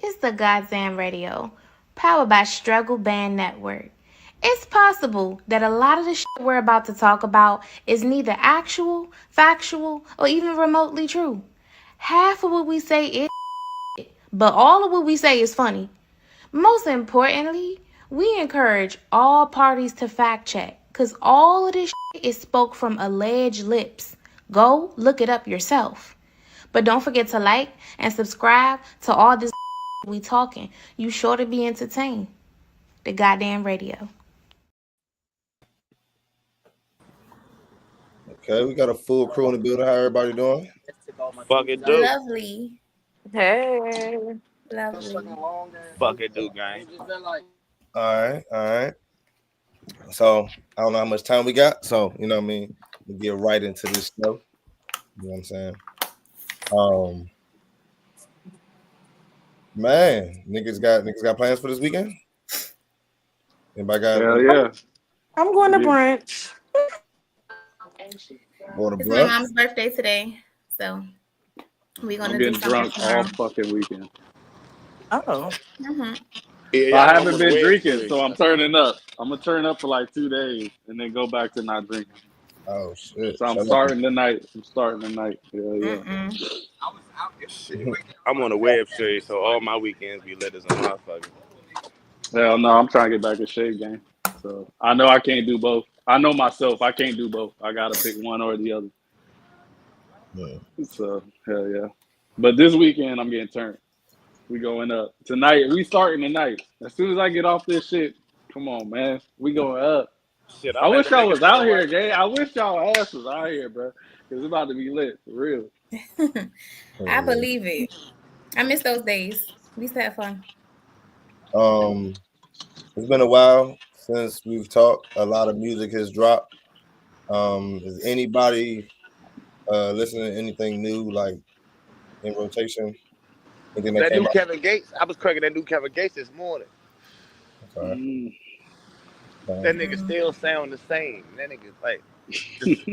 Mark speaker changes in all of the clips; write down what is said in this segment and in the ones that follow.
Speaker 1: It's the Goddamn Radio, powered by Struggle Band Network. It's possible that a lot of the shit we're about to talk about is neither actual, factual, or even remotely true. Half of what we say is shit, but all of what we say is funny. Most importantly, we encourage all parties to fact check, because all of this shit is spoke from alleged lips. Go look it up yourself. But don't forget to like and subscribe to all this we talking. You sure to be entertained. The Goddamn Radio.
Speaker 2: Okay, we got a full crew in the building. How everybody doing?
Speaker 3: Fuck it, do.
Speaker 1: Lovely.
Speaker 4: Hey.
Speaker 1: Lovely.
Speaker 3: Fuck it, do, gang.
Speaker 2: All right. So I don't know how much time we got. So you know what I mean. We get right into this show. You know what I'm saying? Man, niggas got plans for this weekend. Anybody got?
Speaker 5: Hell yeah.
Speaker 4: I'm going to brunch.
Speaker 2: Going to
Speaker 1: It's my mom's birthday today, so we're gonna
Speaker 5: I'm
Speaker 1: do
Speaker 5: getting
Speaker 1: something
Speaker 5: drunk
Speaker 1: for her.
Speaker 5: all fucking weekend.
Speaker 4: Oh.
Speaker 3: Yeah,
Speaker 5: I haven't been
Speaker 3: way
Speaker 5: drinking,
Speaker 3: too.
Speaker 5: so I'm turning up. I'm gonna turn up for like 2 days and then go back to not drinking.
Speaker 2: Oh shit!
Speaker 5: So I'm starting tonight. Hell yeah.
Speaker 3: Shit. I'm on a web series, so all my weekends be lit as a motherfucker.
Speaker 5: Hell no, I'm trying to get back in shape, gang. So I know I can't do both. I know myself, I can't do both. I gotta pick one or the other.
Speaker 2: Yeah.
Speaker 5: So hell yeah. But this weekend I'm getting turned. We going up. Tonight, we starting tonight. As soon as I get off this shit, come on, man. We going up.
Speaker 3: Shit,
Speaker 5: I wish y'all was out here, gang. I wish y'all ass was out here, bro. Cause it's about to be lit, for real.
Speaker 1: I believe it. I miss those days. We used to have fun.
Speaker 2: It's been a while since we've talked. A lot of music has dropped. Is anybody listening to anything new, like in rotation? Anything that
Speaker 3: That
Speaker 2: came
Speaker 3: new
Speaker 2: out?
Speaker 3: Kevin Gates, I was cracking that new Kevin Gates this morning.
Speaker 2: Okay.
Speaker 3: That nigga still sound the same. That nigga like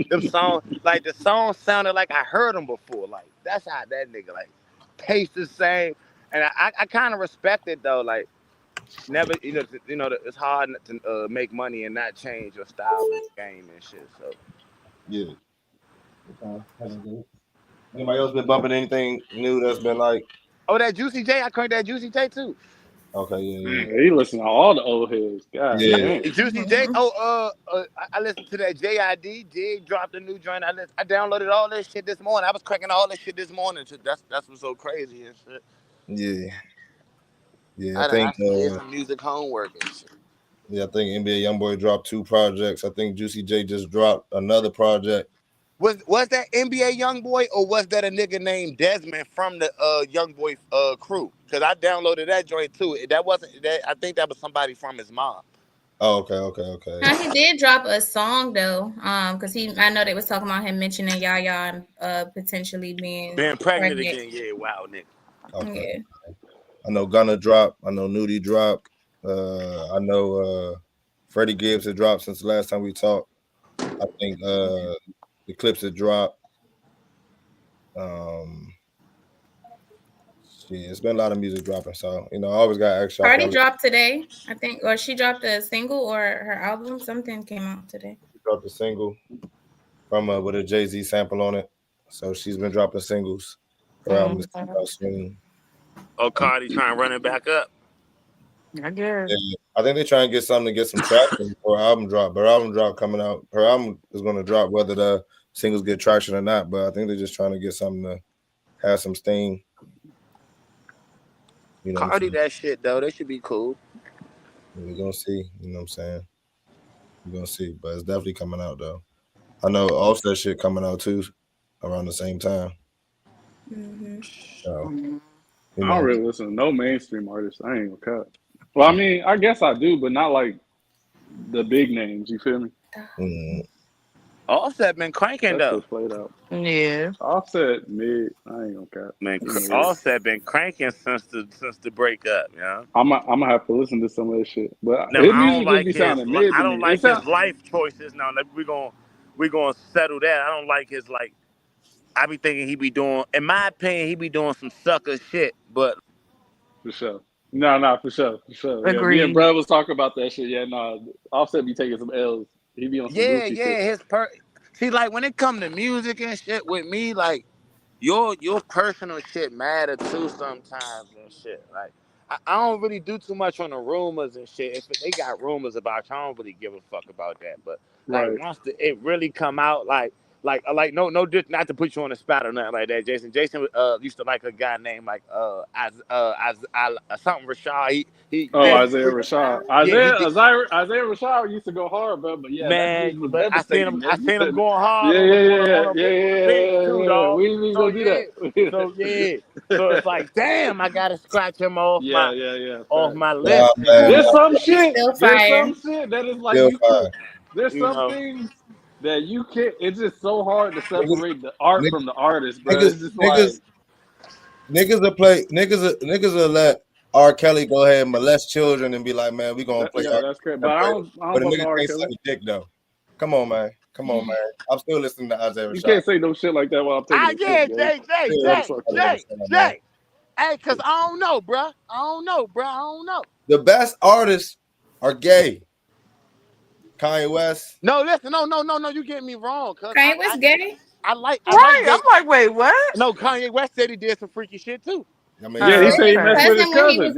Speaker 3: them songs, like the song sounded like I heard them before. Like that's how that nigga like tastes the same. And I kind of respect it though. Like never, it's hard to make money and not change your style in the game and shit. So
Speaker 2: Yeah. Okay. Anybody else been bumping anything new that's been like?
Speaker 3: oh, that Juicy J, I cranked that Juicy J too.
Speaker 2: Okay, yeah.
Speaker 5: He listen to all the old heads. God
Speaker 2: Yeah.
Speaker 5: damn.
Speaker 3: Juicy J. I listened to that JID. Jig dropped a new joint. I downloaded all this shit this morning. I was cracking all this shit this morning. That's what's so crazy and shit.
Speaker 2: Yeah.
Speaker 3: I think did some music homework and shit.
Speaker 2: Yeah, I think NBA YoungBoy dropped 2 projects. I think Juicy J just dropped another project.
Speaker 3: Was that NBA YoungBoy or was that a nigga named Desmond from the YoungBoy crew? Because I downloaded that joint too. That wasn't that. I think that was somebody from his mom.
Speaker 2: Oh, okay.
Speaker 1: Now, he did drop a song though, because I know they was talking about him mentioning Yaya and potentially being
Speaker 3: pregnant again. Yeah, wow, nigga.
Speaker 2: Okay. Yeah. I know Gunna dropped. I know Nudie dropped. I know Freddie Gibbs had dropped since the last time we talked. I think the clips had dropped. It's been a lot of music dropping, so I always got extra.
Speaker 1: Cardi dropped today, I think, or she dropped a single or her album. Something came out today.
Speaker 2: She dropped a single from with a Jay-Z sample on it, so she's been dropping singles. Her album is coming out soon.
Speaker 3: Oh, Cardi trying to run it back up.
Speaker 4: I guess.
Speaker 2: Yeah, I think they're trying to get something to get some traction for her album drop. Her album drop coming out. Her album is going to drop whether the singles get traction or not. But I think they're just trying to get something to have some steam.
Speaker 3: Cardi that shit though. That should be cool.
Speaker 2: We're gonna see. You know what I'm saying? We're gonna see, but it's definitely coming out though. I know Offset shit coming out too around the same time.
Speaker 1: Mm-hmm.
Speaker 2: So,
Speaker 5: I don't really listen to no mainstream artists. I ain't gonna cut. Well, I mean, I guess I do, but not like the big names. You feel me?
Speaker 2: Mm-hmm.
Speaker 3: Offset been cranking though.
Speaker 5: Played out.
Speaker 4: Yeah.
Speaker 5: Offset mid. I ain't gonna cut.
Speaker 3: Man, Offset been cranking since the breakup. Yeah.
Speaker 5: I'm gonna have to listen to some of this shit, but
Speaker 3: no,
Speaker 5: his
Speaker 3: I
Speaker 5: music
Speaker 3: don't like
Speaker 5: just be sounding mid.
Speaker 3: I don't like his life choices. Now we gonna settle that. I don't like his like. I be thinking he be doing, in my opinion, he be doing some sucker shit, but
Speaker 5: For sure. No, for sure. Yeah, me and
Speaker 4: Agreed.
Speaker 5: Brad was talking about that shit. Yeah, no, Offset be taking some L's. He be on some goofy shit.
Speaker 3: His See, like when it come to music and shit with me, like your personal shit matter too sometimes and shit. Like I don't really do too much on the rumors and shit. If they got rumors about you, I don't really give a fuck about that. But like
Speaker 5: Right.
Speaker 3: once it really come out, like no not to put you on the spot or nothing like that, Jason. Jason used to like a guy named like something Rashad. He
Speaker 5: Oh,
Speaker 3: did some
Speaker 5: Isaiah
Speaker 3: freak.
Speaker 5: Rashad.
Speaker 3: Yeah, he did.
Speaker 5: Isaiah Rashad used to go hard, bro. But yeah, that
Speaker 3: Man,
Speaker 5: news was
Speaker 3: but
Speaker 5: devastating,
Speaker 3: I
Speaker 5: man. You
Speaker 3: seen him
Speaker 5: said,
Speaker 3: going hard
Speaker 5: yeah,
Speaker 3: on
Speaker 5: yeah, yeah,
Speaker 3: a
Speaker 5: yeah,
Speaker 3: big
Speaker 5: yeah,
Speaker 3: thing
Speaker 5: yeah,
Speaker 3: too,
Speaker 5: yeah, yeah.
Speaker 3: dog.
Speaker 5: We ain't even
Speaker 3: So
Speaker 5: gonna do
Speaker 3: yeah,
Speaker 5: that.
Speaker 3: so it's like, damn, I gotta scratch him
Speaker 5: Yeah.
Speaker 3: off
Speaker 5: Fact.
Speaker 3: my
Speaker 2: Nah,
Speaker 3: list and
Speaker 2: man,
Speaker 3: shit.
Speaker 5: There's some
Speaker 1: It's
Speaker 5: shit.
Speaker 1: still
Speaker 5: There's
Speaker 1: fire.
Speaker 5: some shit that is like
Speaker 2: still
Speaker 5: you could.
Speaker 2: fine.
Speaker 5: There's
Speaker 3: You
Speaker 5: some
Speaker 3: know,
Speaker 5: things that you can't. It's just so hard to
Speaker 2: Niggas,
Speaker 5: separate the art
Speaker 2: niggas,
Speaker 5: from the artist, bro.
Speaker 2: niggas,
Speaker 5: It's just like
Speaker 2: niggas, niggas will let R. Kelly go ahead and molest children and be like, man, we gonna play
Speaker 5: yeah,
Speaker 2: R.
Speaker 5: that's crazy. But I
Speaker 2: Separate.
Speaker 5: don't
Speaker 2: But a
Speaker 5: fuck with
Speaker 2: nigga
Speaker 5: R.
Speaker 2: can't suck
Speaker 5: Kelly.
Speaker 2: a dick though. Come on, man. I'm still listening to Isaiah
Speaker 5: You
Speaker 2: Rashad.
Speaker 5: can't say no shit like that while I'm taking a piss, man.
Speaker 2: Still
Speaker 5: That's
Speaker 2: listening
Speaker 5: fucked
Speaker 2: to
Speaker 5: up.
Speaker 2: Isaiah Rashad, man.
Speaker 3: Hey, cause I don't know, bruh. I don't know.
Speaker 2: The best artists are gay. Kanye West.
Speaker 3: No, listen, no. You get me wrong, cause
Speaker 1: Kanye West gay?
Speaker 3: I like
Speaker 4: Right.
Speaker 3: gay.
Speaker 4: I'm like, wait, what?
Speaker 3: No, Kanye West said he did some freaky shit too.
Speaker 2: I mean,
Speaker 5: Yeah, he
Speaker 1: Didn't
Speaker 5: said
Speaker 4: Oh,
Speaker 5: he
Speaker 1: his
Speaker 5: messed
Speaker 4: okay.
Speaker 5: with his
Speaker 1: cousin when he
Speaker 5: cousin.
Speaker 1: was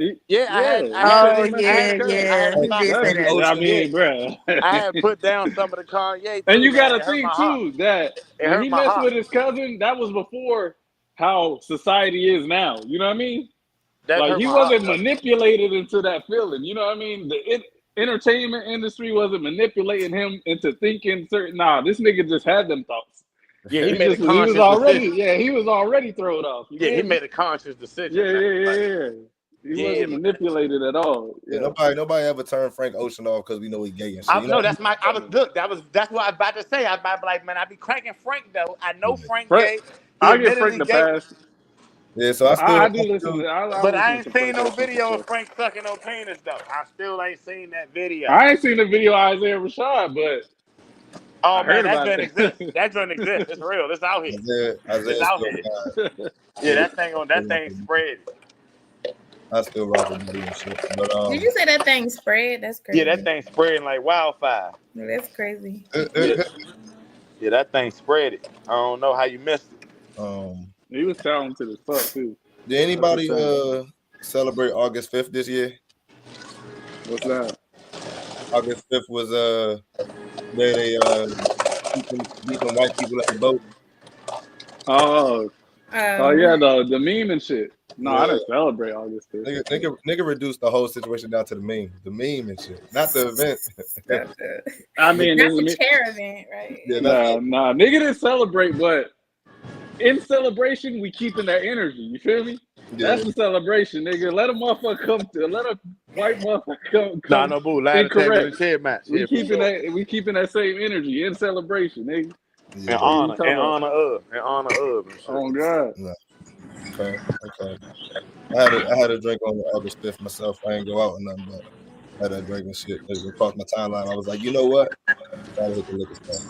Speaker 5: He said
Speaker 4: Oh,
Speaker 5: he messed with his
Speaker 4: yeah,
Speaker 5: cousin.
Speaker 3: I
Speaker 4: yeah.
Speaker 3: had
Speaker 4: He
Speaker 3: stopped
Speaker 4: did
Speaker 2: Frank
Speaker 4: say
Speaker 3: listening.
Speaker 4: that.
Speaker 5: I
Speaker 2: Ocean.
Speaker 5: mean, bro.
Speaker 3: I had put down some of the Kanye
Speaker 5: And
Speaker 3: too,
Speaker 5: you
Speaker 3: man.
Speaker 5: got to
Speaker 3: It hurt
Speaker 5: think
Speaker 3: my heart.
Speaker 5: too that
Speaker 3: It
Speaker 5: when
Speaker 3: hurt
Speaker 5: he
Speaker 3: my
Speaker 5: messed
Speaker 3: heart.
Speaker 5: with his cousin, that was before how society is now. You know what I mean?
Speaker 3: That
Speaker 5: Like
Speaker 3: hurt
Speaker 5: he
Speaker 3: my heart,
Speaker 5: wasn't
Speaker 3: though.
Speaker 5: manipulated into that feeling. You know what I mean? The entertainment industry wasn't manipulating him into thinking certain. Nah, this nigga just had them thoughts.
Speaker 3: Yeah, he
Speaker 5: He
Speaker 3: made a
Speaker 5: just he was
Speaker 3: conscious
Speaker 5: already
Speaker 3: decision.
Speaker 5: he was already thrown off. You
Speaker 3: Yeah, he
Speaker 5: feel me?
Speaker 3: made a conscious decision,
Speaker 5: Yeah,
Speaker 3: man.
Speaker 5: yeah,
Speaker 3: Like,
Speaker 5: yeah, yeah. He
Speaker 3: yeah,
Speaker 5: wasn't
Speaker 3: man.
Speaker 5: manipulated at all.
Speaker 2: Yeah,
Speaker 5: Yeah.
Speaker 2: nobody ever turned Frank Ocean off because we know he gay and shit. You know
Speaker 3: No,
Speaker 2: what
Speaker 3: that's my. I was look. That's what I was about to say. I was about to be like, man, I be cranking Frank though. I
Speaker 2: I
Speaker 3: know
Speaker 2: mean?
Speaker 3: Frank
Speaker 5: Frank,
Speaker 3: gay. He
Speaker 5: I give Frank
Speaker 3: admittedly
Speaker 5: the
Speaker 3: gay,
Speaker 5: pass.
Speaker 2: Yeah, so I still,
Speaker 5: I do listen to I
Speaker 3: but I
Speaker 5: listen
Speaker 3: ain't
Speaker 5: to
Speaker 3: seen
Speaker 5: Frank
Speaker 3: no
Speaker 5: Ocean for
Speaker 3: video of
Speaker 5: sure.
Speaker 3: Frank sucking no penis though. I still ain't seen that video.
Speaker 5: I ain't seen the video of Isaiah Rashad, but
Speaker 3: Oh
Speaker 5: I
Speaker 3: man,
Speaker 5: heard
Speaker 3: that
Speaker 5: about
Speaker 3: joint exists.
Speaker 5: it.
Speaker 3: That joint exists. It's real. It's out here. It's
Speaker 2: Isaiah
Speaker 3: out
Speaker 2: still
Speaker 3: here.
Speaker 2: fine.
Speaker 3: Yeah,
Speaker 2: Nigga,
Speaker 3: that thing spread.
Speaker 2: I still rock with Buddy and shit. But
Speaker 1: Did you say that thing spread? That's
Speaker 3: Yeah, that
Speaker 1: crazy.
Speaker 3: thing spreading like wildfire.
Speaker 1: That's crazy.
Speaker 3: Yeah, yeah, that thing spread it. I don't know how you missed it.
Speaker 2: um,
Speaker 5: He was talented as fuck too.
Speaker 2: did
Speaker 5: That's the
Speaker 2: anybody
Speaker 5: thing.
Speaker 2: celebrate August 5th this year?
Speaker 5: What's that?
Speaker 2: August 5th was day they beating white people at the boat.
Speaker 5: Oh, oh
Speaker 1: Um,
Speaker 5: yeah, the meme and shit. No, I
Speaker 2: Yeah,
Speaker 5: didn't celebrate August 5th.
Speaker 2: nigga reduced the whole situation down to the meme and shit, not the event.
Speaker 1: not the,
Speaker 5: I mean,
Speaker 1: not
Speaker 5: this is
Speaker 1: the
Speaker 5: me.
Speaker 1: chair event, right?
Speaker 2: Yeah, not
Speaker 5: Nah, nigga didn't celebrate, but in celebration, we keeping that energy. You feel me?
Speaker 2: yeah.
Speaker 5: That's the celebration, nigga. Let a motherfucker let a white motherfucker
Speaker 3: Nah,
Speaker 5: come
Speaker 3: no boo. Ladder table and
Speaker 5: incorrect.
Speaker 3: chair match. Yeah,
Speaker 5: We
Speaker 3: for
Speaker 5: keeping
Speaker 3: sure.
Speaker 5: that same energy in celebration, nigga.
Speaker 2: Yeah,
Speaker 3: In
Speaker 2: but
Speaker 5: You
Speaker 3: honor,
Speaker 5: talking about?
Speaker 3: in honor of and shit.
Speaker 5: Oh God.
Speaker 2: no. Okay. I had a drink on August 5th myself. I ain't go out or nothing, but I had that drink and shit. It crossed my timeline. I was like, you know what? I hit the liquor store.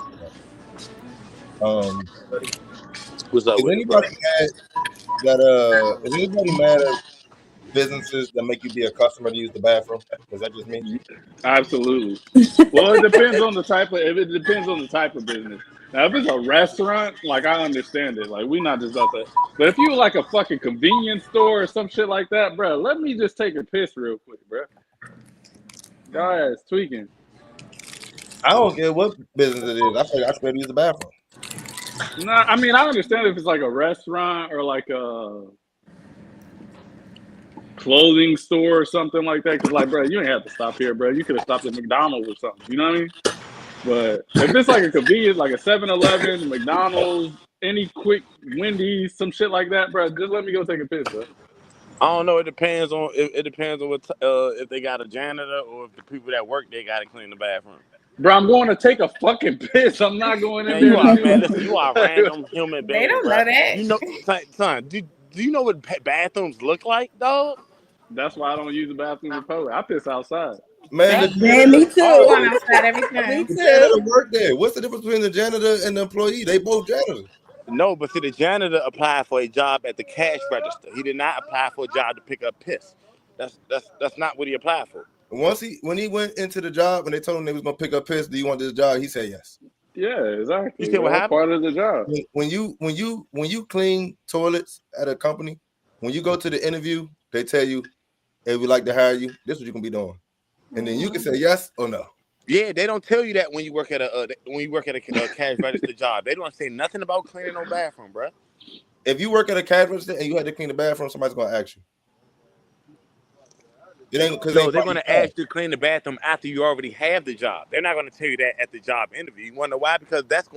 Speaker 3: What's up
Speaker 2: Is
Speaker 3: with it, bro?
Speaker 2: anybody mad is anybody mad at businesses that make you be a customer to use the bathroom? Is that just me?
Speaker 5: Absolutely. Well, it depends on the type of. If it depends on the type of business. Now, if it's a restaurant, like I understand it. Like we not just about that. But if you like a fucking convenience store or some shit like that, bro, let me just take a piss real quick, bro. Y'all ass tweaking.
Speaker 2: I don't care what business it is. I feel like I scared to use the bathroom.
Speaker 5: Nah, I mean I understand if it's like a restaurant or like a clothing store or something like that. Cause like, bro, you ain't have to stop here, bro. You could have stopped at McDonald's or something. You know what I mean? But if it's like a convenience, like a 7-Eleven, McDonald's, any quick Wendy's, some shit like that, bro, just let me go take a piss, bro.
Speaker 3: I don't know. It depends on what if they got a janitor or if the people that work there got to clean the bathroom.
Speaker 5: Bro, I'm going to take a fucking piss. I'm not going in
Speaker 3: Man,
Speaker 5: there
Speaker 3: you are
Speaker 5: to
Speaker 3: man.
Speaker 5: do.
Speaker 3: Listen, you are a random human
Speaker 1: They
Speaker 3: being,
Speaker 1: don't
Speaker 3: bro.
Speaker 1: know that.
Speaker 3: You know, son. Do you know what bathrooms look like, dog?
Speaker 5: That's why I don't use the bathroom in public. I piss outside.
Speaker 2: Man, the
Speaker 1: That
Speaker 6: Man, me
Speaker 2: janitor,
Speaker 1: I'm
Speaker 6: too.
Speaker 1: going outside every
Speaker 6: Me
Speaker 1: time.
Speaker 2: the
Speaker 6: too.
Speaker 2: janitor work there. What's the difference between the janitor and the employee? They both janitors.
Speaker 3: No, but see, the janitor applied for a job at the cash register. He did not apply for a job to pick up piss. That's not what he applied for.
Speaker 2: When he went into the job and they told him they was gonna pick up piss, do you want this job? He said yes.
Speaker 5: Yeah, exactly.
Speaker 3: You see what
Speaker 5: That's
Speaker 3: happened?
Speaker 5: part of the job.
Speaker 2: When you clean toilets at a company, when you go to the interview, they tell you, "Hey, we'd like to hire you. This is what you're gonna be doing," and then you can say yes or no.
Speaker 3: Yeah, they don't tell you that when you work at a cash register job. They don't say nothing about cleaning no bathroom, bro.
Speaker 2: If you work at a cash register and you had to clean the bathroom, somebody's gonna ask you. It ain't because
Speaker 3: they're gonna ask you to clean the bathroom after you already have the job. They're not gonna tell you that at the job interview. You wanna know why? Because that's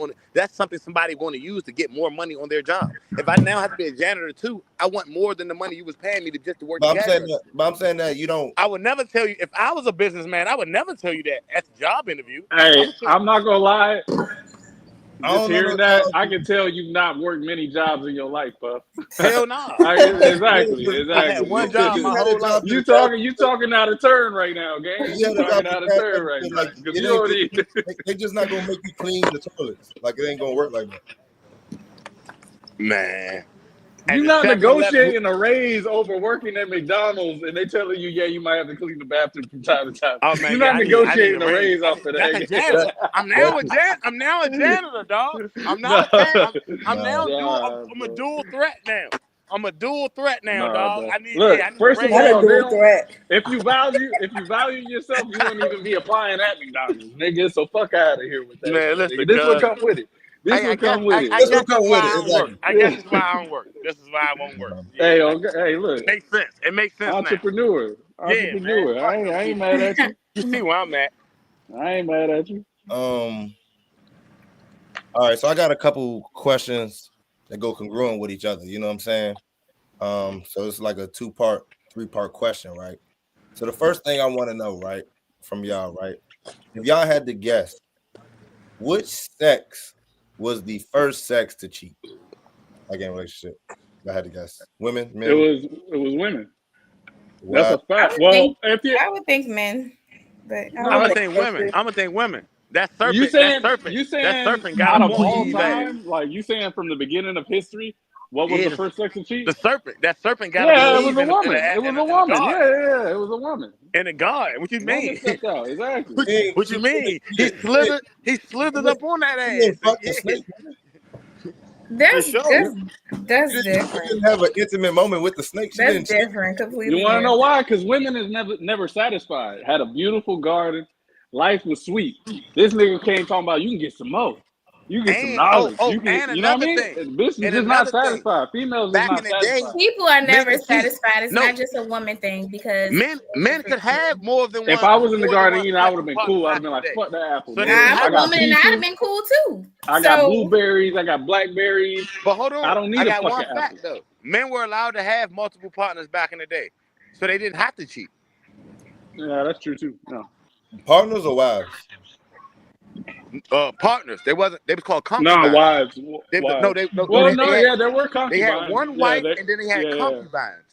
Speaker 3: something somebody gonna use to get more money on their job. If I now have to be a janitor too, I want more than the money you was paying me just to work.
Speaker 2: But I'm saying that you don't.
Speaker 3: I would never tell you if I was a businessman. I would never tell you that at the job interview.
Speaker 5: Hey, I'm not gonna lie. Just hearing that, I can tell you've not worked many jobs in your life, Puff.
Speaker 3: Hell no.
Speaker 5: Exactly.
Speaker 3: I had one job my whole life.
Speaker 5: You talking out of turn right now, gang. You talking out of turn right now.
Speaker 2: They just not gonna make you clean the toilets. Like it ain't gonna work like that.
Speaker 3: Man.
Speaker 5: You're not negotiating a raise over working at McDonald's and they telling you, yeah, you might have to clean the bathroom from time to time.
Speaker 3: Oh, man,
Speaker 5: you're not negotiating a raise off of that.
Speaker 3: I'm now a janitor, dog. I'm a dual threat now. I'm a dual threat now, dog.
Speaker 5: First of all, if you value yourself, you won't even be applying at McDonald's, nigga. So fuck out of here with that.
Speaker 3: Man, listen,
Speaker 5: this will come with it. This will come with it.
Speaker 3: I guess that's why I don't work. This is why I won't work. Yeah.
Speaker 5: Hey, look.
Speaker 3: It makes sense.
Speaker 5: Entrepreneur.
Speaker 3: Now. Entrepreneur.
Speaker 5: I ain't mad at you.
Speaker 3: You see where I'm at.
Speaker 5: I ain't mad at you.
Speaker 2: All right, so I got a couple questions that go congruent with each other. You know what I'm saying? So it's like a 2-part, 3-part question, right? So the first thing I want to know, right, from y'all, right? If y'all had to guess, which sex was the first sex to cheat? Like in a relationship. I had to guess. Women, men.
Speaker 5: It was women.
Speaker 2: Wow.
Speaker 5: That's a fact.
Speaker 6: I would think men, but
Speaker 3: I'm gonna think women. That serpent.
Speaker 5: You saying
Speaker 3: that serpent got
Speaker 5: out of all time? Like you saying from the beginning of history? What was the first sex to cheat?
Speaker 3: The serpent. That serpent got.
Speaker 5: Yeah, it was a woman. It was a woman. Yeah, it was a woman.
Speaker 3: And a guard. What you mean?
Speaker 5: Exactly.
Speaker 3: What you mean? He slithered up on that ass.
Speaker 6: That's different.
Speaker 2: She didn't have an intimate moment with the snake.
Speaker 6: That's different, completely.
Speaker 5: You want to know why? Because women is never satisfied. Had a beautiful garden. Life was sweet. This nigga came talking about you can get some more. You get some knowledge. You know what I mean? Bitch is just not satisfied. Females is not satisfied.
Speaker 6: People are never satisfied. It's not just a woman thing because
Speaker 3: men could have more than one.
Speaker 5: If I was in the garden, I would have been cool. I'd have been like, fuck that apple.
Speaker 6: I'm a woman and I'd have been cool too.
Speaker 5: I got blueberries. I got blackberries.
Speaker 3: But hold on.
Speaker 5: I don't need a fucking apple.
Speaker 3: Fact, though. Men were allowed to have multiple partners back in the day. So they didn't have to cheat.
Speaker 5: Yeah, that's true too. No.
Speaker 2: Partners or wives?
Speaker 3: Partners. They was called concubines.
Speaker 5: No, wives.
Speaker 3: There
Speaker 5: were concubines.
Speaker 3: They had one wife and then they had concubines.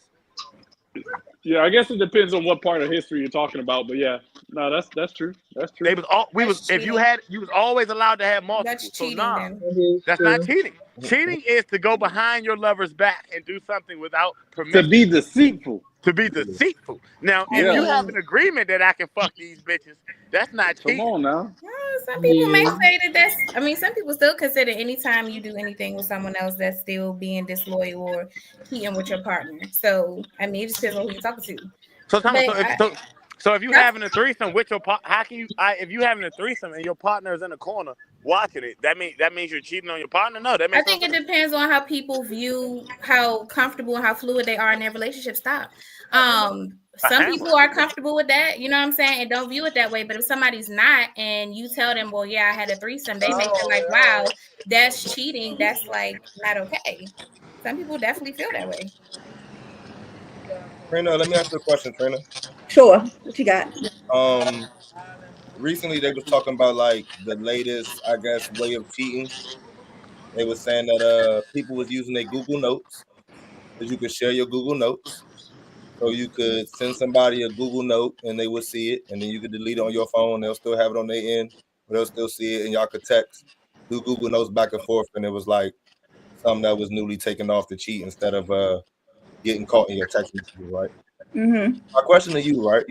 Speaker 5: Yeah, I guess it depends on what part of history you're talking about, but yeah, no, that's true. That's true.
Speaker 3: You was always allowed to have multiple.
Speaker 6: That's cheating.
Speaker 3: That's not cheating. Cheating is to go behind your lover's back and do something without permission.
Speaker 5: To be deceitful.
Speaker 3: Now, if you have an agreement that I can fuck these bitches, that's not cheating.
Speaker 5: Come on now.
Speaker 6: Some people may say that some people still consider anytime you do anything with someone else that's still being disloyal or cheating with your partner. So, it just depends on who you're talking to.
Speaker 3: So if you're having a threesome with your partner, if you're having a threesome and your partner is in the corner watching it, that means you're cheating on your partner? No, that means
Speaker 6: I think it depends on how people view how comfortable and how fluid they are in their relationship style. Some people are comfortable with that, you know what I'm saying, and don't view it that way. But if somebody's not, and you tell them, well, yeah, I had a threesome, they make it like, wow, that's cheating. That's like not okay. Some people definitely feel that way.
Speaker 2: Trina, let me ask you a question, Trina.
Speaker 7: Sure. What you got?
Speaker 2: Recently they was talking about like the latest, I guess, way of cheating. They were saying that people was using their Google Notes, because you could share your Google Notes. So you could send somebody a Google Note and they would see it, and then you could delete it on your phone. They'll still have it on their end, but they'll still see it, and y'all could text through Google Notes back and forth. And it was like something that was newly taken off the cheat instead of getting caught in your text messages, right?
Speaker 7: Mm-hmm.
Speaker 2: My question to you, right?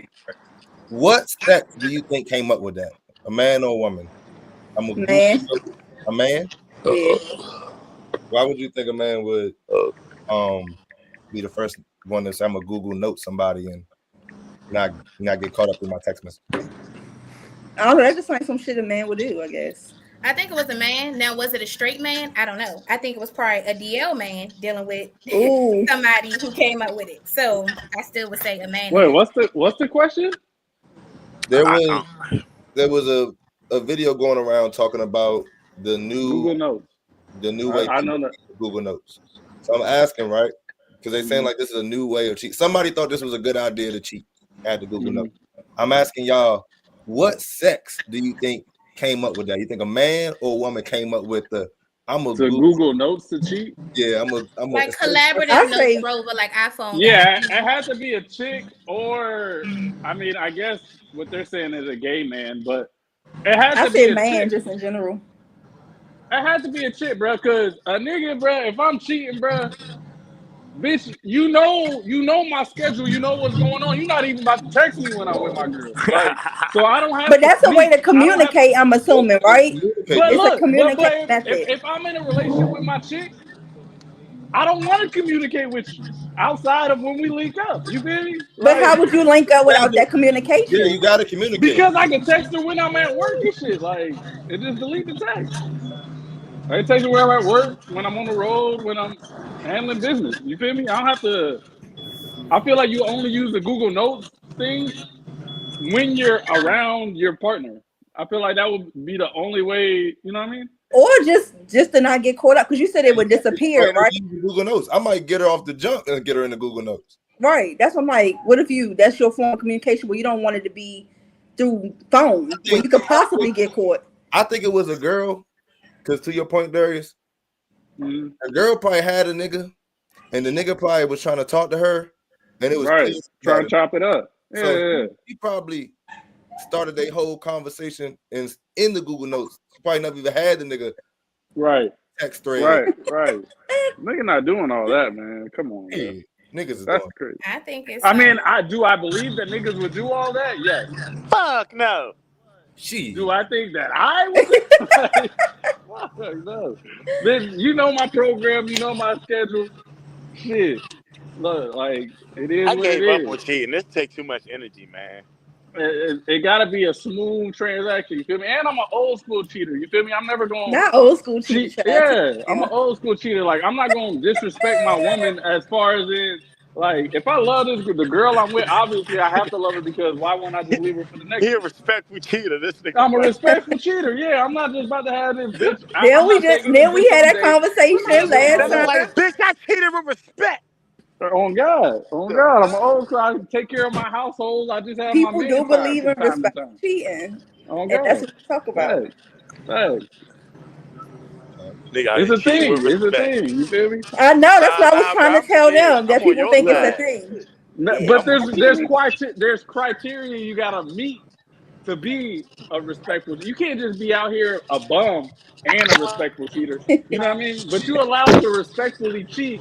Speaker 2: What sex do you think came up with that? A man or a woman? I'm a Google
Speaker 7: Man.
Speaker 2: a man.
Speaker 7: Yeah.
Speaker 2: Why would you think a man would be the first one to say I'm a Google note somebody and not get caught up in my text messages?
Speaker 7: I don't know. That's just like some shit a man would do, I guess.
Speaker 6: I think it was a man. Now, was it a straight man? I don't know. I think it was probably a DL man dealing with
Speaker 7: Ooh.
Speaker 6: somebody who came up with it. So I still would say a man.
Speaker 5: Wait, what's the question?
Speaker 2: There was a video going around talking about the
Speaker 5: Google Notes.
Speaker 2: The new way
Speaker 5: I know that.
Speaker 2: Google Notes. So I'm asking, right? Because they're saying like this is a new way of cheat. Somebody thought this was a good idea to cheat at the Google Notes. I'm asking y'all, what sex do you think came up with that? You think a man or a woman came up with the
Speaker 5: Google Notes to cheat?
Speaker 2: Yeah, I'm
Speaker 6: like collaborative notes over like iPhone.
Speaker 5: Yeah, it has to be a chick or I mean, I guess what they're saying is a gay man, but it has to be a
Speaker 7: man
Speaker 5: chick.
Speaker 7: just in general.
Speaker 5: It has to be a chick, bro. Cause a nigga, bro, if I'm cheating, bro, bitch, you know my schedule. You know what's going on. You're not even about to text me when I'm with my girl. Like, so I don't have.
Speaker 7: But that's a way to communicate. I'm assuming, right?
Speaker 5: But
Speaker 7: it's a communication method.
Speaker 5: If I'm in a relationship with my chick, I don't want to communicate with you outside of when we link up. You feel me?
Speaker 7: But how would you link up without that communication?
Speaker 2: Yeah, you gotta communicate.
Speaker 5: Because I can text her when I'm at work and shit. Like, it just delete the text. I text her when I'm at work, when I'm on the road, when I'm handling business. You feel me? I don't have to. I feel like you only use the Google Notes thing when you're around your partner. I feel like that would be the only way. You know what I mean?
Speaker 7: Or just to not get caught up, because you said it would disappear, right?
Speaker 2: Google Notes. I might get her off the jump and get her into Google Notes.
Speaker 7: Right. That's what I'm like. What if that's your form of communication where you don't want it to be through phone, where you could possibly get caught?
Speaker 2: I think it was a girl, because to your point, Darius, a girl probably had a nigga, and the nigga probably was trying to talk to her, and it was
Speaker 5: trying to chop it up. Yeah,
Speaker 2: so he probably started their whole conversation in the Google Notes. She probably never even had the nigga text thread.
Speaker 5: Right. Nigga not doing all that, man. Come on, man.
Speaker 2: Niggas is
Speaker 5: that's
Speaker 2: doing.
Speaker 5: crazy.
Speaker 6: I think it's.
Speaker 5: I mean, I believe that niggas would do all that. Yes.
Speaker 3: Fuck no.
Speaker 5: Do I think that I would? Fuck no. Then you know my program. You know my schedule. Shit. Look, like it is.
Speaker 3: I
Speaker 5: what
Speaker 3: gave
Speaker 5: it
Speaker 3: up
Speaker 5: is.
Speaker 3: on cheating. This takes too much energy, man.
Speaker 5: It gotta be a smooth transaction. You feel me? And I'm an old school cheater. You feel me? I'm never going.
Speaker 7: Not old school cheater.
Speaker 5: Yeah, I'm an old school cheater. Like I'm not gonna disrespect my woman as far as in like if I love the girl I'm with, obviously I have to love her because why won't I just leave her for the next?
Speaker 3: He a respectful cheater. This nigga.
Speaker 5: I'm a respectful cheater. Yeah, I'm not just about to have this bitch.
Speaker 7: Then we had that conversation last time.
Speaker 3: Like, bitch, I cheated with respect.
Speaker 5: On God, I'm an old school. I take care of my household. I just have
Speaker 7: people
Speaker 5: my
Speaker 7: do believe in respect cheating.
Speaker 5: On
Speaker 7: and
Speaker 5: God.
Speaker 7: that's what we talk about.
Speaker 5: Right.
Speaker 3: Nigga,
Speaker 5: it's a thing. It's a thing. You feel me?
Speaker 7: I know. That's what I was trying to tell them that people think it's a thing.
Speaker 5: But there's criteria you gotta meet to be a respectful. You can't just be out here a bum and a respectful cheater. You know what I mean? But you allowed to respectfully cheat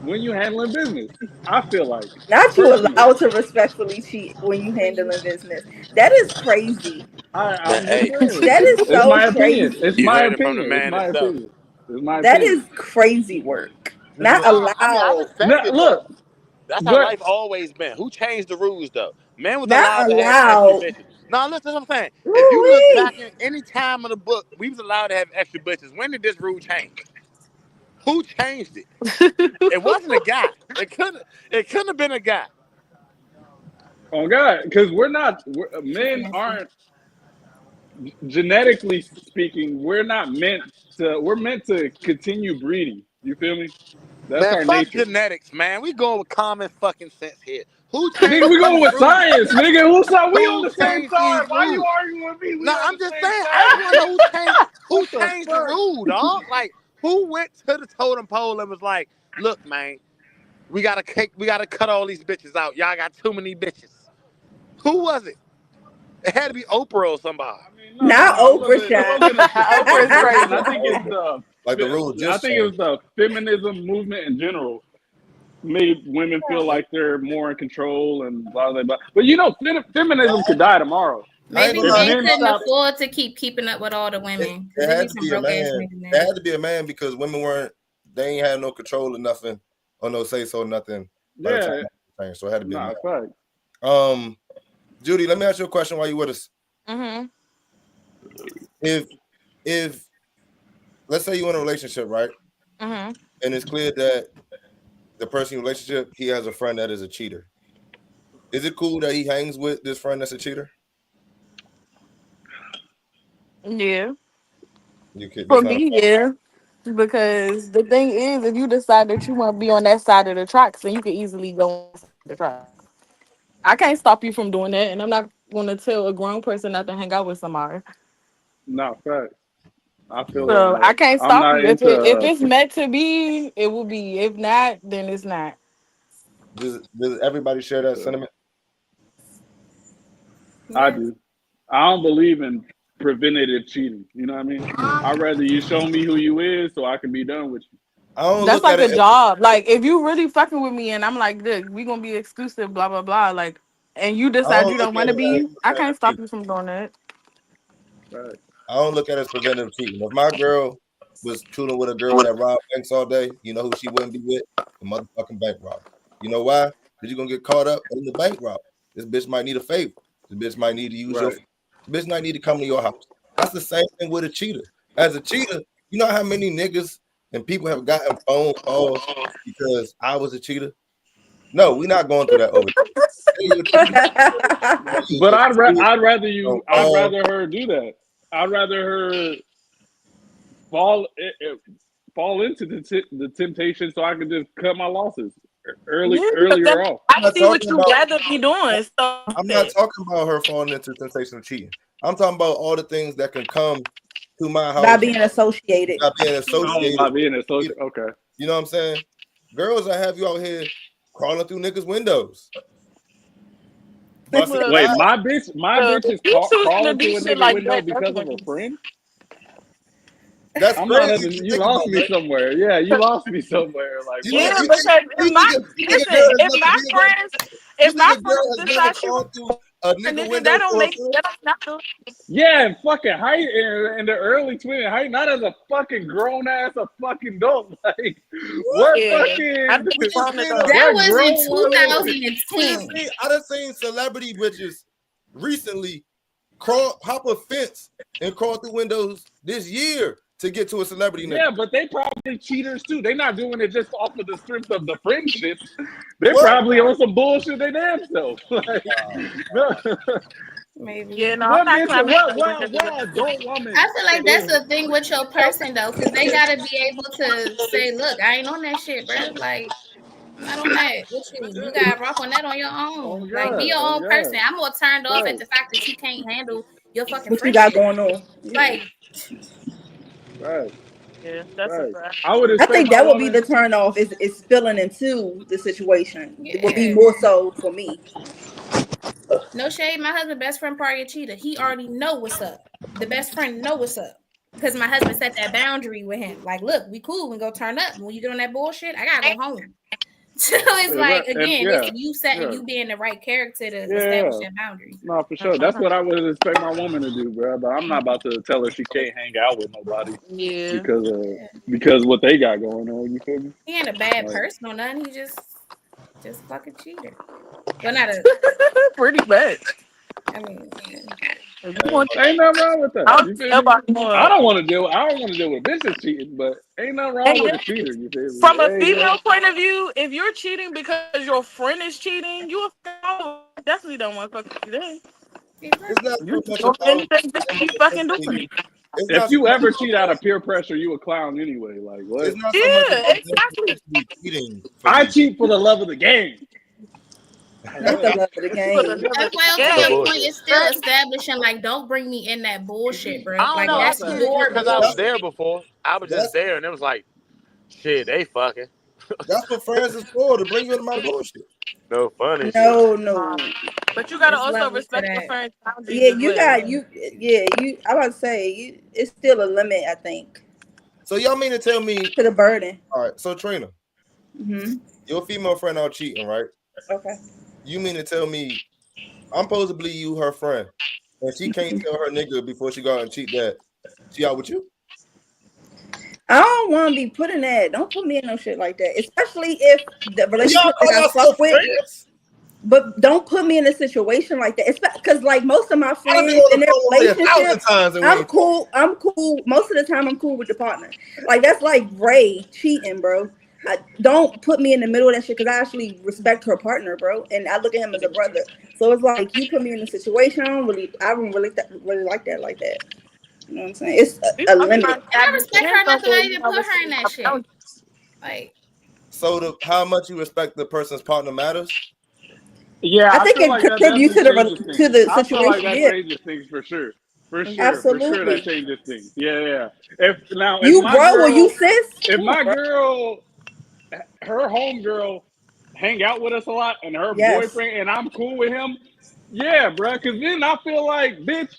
Speaker 5: when you handling business. I feel like
Speaker 7: not you allowed to respectfully cheat when you handling business. That is crazy. That is so crazy.
Speaker 5: It's my opinion. It's my opinion.
Speaker 7: That is crazy work. Not allowed.
Speaker 3: I respect it,
Speaker 5: look,
Speaker 3: that's how life always been. Who changed the rules though? Men was
Speaker 7: not
Speaker 3: allowed to have extra bitches. No, listen, what I'm saying. If you look back in any time of the book, we was allowed to have extra bitches. When did this rule change? Who changed it? It wasn't a guy. It couldn't have been a guy.
Speaker 5: Oh God, because men aren't genetically speaking. We're meant to continue breeding. You feel me? That's our nature.
Speaker 3: Genetics, man. We going with common fucking sense here. Who changed?
Speaker 5: Nigga, we going with science, nigga. We on the same side. Why you arguing with me?
Speaker 3: No, I'm just saying. I want to know who changed the rule, dog. Like, who went to the totem pole and was like, "Look, man, we gotta cut all these bitches out. Y'all got too many bitches." Who was it? It had to be Oprah or somebody.
Speaker 7: Not Oprah, child.
Speaker 5: Oprah's crazy. I think it's
Speaker 2: Like the rule just
Speaker 5: I think it was the feminism movement in general made women feel like they're more in control and blah blah blah. But you know, feminism could die tomorrow.
Speaker 6: Maybe men couldn't afford to keeping up with all the women.
Speaker 2: It had to be a man. It had to be a man because women they ain't had no control or nothing or no say so nothing.
Speaker 5: Yeah.
Speaker 2: So it had to be a man.
Speaker 5: Fact.
Speaker 2: Judy, let me ask you a question while you with us.
Speaker 4: Mm-hmm.
Speaker 2: If let's say you're in a relationship, right?
Speaker 4: Mm-hmm.
Speaker 2: And it's clear that the person in the relationship, he has a friend that is a cheater. Is it cool that he hangs with this friend that's a cheater?
Speaker 4: Yeah.
Speaker 2: For
Speaker 4: me, yeah. Because the thing is, if you decide that you want to be on that side of the tracks, then you can easily go on the track. I can't stop you from doing that, and I'm not going to tell a grown person not to hang out with somebody.
Speaker 5: No, fact. I feel
Speaker 4: so I can't stop you. If it's meant to be, it will be. If not, then it's not.
Speaker 2: Does everybody share that sentiment?
Speaker 5: I do. I don't believe in preventative cheating. You know what I mean? I'd rather you show me who you is so I can be done with you.
Speaker 4: That's like a job. Like if you really fucking with me and I'm like, look, we gonna be exclusive, blah blah blah. Like, and you decide you don't want to be, I can't stop you from doing that.
Speaker 5: Right.
Speaker 2: I don't look at it as preventative cheating. If my girl was chilling with a girl that robbed banks all day, you know who she wouldn't be with? The motherfucking bank robber. You know why? Because you're gonna get caught up in the bank robber. This bitch might need a favor. This bitch might need to use your. This bitch might need to come to your house. That's the same thing with a cheater. As a cheater, you know how many niggas and people have gotten phone calls because I was a cheater? No, we're not going through that over.
Speaker 5: But I'd rather her do that. I'd rather her fall into the temptation so I can just cut my losses earlier off.
Speaker 4: I see what you rather be doing. So
Speaker 2: I'm not talking about her falling into the temptation of cheating. I'm talking about all the things that can come to my house
Speaker 7: by being associated.
Speaker 2: Okay. You know what I'm saying? Girls, I have you out here crawling through niggas' windows.
Speaker 5: Wait, my bitch is crawling through a nigga window because of a friend?
Speaker 2: That's crazy.
Speaker 5: You lost me somewhere. Yeah, you lost me somewhere. Like,
Speaker 4: yeah, because if my friends decide she that don't make that.
Speaker 5: Yeah, and fucking height in the early 20s, height not as a fucking grown ass a fucking adult. Like, what fucking?
Speaker 6: That was in 2010.
Speaker 2: I done seen celebrity bitches recently hop a fence and crawl through windows this year to get to a celebrity.
Speaker 5: Yeah, but they probably cheaters too. They're not doing it just off of the strength of the friendship. They're probably on some bullshit they damn self. Like,
Speaker 6: maybe.
Speaker 4: Yeah, no, I'm not
Speaker 5: adult woman.
Speaker 6: I feel like that's the thing with your person though, because they gotta be able to say, "Look, I ain't on that shit, bro. Like, I'm not on that. What you gotta rock on that on your own. Like, be your own person. I'm more turned off at the fact that you can't handle your fucking
Speaker 7: what
Speaker 6: friendship.
Speaker 7: You got going on.
Speaker 6: Like,
Speaker 5: right.
Speaker 4: Yeah, that's right.
Speaker 7: I think that would be the turn off is spilling into the situation.
Speaker 6: Yeah.
Speaker 7: It would be more so for me.
Speaker 6: No shade, my husband best friend probably a cheater. He already know what's up. The best friend know what's up. Because my husband set that boundary with him. Like, look, we cool, we go turn up. When you get on that bullshit, I gotta go home. So it's like, again, it's you setting, you being the right character to establish that boundary.
Speaker 5: No, for sure. That's what I would expect my woman to do, bro. But I'm not about to tell her she can't hang out with nobody.
Speaker 4: Yeah.
Speaker 5: Because what they got going on, you feel me?
Speaker 6: He ain't a bad person or nothing. He just fucking cheater. Well, not a
Speaker 4: pretty bad.
Speaker 6: I mean,
Speaker 5: ain't nothing wrong with that. I don't want to deal with a bitch that's cheating, but ain't nothing wrong with a cheater. You feel me?
Speaker 4: From a female point of view, if you're cheating because your friend is cheating, you definitely don't want to fuck with them.
Speaker 2: It's not
Speaker 4: you fucking doing.
Speaker 5: If you ever cheat out of peer pressure, you a clown anyway. Like what?
Speaker 2: It's not so much
Speaker 4: exactly.
Speaker 2: Cheating
Speaker 5: I cheat for the love of the game.
Speaker 7: That's the love of the game.
Speaker 6: That's why to your point, it's still establishing like, don't bring me in that bullshit, bro.
Speaker 3: I don't know.
Speaker 6: That's more
Speaker 3: because I was there before. I was just there, and it was like, shit, they fucking.
Speaker 2: That's what friends is for, to bring you into my bullshit.
Speaker 3: No funny.
Speaker 7: No.
Speaker 4: But you gotta also respect the friend's boundaries.
Speaker 7: Yeah, you got you. Yeah, you. I about to say it's still a limit. I think.
Speaker 2: So y'all mean to tell me
Speaker 7: to the burden.
Speaker 2: All right, so Trina, your female friend out cheating, right?
Speaker 7: Okay.
Speaker 2: You mean to tell me I'm supposed to believe you her friend, and she can't tell her nigga before she go out and cheat that she out with you?
Speaker 7: I don't want to be put in that. Don't put me in no shit like that. Especially if the
Speaker 2: Y'all
Speaker 7: relationship
Speaker 2: call
Speaker 7: that I
Speaker 2: yourself
Speaker 7: fuck with.
Speaker 2: friends?
Speaker 7: But don't put me in a situation like that. It's because like most of my
Speaker 2: I've been
Speaker 7: friends
Speaker 2: on
Speaker 7: in
Speaker 2: the
Speaker 7: their
Speaker 2: phone with you 1,000
Speaker 7: relationships,
Speaker 2: times and we
Speaker 7: I'm
Speaker 2: ain't talking.
Speaker 7: cool. I'm cool. Most of the time, I'm cool with the partner. Like that's like Ray cheating, bro. Don't put me in the middle of that shit because I actually respect her partner, bro, and I look at him as a brother. So it's like you put me in a situation. I don't really like that like that. You know what I'm saying? It's a limit.
Speaker 6: And I respect her enough to not even put her in that shit. Like,
Speaker 2: So how much you respect the person's partner matters?
Speaker 5: Yeah,
Speaker 7: I
Speaker 5: I
Speaker 7: think
Speaker 5: feel
Speaker 7: it
Speaker 5: like that
Speaker 7: contributes
Speaker 5: changes things.
Speaker 7: to the
Speaker 5: I feel like
Speaker 7: situation.
Speaker 5: that
Speaker 7: Yeah,
Speaker 5: changes things for sure. For sure that
Speaker 7: absolutely.
Speaker 5: changes things. Yeah. If
Speaker 7: You bro or you sis?
Speaker 5: if
Speaker 7: Come on,
Speaker 5: my
Speaker 7: bro.
Speaker 5: girl, her homegirl hang out with us a lot and her
Speaker 7: Yes.
Speaker 5: boyfriend and I'm cool with him, yeah, bro. Cause then I feel like, bitch,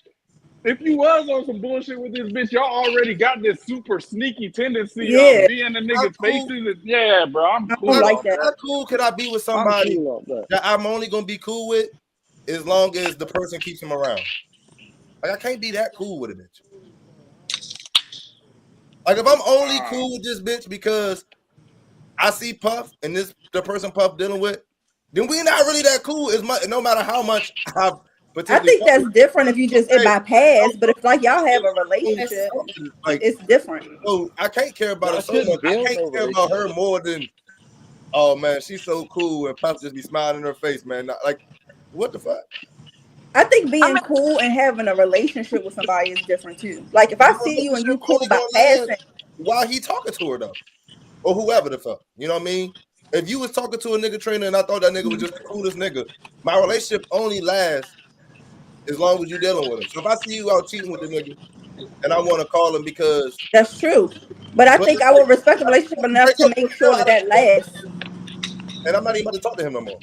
Speaker 5: if you was on some bullshit with this bitch, y'all already got this super sneaky tendency of
Speaker 7: Yeah.
Speaker 5: being the
Speaker 2: How
Speaker 5: niggas'
Speaker 2: cool?
Speaker 5: faces. And, yeah, bro, I'm
Speaker 7: I don't
Speaker 5: cool
Speaker 7: like
Speaker 5: off
Speaker 7: that.
Speaker 2: How
Speaker 5: that.
Speaker 2: cool could I be with
Speaker 5: I'm
Speaker 2: somebody
Speaker 5: cool off that.
Speaker 2: that I'm only gonna be cool with as long as the person keeps him around? Like I can't be that cool with a bitch. Like if I'm only cool with this bitch because I see Puff and the person Puff dealing with, then we not really that cool as much. No matter how much I've
Speaker 7: I
Speaker 2: potentially
Speaker 7: think
Speaker 2: fucked
Speaker 7: that's
Speaker 2: with,
Speaker 7: different if you just it by pass, but if like y'all have a
Speaker 6: it's,
Speaker 7: relationship,
Speaker 2: like
Speaker 7: it's different.
Speaker 2: so I can't care about her
Speaker 3: Y'all
Speaker 2: so much.
Speaker 3: shouldn't
Speaker 2: I
Speaker 3: build
Speaker 2: can't
Speaker 3: no
Speaker 2: care about her
Speaker 3: relationship.
Speaker 2: more than man, she's so cool and Puff just be smiling in her face, man. Like what the fuck?
Speaker 7: I think being cool and having a relationship with somebody is different too. Like if I
Speaker 2: The
Speaker 7: see you and you
Speaker 2: relationship
Speaker 7: cool
Speaker 2: only
Speaker 7: by
Speaker 2: gonna last
Speaker 7: passing,
Speaker 2: while he talking to her though, or whoever the fuck. You know what I mean? If you was talking to a nigga trainer and I thought that nigga was just the coolest nigga, my relationship only lasts as long as you dealing with him. So if I see you out cheating with the nigga and I want to call him because,
Speaker 7: that's true. But I
Speaker 2: but
Speaker 7: think
Speaker 2: it's
Speaker 7: I
Speaker 2: like
Speaker 7: will respect the relationship
Speaker 2: we break
Speaker 7: enough to
Speaker 2: up
Speaker 7: make
Speaker 2: for real,
Speaker 7: sure that that lasts.
Speaker 2: and I'm not even about to talk to him no more.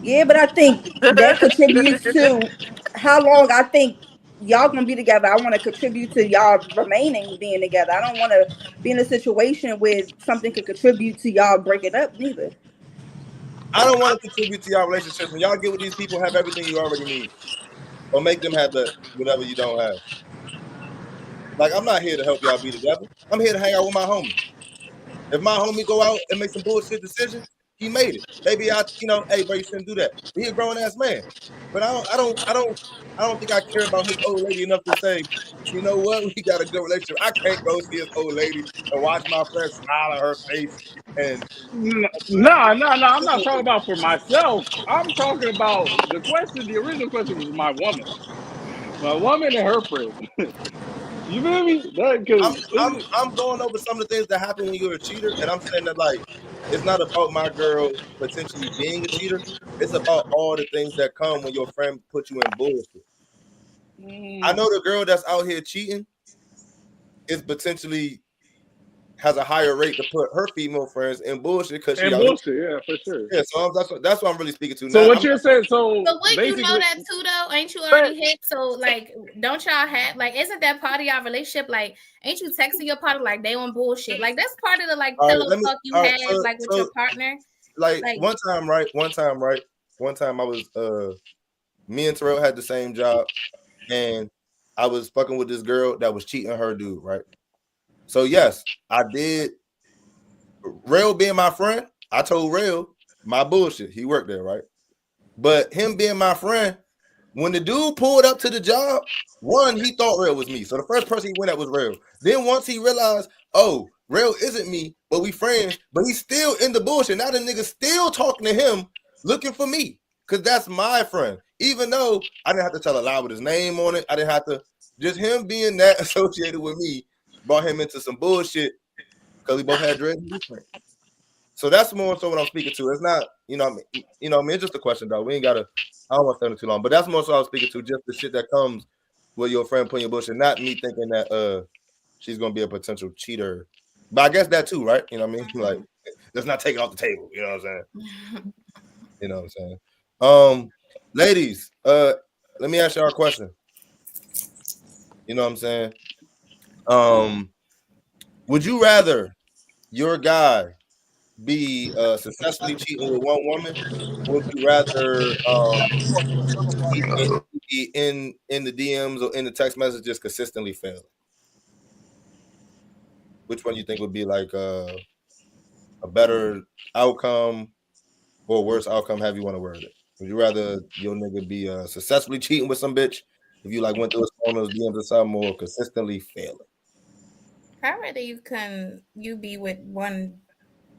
Speaker 7: Yeah, but I think that contributes to how long I think y'all gonna be together. I want to contribute to y'all remaining being together. I don't want to be in a situation where something could contribute to y'all breaking up neither.
Speaker 2: I don't want to contribute to y'all relationship. When y'all get with these people, have everything you already need, or make them have the whatever you don't have. Like I'm not here to help y'all be together. I'm here to hang out with my homie. If my homie go out and make some bullshit decision, he made it. Maybe hey, bro, you shouldn't do that. But he a grown ass man. But I don't think I care about his old lady enough to say, you know what, we got a good relationship. I can't go see his old lady and watch my friend smile on her face. And
Speaker 5: No. I'm not talking about for myself. I'm talking about the question. The original question was my woman and her friend. You feel me?
Speaker 2: I'm going over some of the things that happen when you're a cheater, and I'm saying that like it's not about my girl potentially being a cheater. It's about all the things that come when your friend put you in bullshit. I know the girl that's out here cheating is potentially has a higher rate to put her female friends in bullshit because she
Speaker 5: and
Speaker 2: out here.
Speaker 5: bullshit, yeah, for sure.
Speaker 2: Yeah, so that's what I'm really speaking to.
Speaker 5: So
Speaker 2: Now,
Speaker 5: what you're saying? So
Speaker 6: but would you know
Speaker 5: basically,
Speaker 6: that too though? Ain't you already hit? So like, don't y'all have like? Isn't that part of y'all relationship? Like, ain't you texting your partner like they on bullshit? Like that's part of the like
Speaker 2: all right,
Speaker 6: pillow talk you
Speaker 2: all right,
Speaker 6: have like with your partner.
Speaker 2: like
Speaker 6: Like,
Speaker 2: one time I was me and Terrell had the same job, and I was fucking with this girl that was cheating her dude, right? So yes, I did. Rail being my friend, I told Rail my bullshit. He worked there, right? But him being my friend, when the dude pulled up to the job, one, he thought Rail was me. So the first person he went at was Rail. Then once he realized, oh, Rail isn't me, but we friends, but he's still in the bullshit. Now the nigga still talking to him, looking for me. Cause that's my friend. Even though I didn't have to tell a lie with his name on it. I didn't have to, just him being that associated with me brought him into some bullshit because we both had dreads. So that's more so what I'm speaking to. It's not, it's just a question, though. We ain't gotta. I don't want to stay too long, but that's more so I was speaking to. Just the shit that comes with your friend putting your bullshit. Not me thinking that she's gonna be a potential cheater. But I guess that too, right? You know what I mean? Like, let's not take it off the table. You know what I'm saying? You know what I'm saying? Ladies, let me ask y'all a question. You know what I'm saying? Would you rather your guy be successfully cheating with one woman, or would you rather he in the DMs or in the text messages consistently failing? Which one you think would be like a better outcome or a worse outcome? Have you want to word it? Would you rather your nigga be successfully cheating with some bitch if you like went through his phone or his DMs or something, or consistently failing?
Speaker 6: I'd rather you be with one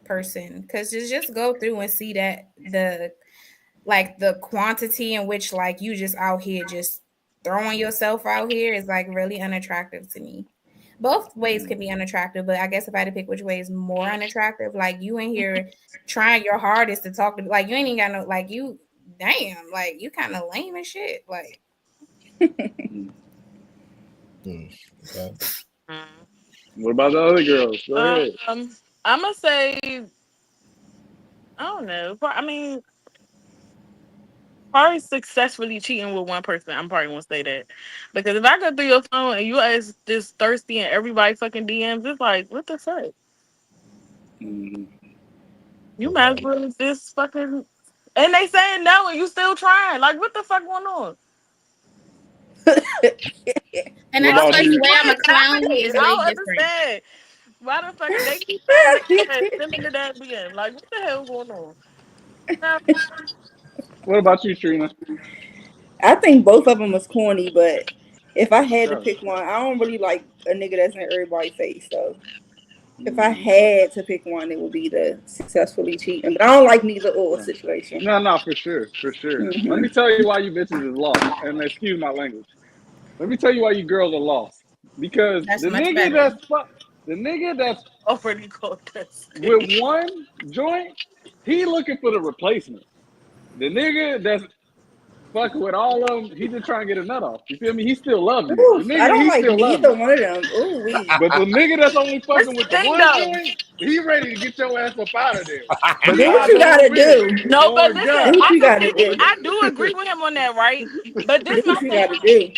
Speaker 6: person, because just go through and see that the quantity in which like you just out here just throwing yourself out here is like really unattractive to me. Both ways can be unattractive, but I guess if I had to pick which way is more unattractive, like you in here trying your hardest to talk to, like you ain't even got no, like you, damn, like you kind of lame and shit, like.
Speaker 2: Okay.
Speaker 5: What about the other girls? Go ahead.
Speaker 4: I'm gonna say, I don't know. I mean, probably successfully cheating with one person. I'm probably gonna say that, because if I go through your phone and you as just thirsty and everybody fucking DMs, it's like, what the fuck? You might as well just fucking. And they saying no, and you still trying. Like, what the fuck going on?
Speaker 6: And
Speaker 5: What
Speaker 6: I just
Speaker 5: about
Speaker 6: like the
Speaker 5: you?
Speaker 6: way I'm a clown
Speaker 4: I
Speaker 6: is way
Speaker 4: don't
Speaker 6: different.
Speaker 4: understand. Why the fuck they keep saying no? Send me to that DM. Like, what the hell going on? No.
Speaker 5: What about you, Trina?
Speaker 7: I think both of them was corny, but if I had to
Speaker 5: Sure.
Speaker 7: pick one, I don't really like a nigga that's in everybody's face. So if I
Speaker 5: Mm-hmm.
Speaker 7: had to pick one, it would be the successfully cheating. But I don't like neither or
Speaker 5: Yeah.
Speaker 7: situation.
Speaker 5: No, for sure, for sure. Let
Speaker 7: Hmm.
Speaker 5: me tell you why you bitches is lost, and excuse my language. Let me tell you why you girls are lost. Because
Speaker 6: That's much better.
Speaker 5: the nigga that's
Speaker 4: Already called this.
Speaker 5: with one joint, he looking for the replacement. The nigga that's fucking with all of them, he just trying to get a nut off. You feel me? He still love you. The
Speaker 7: Oof, I
Speaker 5: nigga,
Speaker 7: don't
Speaker 5: he
Speaker 7: like
Speaker 5: still love
Speaker 7: neither
Speaker 5: you.
Speaker 7: one of them. Ooh wee.
Speaker 5: But the nigga that's only
Speaker 4: That's
Speaker 5: fucking
Speaker 4: the
Speaker 5: with the
Speaker 4: thing,
Speaker 5: one
Speaker 4: though.
Speaker 5: joint, he ready to get your ass up out of there. But
Speaker 7: Do what
Speaker 5: God
Speaker 7: you
Speaker 5: don't
Speaker 7: gotta
Speaker 5: forbid.
Speaker 7: do.
Speaker 4: No, but
Speaker 5: Oh
Speaker 4: listen,
Speaker 7: Do
Speaker 5: God.
Speaker 7: what
Speaker 4: I
Speaker 7: you
Speaker 4: can
Speaker 7: gotta
Speaker 4: see,
Speaker 7: do.
Speaker 4: I do agree with him on that, right? But
Speaker 7: Do
Speaker 4: this my
Speaker 7: what you
Speaker 4: thing.
Speaker 7: gotta do.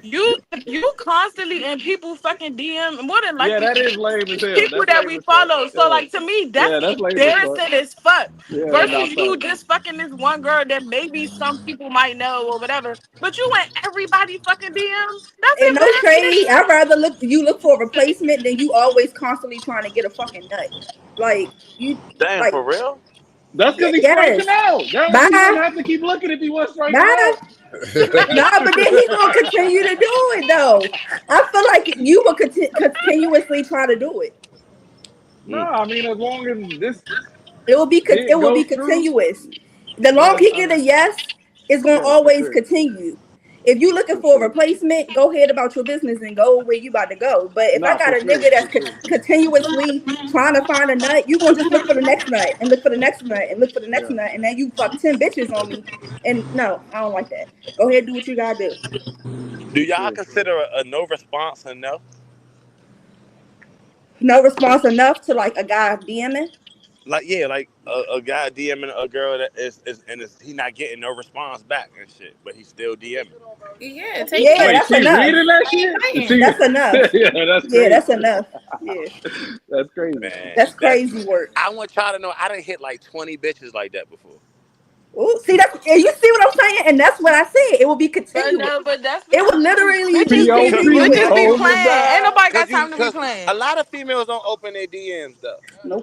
Speaker 4: If you constantly in people fucking DM, more than
Speaker 5: Yeah,
Speaker 4: likely
Speaker 5: that is lame as hell.
Speaker 4: people
Speaker 5: That's
Speaker 4: that
Speaker 5: lame
Speaker 4: we
Speaker 5: as fuck.
Speaker 4: follow. So
Speaker 5: Yeah.
Speaker 4: like, to me, that's
Speaker 5: Yeah, that's lame as fuck.
Speaker 4: embarrassing as fuck.
Speaker 5: Yeah,
Speaker 4: Versus
Speaker 5: not
Speaker 4: you
Speaker 5: fact.
Speaker 4: just fucking this one girl that maybe some people might know or whatever. But you and everybody fucking DM. That's
Speaker 7: And no
Speaker 4: embarrassing as
Speaker 7: shade,
Speaker 4: shit.
Speaker 7: I'd rather look for a replacement than you always constantly trying to get a fucking nut. Like you
Speaker 3: Damn,
Speaker 7: like
Speaker 3: for real?
Speaker 5: That's because he's
Speaker 7: yes.
Speaker 5: striking out. That way he
Speaker 7: Bye.
Speaker 5: wouldn't have to keep looking if he was striking
Speaker 7: Bye.
Speaker 5: out.
Speaker 7: Nah, but then he gonna continue to do it though. I feel like you will continuously try to do it.
Speaker 5: No, I mean as long as this
Speaker 7: It
Speaker 5: shit
Speaker 7: will be
Speaker 5: goes through.
Speaker 7: continuous. The longer
Speaker 5: Yeah,
Speaker 7: he
Speaker 5: I
Speaker 7: get a
Speaker 5: mean,
Speaker 7: yes, it's gonna
Speaker 5: yeah, for
Speaker 7: always
Speaker 5: sure,
Speaker 7: continue. If you looking
Speaker 5: for
Speaker 7: for a
Speaker 5: sure.
Speaker 7: replacement, go ahead about your business and go where you about to go. But if I
Speaker 5: Nah,
Speaker 7: got
Speaker 5: for
Speaker 7: a
Speaker 5: sure,
Speaker 7: nigga that's
Speaker 5: for sure.
Speaker 7: continuously trying to find a nut, you gonna just look for the next nut and look for the next nut and look for the next
Speaker 5: Yeah,
Speaker 7: nut, and then you fuck 10 bitches on me. And no, I don't like that. Go ahead, do what you gotta do.
Speaker 3: Do
Speaker 5: for
Speaker 3: y'all
Speaker 5: sure.
Speaker 3: consider a no response a no?
Speaker 7: No response enough to like a guy DMing.
Speaker 3: Like yeah, like a guy DMing a girl that he not getting no response back and shit, but he's still DMing.
Speaker 6: Yeah, take
Speaker 7: Yeah,
Speaker 6: your
Speaker 5: Wait,
Speaker 7: that's
Speaker 5: she
Speaker 7: enough.
Speaker 5: reading that
Speaker 6: ain't
Speaker 5: shit?
Speaker 6: fighting.
Speaker 5: She,
Speaker 7: That's enough.
Speaker 5: yeah, that's
Speaker 7: Yeah,
Speaker 5: crazy.
Speaker 7: that's enough. Yeah,
Speaker 5: That's crazy.
Speaker 7: that's
Speaker 3: Man, that's
Speaker 7: crazy work.
Speaker 3: I want y'all to know I done hit like 20 bitches like that before.
Speaker 7: Ooh, see that? You see what I'm saying? And that's what I said. It will be
Speaker 4: But
Speaker 7: continuous.
Speaker 4: no, but that's
Speaker 7: It
Speaker 4: because
Speaker 7: will literally be
Speaker 5: POC,
Speaker 4: bitches
Speaker 7: continuous.
Speaker 4: be
Speaker 5: hold it
Speaker 4: playing. Ain't
Speaker 5: down.
Speaker 4: nobody got time to be
Speaker 3: Cause a
Speaker 4: playing.
Speaker 3: lot of females don't open their DMs though.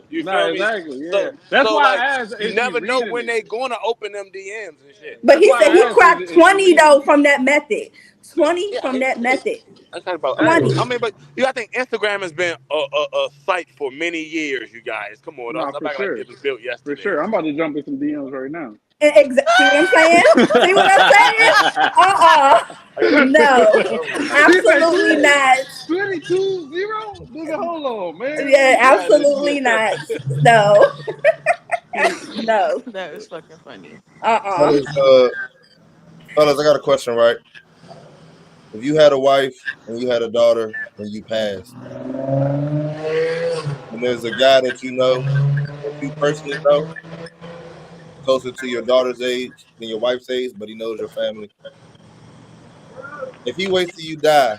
Speaker 3: You
Speaker 5: Nah,
Speaker 3: feel me?
Speaker 5: exactly. Yeah,
Speaker 3: So
Speaker 5: that's
Speaker 3: so
Speaker 5: why
Speaker 3: like
Speaker 5: I asked,
Speaker 3: you
Speaker 5: is she
Speaker 3: never know
Speaker 5: reading
Speaker 3: when
Speaker 5: it?
Speaker 3: they gonna open them DMs and shit.
Speaker 7: But
Speaker 5: That's
Speaker 7: he
Speaker 5: why
Speaker 7: said he
Speaker 5: I asked,
Speaker 7: cracked
Speaker 5: is she
Speaker 7: 20
Speaker 5: reading
Speaker 7: though
Speaker 5: it?
Speaker 7: from that method. 20
Speaker 3: Yeah,
Speaker 7: from that method.
Speaker 3: I'm talking about.
Speaker 5: Hey,
Speaker 7: 20.
Speaker 3: I mean, but you gotta think Instagram has been a site for many years. You guys, come on, don't
Speaker 5: nah,
Speaker 3: stop
Speaker 5: for
Speaker 3: acting like
Speaker 5: sure,
Speaker 3: it was built
Speaker 5: for
Speaker 3: yesterday
Speaker 5: sure.
Speaker 3: and
Speaker 5: I'm
Speaker 3: shit.
Speaker 5: about to jump in some DMs right now.
Speaker 7: And see what I'm saying? See what I'm saying? Uh-uh.
Speaker 3: I got you.
Speaker 7: No.
Speaker 5: He said
Speaker 7: Absolutely not.
Speaker 5: 22-0. Nigga, hold on, man. Let
Speaker 7: Yeah,
Speaker 5: me try this
Speaker 7: absolutely
Speaker 5: shit.
Speaker 7: not. No. No.
Speaker 4: That was fucking funny.
Speaker 7: Uh-uh.
Speaker 2: fellas, fellas, I got a question, right? If you had a wife and you had a daughter and you passed, and there's a guy that you personally know, closer to your daughter's age than your wife's age, but he knows your family. If he waits till you die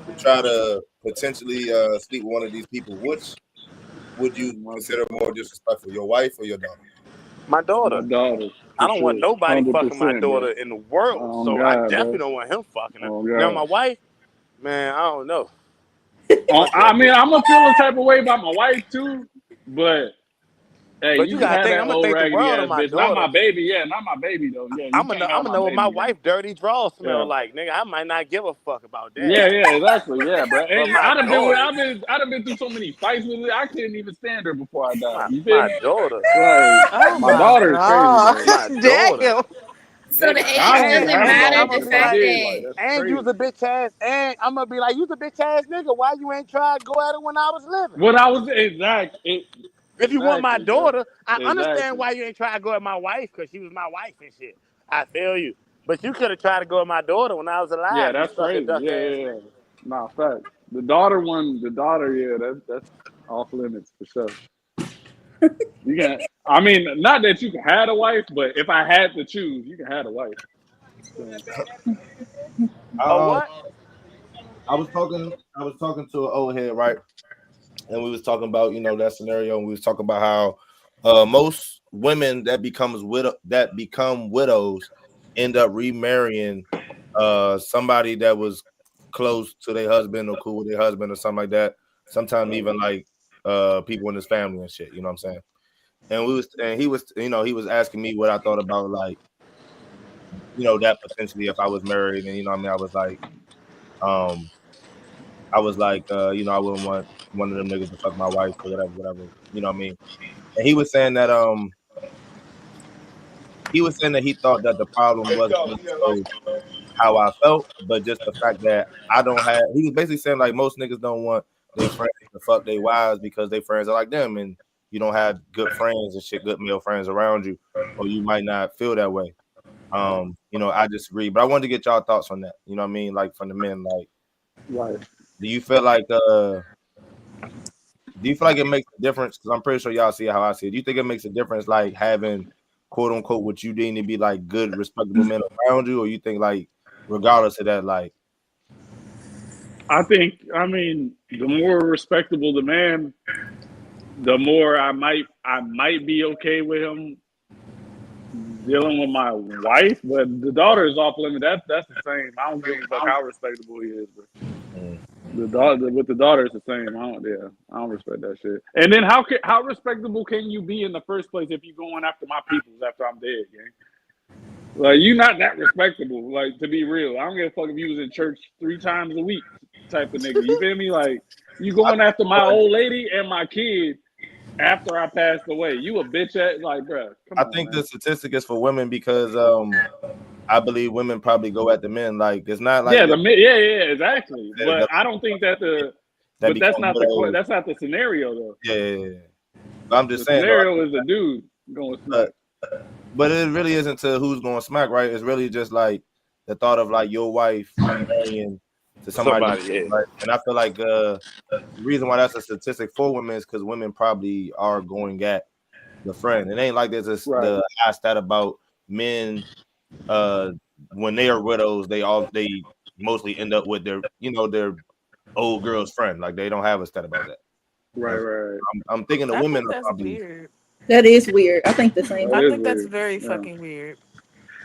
Speaker 2: to try to potentially sleep with one of these people, which would you consider more disrespectful, your wife or your daughter?
Speaker 3: My daughter.
Speaker 5: My daughter,
Speaker 3: I
Speaker 5: for
Speaker 3: don't want
Speaker 5: sure,
Speaker 3: nobody fucking my
Speaker 5: 100%,
Speaker 3: daughter
Speaker 5: bro.
Speaker 3: in the world,
Speaker 5: Oh
Speaker 3: so I
Speaker 5: God,
Speaker 3: definitely
Speaker 5: bro.
Speaker 3: don't want him fucking her.
Speaker 5: Oh
Speaker 3: Now my
Speaker 5: God.
Speaker 3: wife, man, I don't know. Fuck
Speaker 5: I
Speaker 3: that
Speaker 5: mean,
Speaker 3: bitch.
Speaker 5: I'm gonna feel a type of way about my wife too, but hey,
Speaker 3: But
Speaker 5: you
Speaker 3: you
Speaker 5: can
Speaker 3: gotta
Speaker 5: have
Speaker 3: think,
Speaker 5: that
Speaker 3: I'm gonna
Speaker 5: old
Speaker 3: think the
Speaker 5: raggedy
Speaker 3: world of
Speaker 5: ass
Speaker 3: my
Speaker 5: bitch. Not my
Speaker 3: daughter.
Speaker 5: baby, yeah, not my baby though. Yeah, you
Speaker 3: I'm
Speaker 5: can't
Speaker 3: gonna
Speaker 5: have my
Speaker 3: know what my
Speaker 5: baby, man.
Speaker 3: wife dirty draws smell
Speaker 5: Yeah.
Speaker 3: like, nigga. I might not give a fuck about that.
Speaker 5: Yeah, yeah, exactly. Yeah, bro.
Speaker 3: But
Speaker 5: Hey,
Speaker 3: my daughter,
Speaker 5: I'd have been through so many fights with it. I couldn't even stand her before I died.
Speaker 3: my
Speaker 5: You feel
Speaker 3: my
Speaker 5: me?
Speaker 3: daughter,
Speaker 5: Like
Speaker 4: Oh
Speaker 5: my
Speaker 4: my
Speaker 5: daughter is crazy
Speaker 4: god.
Speaker 5: though.
Speaker 3: my daughter,
Speaker 4: Damn.
Speaker 6: So the
Speaker 3: nigga.
Speaker 5: I
Speaker 6: age
Speaker 5: don't
Speaker 6: doesn't
Speaker 5: have
Speaker 6: matter.
Speaker 3: I'm
Speaker 5: dogs,
Speaker 6: The
Speaker 3: gonna
Speaker 5: but if
Speaker 3: be
Speaker 5: I
Speaker 6: fact
Speaker 3: like,
Speaker 5: did, like
Speaker 6: that
Speaker 5: that's
Speaker 3: and you was
Speaker 5: crazy.
Speaker 3: a bitch ass, and I'm gonna be like, you was a bitch ass nigga. Why you ain't try to go at it when I was living?
Speaker 5: What I was
Speaker 3: If you want my
Speaker 5: exactly, bro.
Speaker 3: daughter, I understand
Speaker 5: Exactly.
Speaker 3: why you ain't try to go at my wife, because she was my wife and shit. I feel you. But you could have tried to go at my daughter when I was
Speaker 5: Yeah,
Speaker 3: alive, you
Speaker 5: that's
Speaker 3: sucker
Speaker 5: crazy.
Speaker 3: duck
Speaker 5: Yeah,
Speaker 3: ass
Speaker 5: yeah, yeah.
Speaker 3: nigga.
Speaker 5: Nah, fact. Yeah, that's off limits for sure. You can, I mean, not that you can have a wife, but if I had to choose, you can have a wife. So,
Speaker 3: Oh,
Speaker 2: Um,
Speaker 3: what?
Speaker 2: I was talking to an old head, right? And we was talking about, that scenario, and we was talking about how most women that become widows end up remarrying somebody that was close to their husband or cool with their husband or something like that. Sometimes
Speaker 5: right,
Speaker 2: even like people in his family and shit, you know what I'm saying? And he was asking me what I thought about, like, that potentially if I was married, and what I mean, um I wouldn't want one of them niggas to fuck my wife or whatever, you know what I mean? And he was saying that he thought that the problem wasn't more so how I felt, but just the fact that I don't have. He was basically saying like most niggas don't want their friends to fuck their wives because their friends are like them, and you don't have good friends and shit, good male friends around you, or you might not feel that way. I disagree, but I wanted to get y'all thoughts on that. You know what I mean? Like from the men, like,
Speaker 5: right.
Speaker 2: do you feel like it makes a difference? Because I'm pretty sure y'all see how I see it. Do you think it makes a difference, like having quote unquote what you deem to be like good, respectable men around you, or you think like regardless of that, like
Speaker 5: I mean, the more respectable the man, the more I might be okay with him dealing with my wife, but the daughter is off limit. That's the same. I don't give a fuck how respectable he is, bro.
Speaker 2: mm,
Speaker 5: The daughter with the daughter is the same. I don't respect that shit. And then how respectable can you be in the first place if you going after my peoples after I'm dead, gang? Like you not that respectable. Like to be real, I don't give a fuck if you was in church 3 times a week, type of nigga. You feel me? Like you
Speaker 2: I
Speaker 5: going
Speaker 2: think
Speaker 5: after my old lady and my kid after I passed away. You a bitch at like, bro. Come
Speaker 2: I
Speaker 5: on,
Speaker 2: think the
Speaker 5: man.
Speaker 2: statistic is for women because I believe women probably go at the men. Like it's not like
Speaker 5: Yeah, yeah, exactly.
Speaker 2: that,
Speaker 5: But I don't think that
Speaker 2: that
Speaker 5: but
Speaker 2: become widows.
Speaker 5: that's not the scenario though.
Speaker 2: Yeah, yeah, yeah. But I'm just
Speaker 5: The
Speaker 2: saying though.
Speaker 5: scenario is a dude going
Speaker 2: Uh,
Speaker 5: smack.
Speaker 2: but it really isn't to who's going to smack, right? It's really just like the thought of like your wife remarrying to somebody,
Speaker 3: Somebody, yeah.
Speaker 2: right? And I feel like the reason why that's a statistic for women is because women probably are going at the friend. It ain't like there's
Speaker 5: Right,
Speaker 2: the high stat about men uh when they are widows, they mostly end up with their old girl's friend. Like they don't have a stat about that.
Speaker 5: right, right.
Speaker 2: I'm thinking the
Speaker 4: I
Speaker 2: women
Speaker 4: think
Speaker 2: are
Speaker 4: that's
Speaker 2: probably
Speaker 4: weird.
Speaker 7: That is weird. I think the same
Speaker 5: That
Speaker 4: I
Speaker 7: thing.
Speaker 5: is
Speaker 4: think that's
Speaker 5: weird.
Speaker 4: very
Speaker 5: Yeah.
Speaker 4: fucking weird.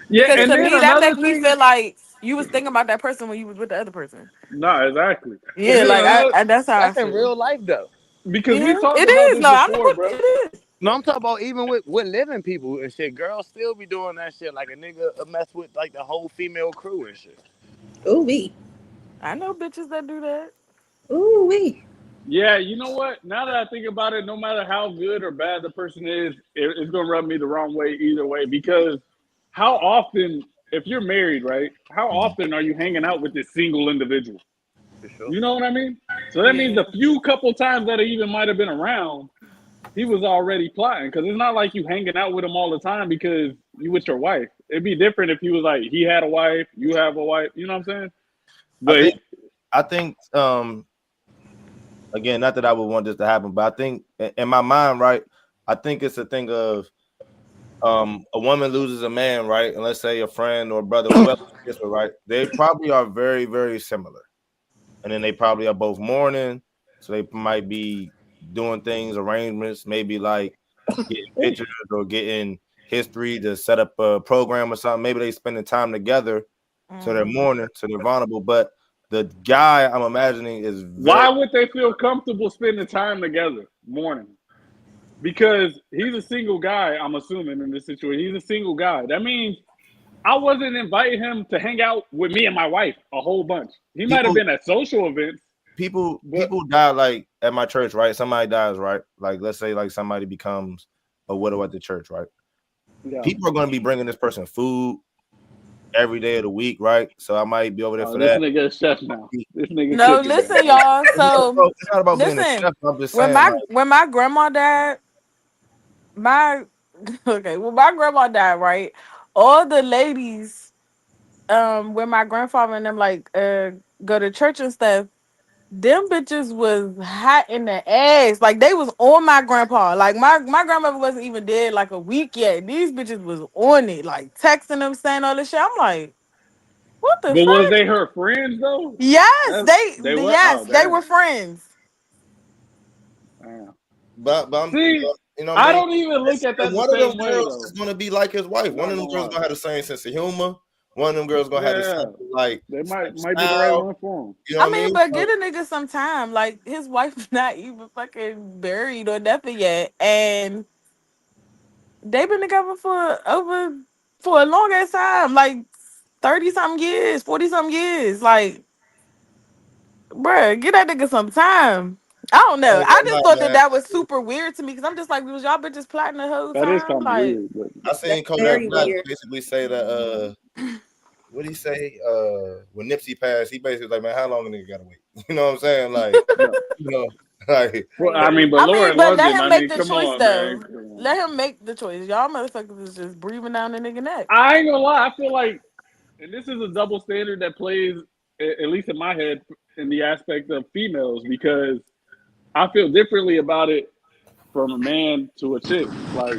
Speaker 5: Yeah,
Speaker 4: Because
Speaker 5: and
Speaker 4: to
Speaker 5: then
Speaker 4: me, that
Speaker 5: another
Speaker 4: makes me
Speaker 5: thing.
Speaker 4: feel like you was thinking about that person when you was with the other person.
Speaker 5: No, exactly. And
Speaker 4: Yeah,
Speaker 5: then
Speaker 4: like
Speaker 5: another
Speaker 4: that's how I
Speaker 3: That's in
Speaker 4: feel.
Speaker 3: real life though.
Speaker 5: because we
Speaker 4: Yeah,
Speaker 5: talked
Speaker 4: it
Speaker 5: about
Speaker 4: is.
Speaker 5: this
Speaker 4: No, I'm not
Speaker 5: before,
Speaker 4: with
Speaker 5: bro.
Speaker 4: it is.
Speaker 3: No, I'm talking about even with living people and shit. Girls still be doing that shit. Like a nigga mess with like the whole female crew and shit.
Speaker 7: Ooh wee.
Speaker 4: I know bitches that do that.
Speaker 7: Ooh wee.
Speaker 5: Yeah, you know what? Now that I think about it, no matter how good or bad the person is, it's gonna rub me the wrong way either way. Because how often, if you're married, right? How often are you hanging out with this single individual?
Speaker 3: For sure.
Speaker 5: You know what I mean? So that means
Speaker 4: Yeah.
Speaker 5: the few couple times that he even might have been around, he was already plotting. Because it's not like you hanging out with him all the time because you with your wife. It'd be different if he was like he had a wife, you have a wife. You know what I'm saying?
Speaker 2: I
Speaker 5: But
Speaker 2: think I think again, not that I would want this to happen, but I think in my mind, right, I think it's a thing of a woman loses a man, right? And let's say a friend or brother, whoever she gets with, right? They probably are very, very similar. and then they probably are both mourning, so they might be doing things, arrangements, maybe like getting pictures or getting history to set up a program or something. Maybe they spending time together, so they're mourning, so they're vulnerable. But the guy I'm imagining is very.
Speaker 5: Why would they feel comfortable spending time together mourning? Because he's a single guy, I'm assuming, in this situation. He's a single guy. That means I wasn't inviting him to hang out with me and my wife a whole bunch. He might have been at social events.
Speaker 2: People die like at my church, right? Somebody dies, right? Like let's say like somebody becomes a widow at the church, right?
Speaker 5: Yeah.
Speaker 2: People are going to be bringing this person food every day of the week, right? So I might be over there for
Speaker 5: this
Speaker 2: that.
Speaker 5: Nigga is chef now. This nigga
Speaker 4: No,
Speaker 5: cooking
Speaker 4: listen,
Speaker 5: now.
Speaker 4: y'all. So
Speaker 2: it's not about being a
Speaker 4: listen,
Speaker 2: chef. I'm just saying,
Speaker 4: when my grandma died, when my grandma died, right? All the ladies, when my grandfather and them go to church and stuff, them bitches was hot in the ass. Like they was on my grandpa. Like my grandmother wasn't even dead like a week yet. These bitches was on it, like texting them, saying all this shit. I'm like, what the
Speaker 5: But was
Speaker 4: fuck?
Speaker 5: they her friends though?
Speaker 4: Yes,
Speaker 5: Oh
Speaker 4: they
Speaker 5: damn.
Speaker 4: were friends.
Speaker 5: Damn.
Speaker 2: but I'm,
Speaker 5: See,
Speaker 2: you know what I
Speaker 5: I
Speaker 2: mean?
Speaker 5: don't even look at that the
Speaker 2: One of them
Speaker 5: same way
Speaker 2: girls
Speaker 5: though.
Speaker 2: is going to be like his wife. One of them girls going to have the same sense of humor. One of them girls going to have the same like
Speaker 5: they might
Speaker 2: same
Speaker 5: be the right
Speaker 2: style.
Speaker 5: one for him.
Speaker 2: You know
Speaker 4: I
Speaker 2: what I
Speaker 4: mean,
Speaker 2: mean?
Speaker 4: but
Speaker 2: So,
Speaker 4: get a nigga some time. Like his wife not even fucking buried or nothing yet, and they've been together for a long ass time, like 30 something years, 40 something years. Like, bruh, get that nigga some time. I don't
Speaker 2: I
Speaker 4: know.
Speaker 2: ain't
Speaker 4: I
Speaker 2: gonna
Speaker 4: just
Speaker 2: lie,
Speaker 4: thought
Speaker 2: man.
Speaker 4: that was super weird to me because I'm just like, was y'all bitches plotting the whole
Speaker 5: That is
Speaker 4: time?
Speaker 5: kind of
Speaker 4: Like,
Speaker 5: weird, but
Speaker 2: I
Speaker 7: That's
Speaker 2: seen Kodak
Speaker 7: very
Speaker 2: Black
Speaker 7: weird.
Speaker 2: basically say that what he say? When Nipsey passed, he basically was like, man, how long a nigga gotta wait? You know what I'm saying? Like,
Speaker 5: no.
Speaker 2: you know, like
Speaker 5: Well, I mean, but
Speaker 4: I mean,
Speaker 5: Lauren
Speaker 4: but let
Speaker 5: London,
Speaker 4: him
Speaker 5: I
Speaker 4: make
Speaker 5: mean,
Speaker 4: the
Speaker 5: come
Speaker 4: choice
Speaker 5: on, man.
Speaker 4: though.
Speaker 5: Come on.
Speaker 4: Let him make the choice. Y'all motherfuckers is just breathing down the nigga neck.
Speaker 5: I ain't gonna lie. I feel like, and this is a double standard that plays, at least in my head, in the aspect of females, because I feel differently about it from a man to a chick. Like,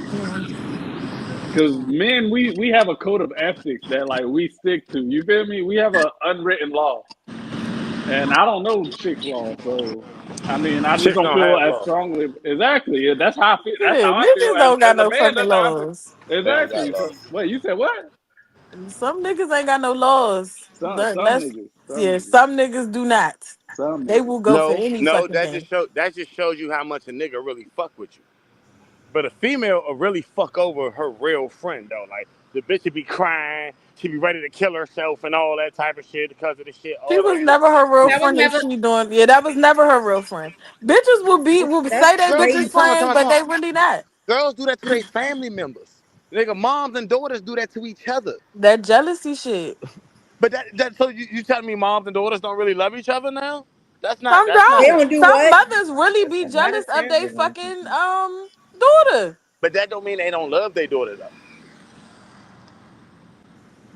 Speaker 5: because men, we have a code of ethics that like we stick to. You feel me? We have an unwritten law, and I don't know chicks' law, so I mean, I just
Speaker 3: Chicks
Speaker 5: don't
Speaker 3: don't
Speaker 5: feel
Speaker 3: have
Speaker 5: as
Speaker 3: law.
Speaker 5: strongly. Exactly. Yeah, that's how I feel. That's how
Speaker 4: Shit,
Speaker 5: I feel
Speaker 4: niggas don't got
Speaker 5: as a
Speaker 4: no
Speaker 5: man.
Speaker 4: fucking
Speaker 5: That's how I feel.
Speaker 4: laws.
Speaker 2: they don't got
Speaker 5: Exactly.
Speaker 2: love.
Speaker 5: So, wait, you said what?
Speaker 4: Some niggas ain't got no laws.
Speaker 5: Some niggas. Some
Speaker 4: Yeah,
Speaker 5: niggas.
Speaker 4: some niggas do not.
Speaker 5: Some
Speaker 4: They
Speaker 5: niggas.
Speaker 4: will go for
Speaker 3: No,
Speaker 4: any
Speaker 3: no,
Speaker 4: fucking thing.
Speaker 3: that just shows you how much a nigga really fuck with you. But a female will really fuck over her real friend though. Like the bitch would be crying, she be ready to kill herself and all that type of shit because of the shit,
Speaker 4: She
Speaker 3: all the
Speaker 4: was never her real
Speaker 6: That was
Speaker 4: friend if
Speaker 6: never.
Speaker 4: she doing that was never her real friend. Bitches will
Speaker 7: That's
Speaker 4: say they
Speaker 3: girls
Speaker 4: bitches
Speaker 3: do
Speaker 7: crazy.
Speaker 4: friends, but they really not.
Speaker 3: girls do that to their family members. Nigga, moms and daughters do that to each other.
Speaker 4: That jealousy shit.
Speaker 3: But that so you telling me moms and daughters don't really love each other now?
Speaker 4: Some
Speaker 3: That's not
Speaker 7: They
Speaker 4: don't.
Speaker 7: don't do
Speaker 4: Some
Speaker 7: what?
Speaker 4: mothers really be
Speaker 3: that's not
Speaker 4: jealous
Speaker 3: as
Speaker 4: of their
Speaker 3: family.
Speaker 4: fucking daughter.
Speaker 3: But that don't mean they don't love their daughter though.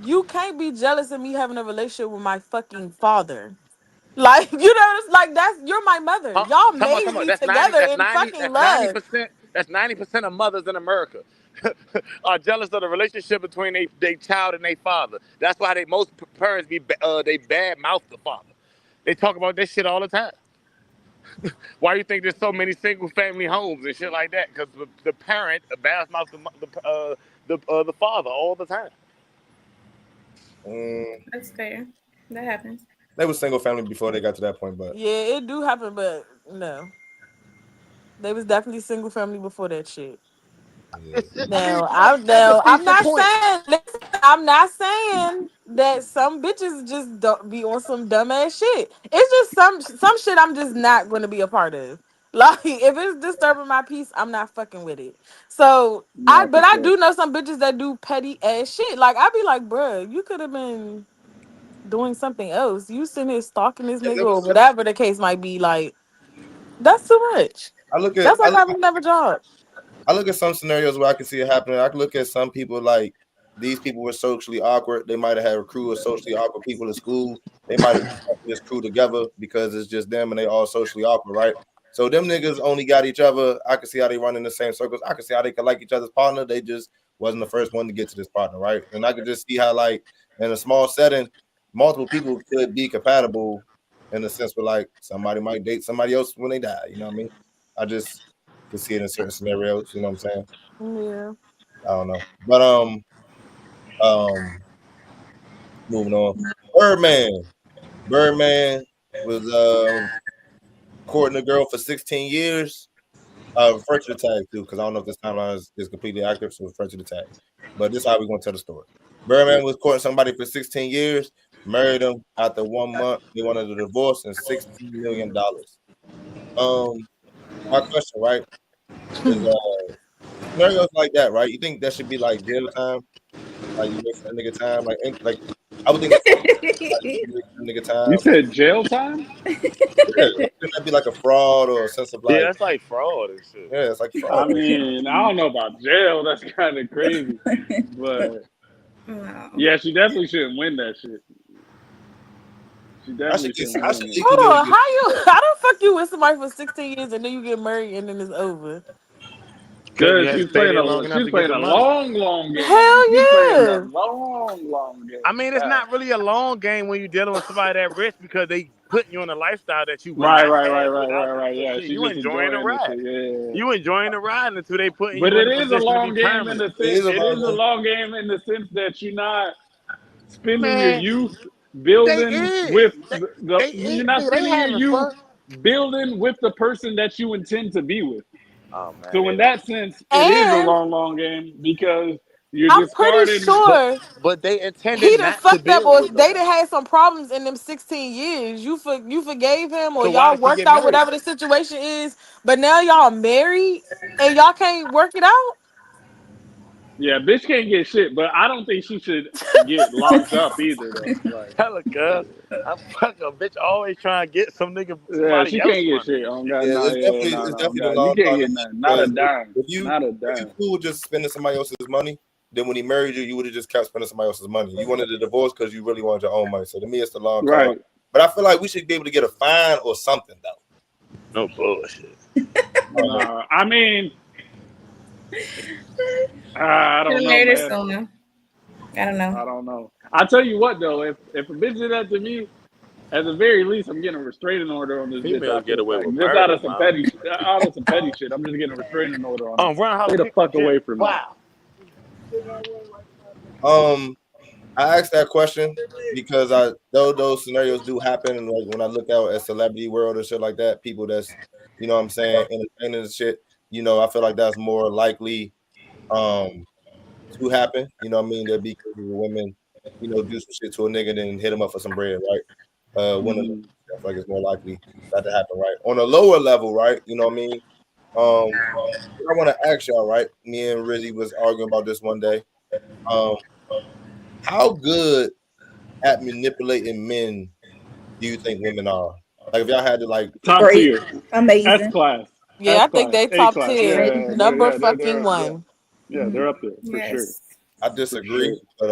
Speaker 4: You can't be jealous of me having a relationship with my fucking father. Like, it's like you're my mother.
Speaker 3: Huh?
Speaker 4: Y'all
Speaker 3: Come
Speaker 4: made
Speaker 3: on.
Speaker 4: me together in fucking
Speaker 3: That's ninety
Speaker 4: love.
Speaker 3: percent. That's 90% of mothers in America are jealous of the relationship between they child and their father. That's why most parents they bad mouth the father. They talk about this shit all the time. Why do you think there's so many single family homes and shit like that? Because the parent bad mouth the father all the time.
Speaker 2: Mm,
Speaker 6: That's fair. That happens.
Speaker 2: they were single family before they got to that point, but
Speaker 4: Yeah, it do happen, but no. They was definitely single family before that shit.
Speaker 2: yeah.
Speaker 3: I mean, that
Speaker 4: Now
Speaker 3: defeats
Speaker 4: I'm
Speaker 3: the
Speaker 4: not
Speaker 3: point.
Speaker 4: saying listen, I'm not saying that some bitches just don't be on some dumb ass shit. It's just some shit I'm just not gonna be a part of. Like if it's disturbing my peace, I'm not fucking with it. So
Speaker 5: Nah, for
Speaker 4: I
Speaker 5: sure.
Speaker 4: do know some bitches that do petty ass shit. Like I be like, bruh, you could have been doing something else. You sitting here stalking this
Speaker 2: Yeah,
Speaker 4: nigga
Speaker 2: there
Speaker 4: or
Speaker 2: was.
Speaker 4: whatever the case might be. Like that's too much.
Speaker 2: I look at
Speaker 4: That's like having never job.
Speaker 2: I look at some scenarios where I can see it happening. I can look at some people like these people were socially awkward. They might have had a crew of socially awkward people at school. They might have this crew together because it's just them and they all socially awkward, right? So them niggas only got each other. I can see how they run in the same circles. I can see how they could like each other's partner. They just wasn't the first one to get to this partner, right? And I could just see how like in a small setting, multiple people could be compatible in the sense where like somebody might date somebody else when they die. You know what I mean? I just can see it in certain scenarios. You know what I'm saying?
Speaker 4: Yeah.
Speaker 2: I don't know, but um, moving on. Birdman. Birdman was courting a girl for 16 years. Refer to the tag too, because I don't know if this timeline is completely accurate, so refer to the tag. But this is how we're gonna tell the story. Birdman was courting somebody for 16 years, married him after 1 month. They wanted a divorce and $16 million. My question, right, is scenarios like that, right? You think that should be like jail time? Like you waste a nigga time? Like I would think that's like you waste a nigga
Speaker 5: You
Speaker 2: time.
Speaker 5: said jail time?
Speaker 2: Yeah, shouldn't that be like a fraud or a sense of
Speaker 3: Yeah,
Speaker 2: like,
Speaker 3: that's like fraud and shit.
Speaker 2: yeah, it's like
Speaker 5: I
Speaker 2: fraud.
Speaker 5: mean, I don't know about jail. That's kind of crazy. But
Speaker 6: No.
Speaker 5: yeah, she definitely shouldn't win that shit. She
Speaker 2: I should
Speaker 5: definitely
Speaker 2: get,
Speaker 5: shouldn't
Speaker 2: I should
Speaker 5: win it.
Speaker 2: legally
Speaker 4: Hold
Speaker 2: be able to
Speaker 4: on,
Speaker 2: get.
Speaker 4: how the fuck you with somebody for 16 years and then you get married and then it's over?
Speaker 3: Because you
Speaker 5: Cause
Speaker 3: had to stay there long enough
Speaker 5: she's
Speaker 3: to get
Speaker 5: playing
Speaker 3: the
Speaker 5: a
Speaker 3: money.
Speaker 5: long, long game.
Speaker 4: Hell
Speaker 5: She's playing the
Speaker 4: yeah.
Speaker 5: long, long game.
Speaker 3: I mean, it's not really a long game when you're dealing with somebody that rich because they putting you in a lifestyle that you would not have without them. So
Speaker 5: Right.
Speaker 3: shit,
Speaker 5: She's
Speaker 3: you
Speaker 5: just
Speaker 3: enjoying the
Speaker 5: enjoying the
Speaker 3: ride.
Speaker 5: shit. Yeah.
Speaker 3: You enjoying the ride until they putting
Speaker 5: But
Speaker 3: you in
Speaker 5: it
Speaker 3: a
Speaker 5: is a
Speaker 3: position to be
Speaker 5: long game in
Speaker 3: permanent.
Speaker 5: the
Speaker 2: It
Speaker 5: sense.
Speaker 2: is a
Speaker 5: It
Speaker 2: long
Speaker 5: is a
Speaker 2: game.
Speaker 5: long game in the sense that you're not spending your
Speaker 3: Man,
Speaker 5: youth
Speaker 3: they
Speaker 5: building
Speaker 3: is.
Speaker 5: with you're not
Speaker 3: They
Speaker 5: spending your
Speaker 3: having
Speaker 5: youth
Speaker 3: fun.
Speaker 5: building with the person that you intend to be with.
Speaker 3: Oh man,
Speaker 5: So
Speaker 3: they
Speaker 5: in
Speaker 3: don't.
Speaker 5: that sense, it is a
Speaker 4: And
Speaker 5: long, long game because you're
Speaker 4: I'm pretty
Speaker 5: discarding.
Speaker 3: But
Speaker 4: sure
Speaker 3: but they intended
Speaker 4: he done
Speaker 3: not to
Speaker 4: fucked up
Speaker 3: build
Speaker 4: or
Speaker 3: with
Speaker 4: they
Speaker 3: nobody.
Speaker 4: done had some problems in them 16 years. You forgave him or
Speaker 3: So why
Speaker 4: y'all
Speaker 3: did she
Speaker 4: worked
Speaker 3: get
Speaker 4: out
Speaker 3: married?
Speaker 4: whatever the situation is, but now y'all married and y'all can't work it out?
Speaker 5: Yeah, bitch can't get shit, but I don't think she should get locked up either, though. Like,
Speaker 3: Hella cuz. I'm fucking a bitch always trying to get
Speaker 5: yeah,
Speaker 3: somebody
Speaker 5: she
Speaker 3: else
Speaker 5: can't get
Speaker 3: money
Speaker 5: shit.
Speaker 3: and
Speaker 5: On
Speaker 3: shit.
Speaker 5: God,
Speaker 2: Yeah,
Speaker 5: no, yeah, no,
Speaker 2: it's
Speaker 5: no,
Speaker 2: definitely the
Speaker 5: God, you
Speaker 2: long
Speaker 5: can't
Speaker 2: con of
Speaker 5: get
Speaker 2: me
Speaker 5: nothing. Not a
Speaker 2: because
Speaker 5: dime. Not a
Speaker 2: if you
Speaker 5: dime.
Speaker 2: cool with just spending somebody else's money, then when he married you, you would have just kept spending somebody else's money. You wanted a divorce because you really wanted your own money. So to me, it's the long con.
Speaker 5: Right.
Speaker 2: But I feel like we should be able to get a fine or something though.
Speaker 3: No bullshit.
Speaker 2: I don't know.
Speaker 5: Nah, I mean, I
Speaker 6: Should
Speaker 5: don't
Speaker 6: have
Speaker 5: know,
Speaker 6: married her
Speaker 5: man.
Speaker 6: sooner. I don't know.
Speaker 5: I don't know. I tell you what, though, if a bitch did that to me, at the very least, I'm getting a restraining order on this bitch
Speaker 3: Females
Speaker 5: after
Speaker 3: get
Speaker 5: the
Speaker 3: away
Speaker 5: fact.
Speaker 3: with
Speaker 5: Just out
Speaker 3: murder,
Speaker 5: of some
Speaker 3: man.
Speaker 5: petty, out of some petty shit. I'm just getting a restraining order on her.
Speaker 3: Run house,
Speaker 5: Stay the
Speaker 3: kick the
Speaker 5: fuck
Speaker 3: gym.
Speaker 5: away from me.
Speaker 3: Wow.
Speaker 2: I asked that question because I though those scenarios do happen, and like when I look out at celebrity world and shit like that, people that's what I'm saying, entertaining and shit. I feel like that's more likely um to happen. What I mean, there'd be cases where women, do some shit to a nigga then hit him up for some bread, right? Women,
Speaker 5: Hmm.
Speaker 2: I feel like it's more likely that to happen, right? On a lower level, right? You know what I mean? I want to ask y'all, right? Me and Rizzy was arguing about this one day. Um, how good at manipulating men do you think women are? Like, if y'all had to, like,
Speaker 5: Top
Speaker 7: Great.
Speaker 5: tier, S
Speaker 7: Amazing.
Speaker 5: class,
Speaker 4: Yeah, I think they
Speaker 5: A
Speaker 4: top
Speaker 5: class.
Speaker 7: Great.
Speaker 4: tier.
Speaker 5: Yeah,
Speaker 4: Number
Speaker 5: they're
Speaker 4: fucking
Speaker 5: up. Yeah,
Speaker 4: one.
Speaker 5: yeah, they're up there for sure,
Speaker 6: Yes.
Speaker 2: I
Speaker 5: for sure.
Speaker 2: disagree, but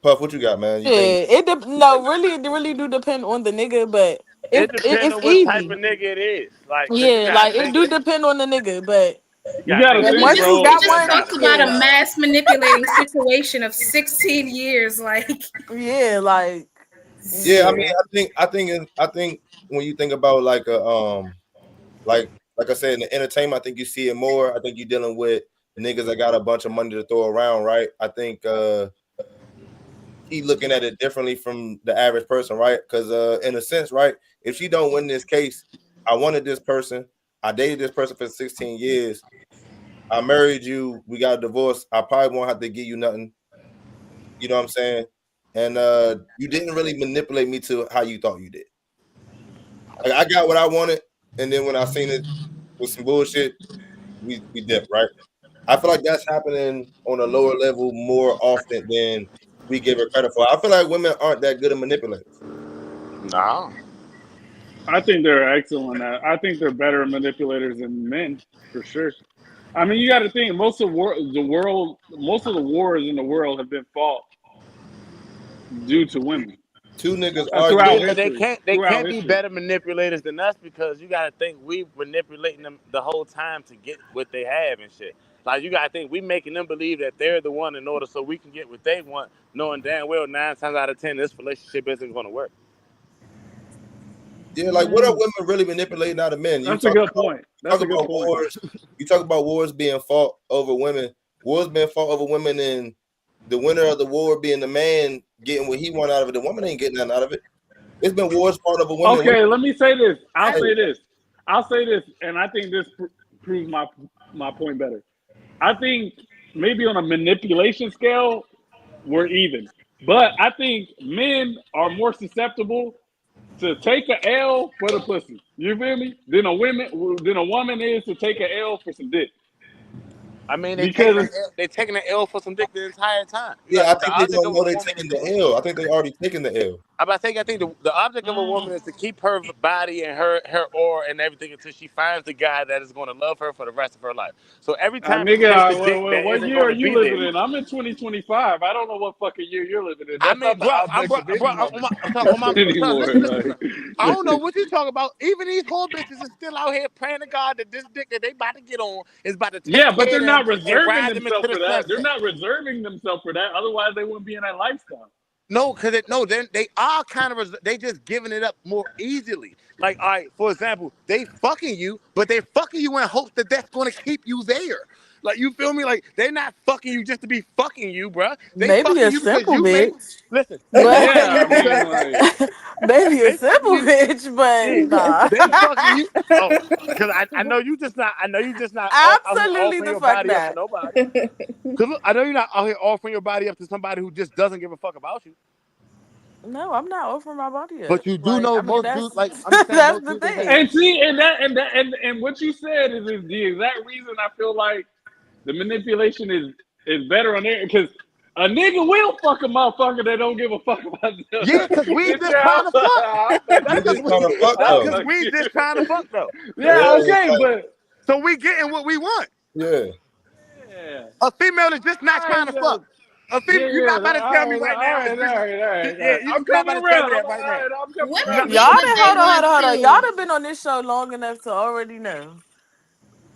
Speaker 2: Puff, what you got, man? You
Speaker 4: Yeah,
Speaker 2: think?
Speaker 4: no, really, it really do depend on the nigga, but
Speaker 3: It depends
Speaker 4: it's
Speaker 3: on what type
Speaker 4: easy.
Speaker 3: of nigga it is. Like, cause you
Speaker 4: Yeah,
Speaker 3: gotta
Speaker 4: like it
Speaker 3: think
Speaker 4: do depend on the nigga, but
Speaker 3: you
Speaker 5: You
Speaker 3: gotta
Speaker 5: gotta
Speaker 3: think
Speaker 6: But
Speaker 3: the
Speaker 6: we
Speaker 5: think,
Speaker 3: nigga
Speaker 4: once
Speaker 3: got
Speaker 4: you
Speaker 6: just
Speaker 5: bro.
Speaker 6: we
Speaker 4: got
Speaker 3: saved up
Speaker 6: just
Speaker 4: one,
Speaker 3: kind
Speaker 6: talked
Speaker 3: of
Speaker 6: about
Speaker 3: money.
Speaker 6: a
Speaker 4: yeah,
Speaker 6: mass manipulating situation of 16 years. Like,
Speaker 4: yeah, like
Speaker 2: Yeah, I
Speaker 4: yeah,
Speaker 2: mean, I think when you think about like a like I said in the entertainment, I think you see it more. I think you're dealing with niggas that got a bunch of money to throw around, right? I think he looking at it differently from the average person, right? Because in a sense, right, if she don't win this case, I wanted this person, I dated this person for 16 years, I married you, we got a divorce, I probably won't have to give you nothing. You know what I'm saying? And you didn't really manipulate me to how you thought you did. Like I got what I wanted, and then when I seen it with some bullshit, we dipped, right? I feel like that's happening on a lower level more often than we give her credit for. I feel like women aren't that good at manipulators.
Speaker 3: No.
Speaker 5: I think they're excellent at. I think they're better manipulators than men for sure. I mean, you got to think most of the wars in the world have been fought due to women
Speaker 2: Two niggas
Speaker 5: throughout
Speaker 3: Yeah,
Speaker 2: arguing.
Speaker 3: but they
Speaker 5: history.
Speaker 3: can't they
Speaker 5: Throughout
Speaker 3: can't be
Speaker 5: history,
Speaker 3: better manipulators than us because you gotta think we manipulating them the whole time to get what they have and shit. Like you gotta think we making them believe that they're the one in order so we can get what they want, knowing damn well 9 times out of 10 this relationship isn't gonna work.
Speaker 2: Yeah, like what are women really manipulating out of men?
Speaker 5: That's a good point. That's a good point.
Speaker 2: Wars. You talk about wars being fought over women. Wars being fought over women, and the winner of the war being the man getting what he want out of it. The woman ain't getting nothing out of it. It's been wars fought over women.
Speaker 5: Okay, let me say this. I'll say this, and I think this proves my point better. I think maybe on a manipulation scale, we're even. But I think men are more susceptible to take an L for the pussy. You feel me? Than a woman is to take an L for some dick.
Speaker 3: I mean, they're taking the L for some dick the entire time.
Speaker 2: Yeah, I think they don't know they're taking the L. I think they already taken the L.
Speaker 3: I think the object of a woman is to keep her body and her aura and everything until she finds the guy that is going to love her for the rest of her life. So every time
Speaker 5: what year are you living in? I'm in 2025. I don't know what fucking year you're living in. That's not the object of
Speaker 3: anymore. I don't know what you talking about. Even these whole bitches is still out here praying to God that this dick that they about to get on is about to take
Speaker 5: but they're not reserving
Speaker 3: themselves
Speaker 5: for that. They're not reserving themselves for that. Otherwise, they wouldn't be in that lifestyle.
Speaker 3: No, because they are kind of they just giving it up more easily. Like, all right, for example, they fucking you, but they fucking you in hopes that that's going to keep you there. Like, you feel me? Like, they're not fucking you just to be fucking you, bruh. They
Speaker 4: maybe
Speaker 3: fucking
Speaker 4: a
Speaker 3: you
Speaker 4: simple
Speaker 3: you
Speaker 4: bitch.
Speaker 3: Listen.
Speaker 5: Yeah, I mean,
Speaker 4: maybe a simple bitch, but nah.
Speaker 3: They fucking you. Oh, because I know you just not. I know you just not
Speaker 4: Absolutely
Speaker 3: offering
Speaker 4: the
Speaker 3: your
Speaker 4: fuck
Speaker 3: body up to
Speaker 4: not.
Speaker 3: nobody. Because look, I know you're not out here offering your body up to somebody who just doesn't give a fuck about you.
Speaker 4: No, I'm not offering my body up.
Speaker 3: But you do know most dudes, like I'm saying,
Speaker 4: that's
Speaker 3: most
Speaker 4: the
Speaker 3: dudes
Speaker 4: thing.
Speaker 5: And see, and what you said is the exact reason I feel like the manipulation is better on there, because a nigga will fuck a motherfucker that don't give a fuck about them.
Speaker 3: Yeah, because we just trying to fuck. That's because we just trying to fuck though.
Speaker 5: Yeah, okay, but
Speaker 3: so we getting what we want.
Speaker 2: Yeah.
Speaker 3: A female is just not trying to fuck. A female, you're not about to tell me right now. Yeah, you're not about to tell me that right now.
Speaker 4: Y'all done hold on. Y'all done been on this show long enough to already know.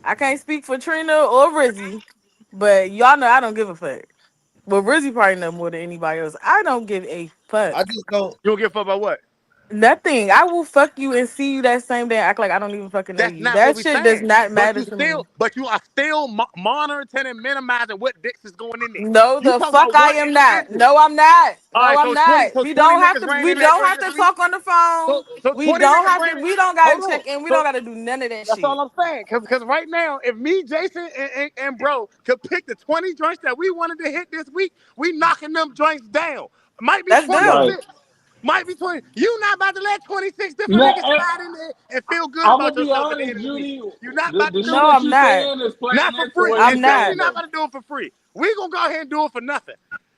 Speaker 4: I can't speak for Trina or Rizzy, but y'all know I don't give a fuck. Well, Rizzy probably know more than anybody else. I don't give a fuck.
Speaker 2: I just don't.
Speaker 3: You don't give a fuck about what?
Speaker 4: Nothing. I will fuck you and see you that same day and act like I don't even fucking know
Speaker 3: That's
Speaker 4: you.
Speaker 3: not
Speaker 4: That
Speaker 3: what we
Speaker 4: shit
Speaker 3: saying.
Speaker 4: does not matter to me.
Speaker 3: But you are still monitoring and minimizing what dicks is going in there.
Speaker 4: No, the fuck I am not. No, I'm not. No, I'm not. We don't have to. We don't have to talk on the phone. We don't have to. We don't gotta check in. We don't gotta do none of that shit.
Speaker 3: That's all I'm saying. Because right now, if me, Jason, and bro could pick the 20 joints that we wanted to hit this week, we knocking them joints down. Might be 26. Might be 20. You not about to let 26 different niggas slide in there and feel good about yourself at the end of the week. You're not about to do it.
Speaker 4: No, I'm not.
Speaker 3: Not for free.
Speaker 4: I'm not.
Speaker 3: You're not about to do it for free. We're going to go ahead and do it for nothing.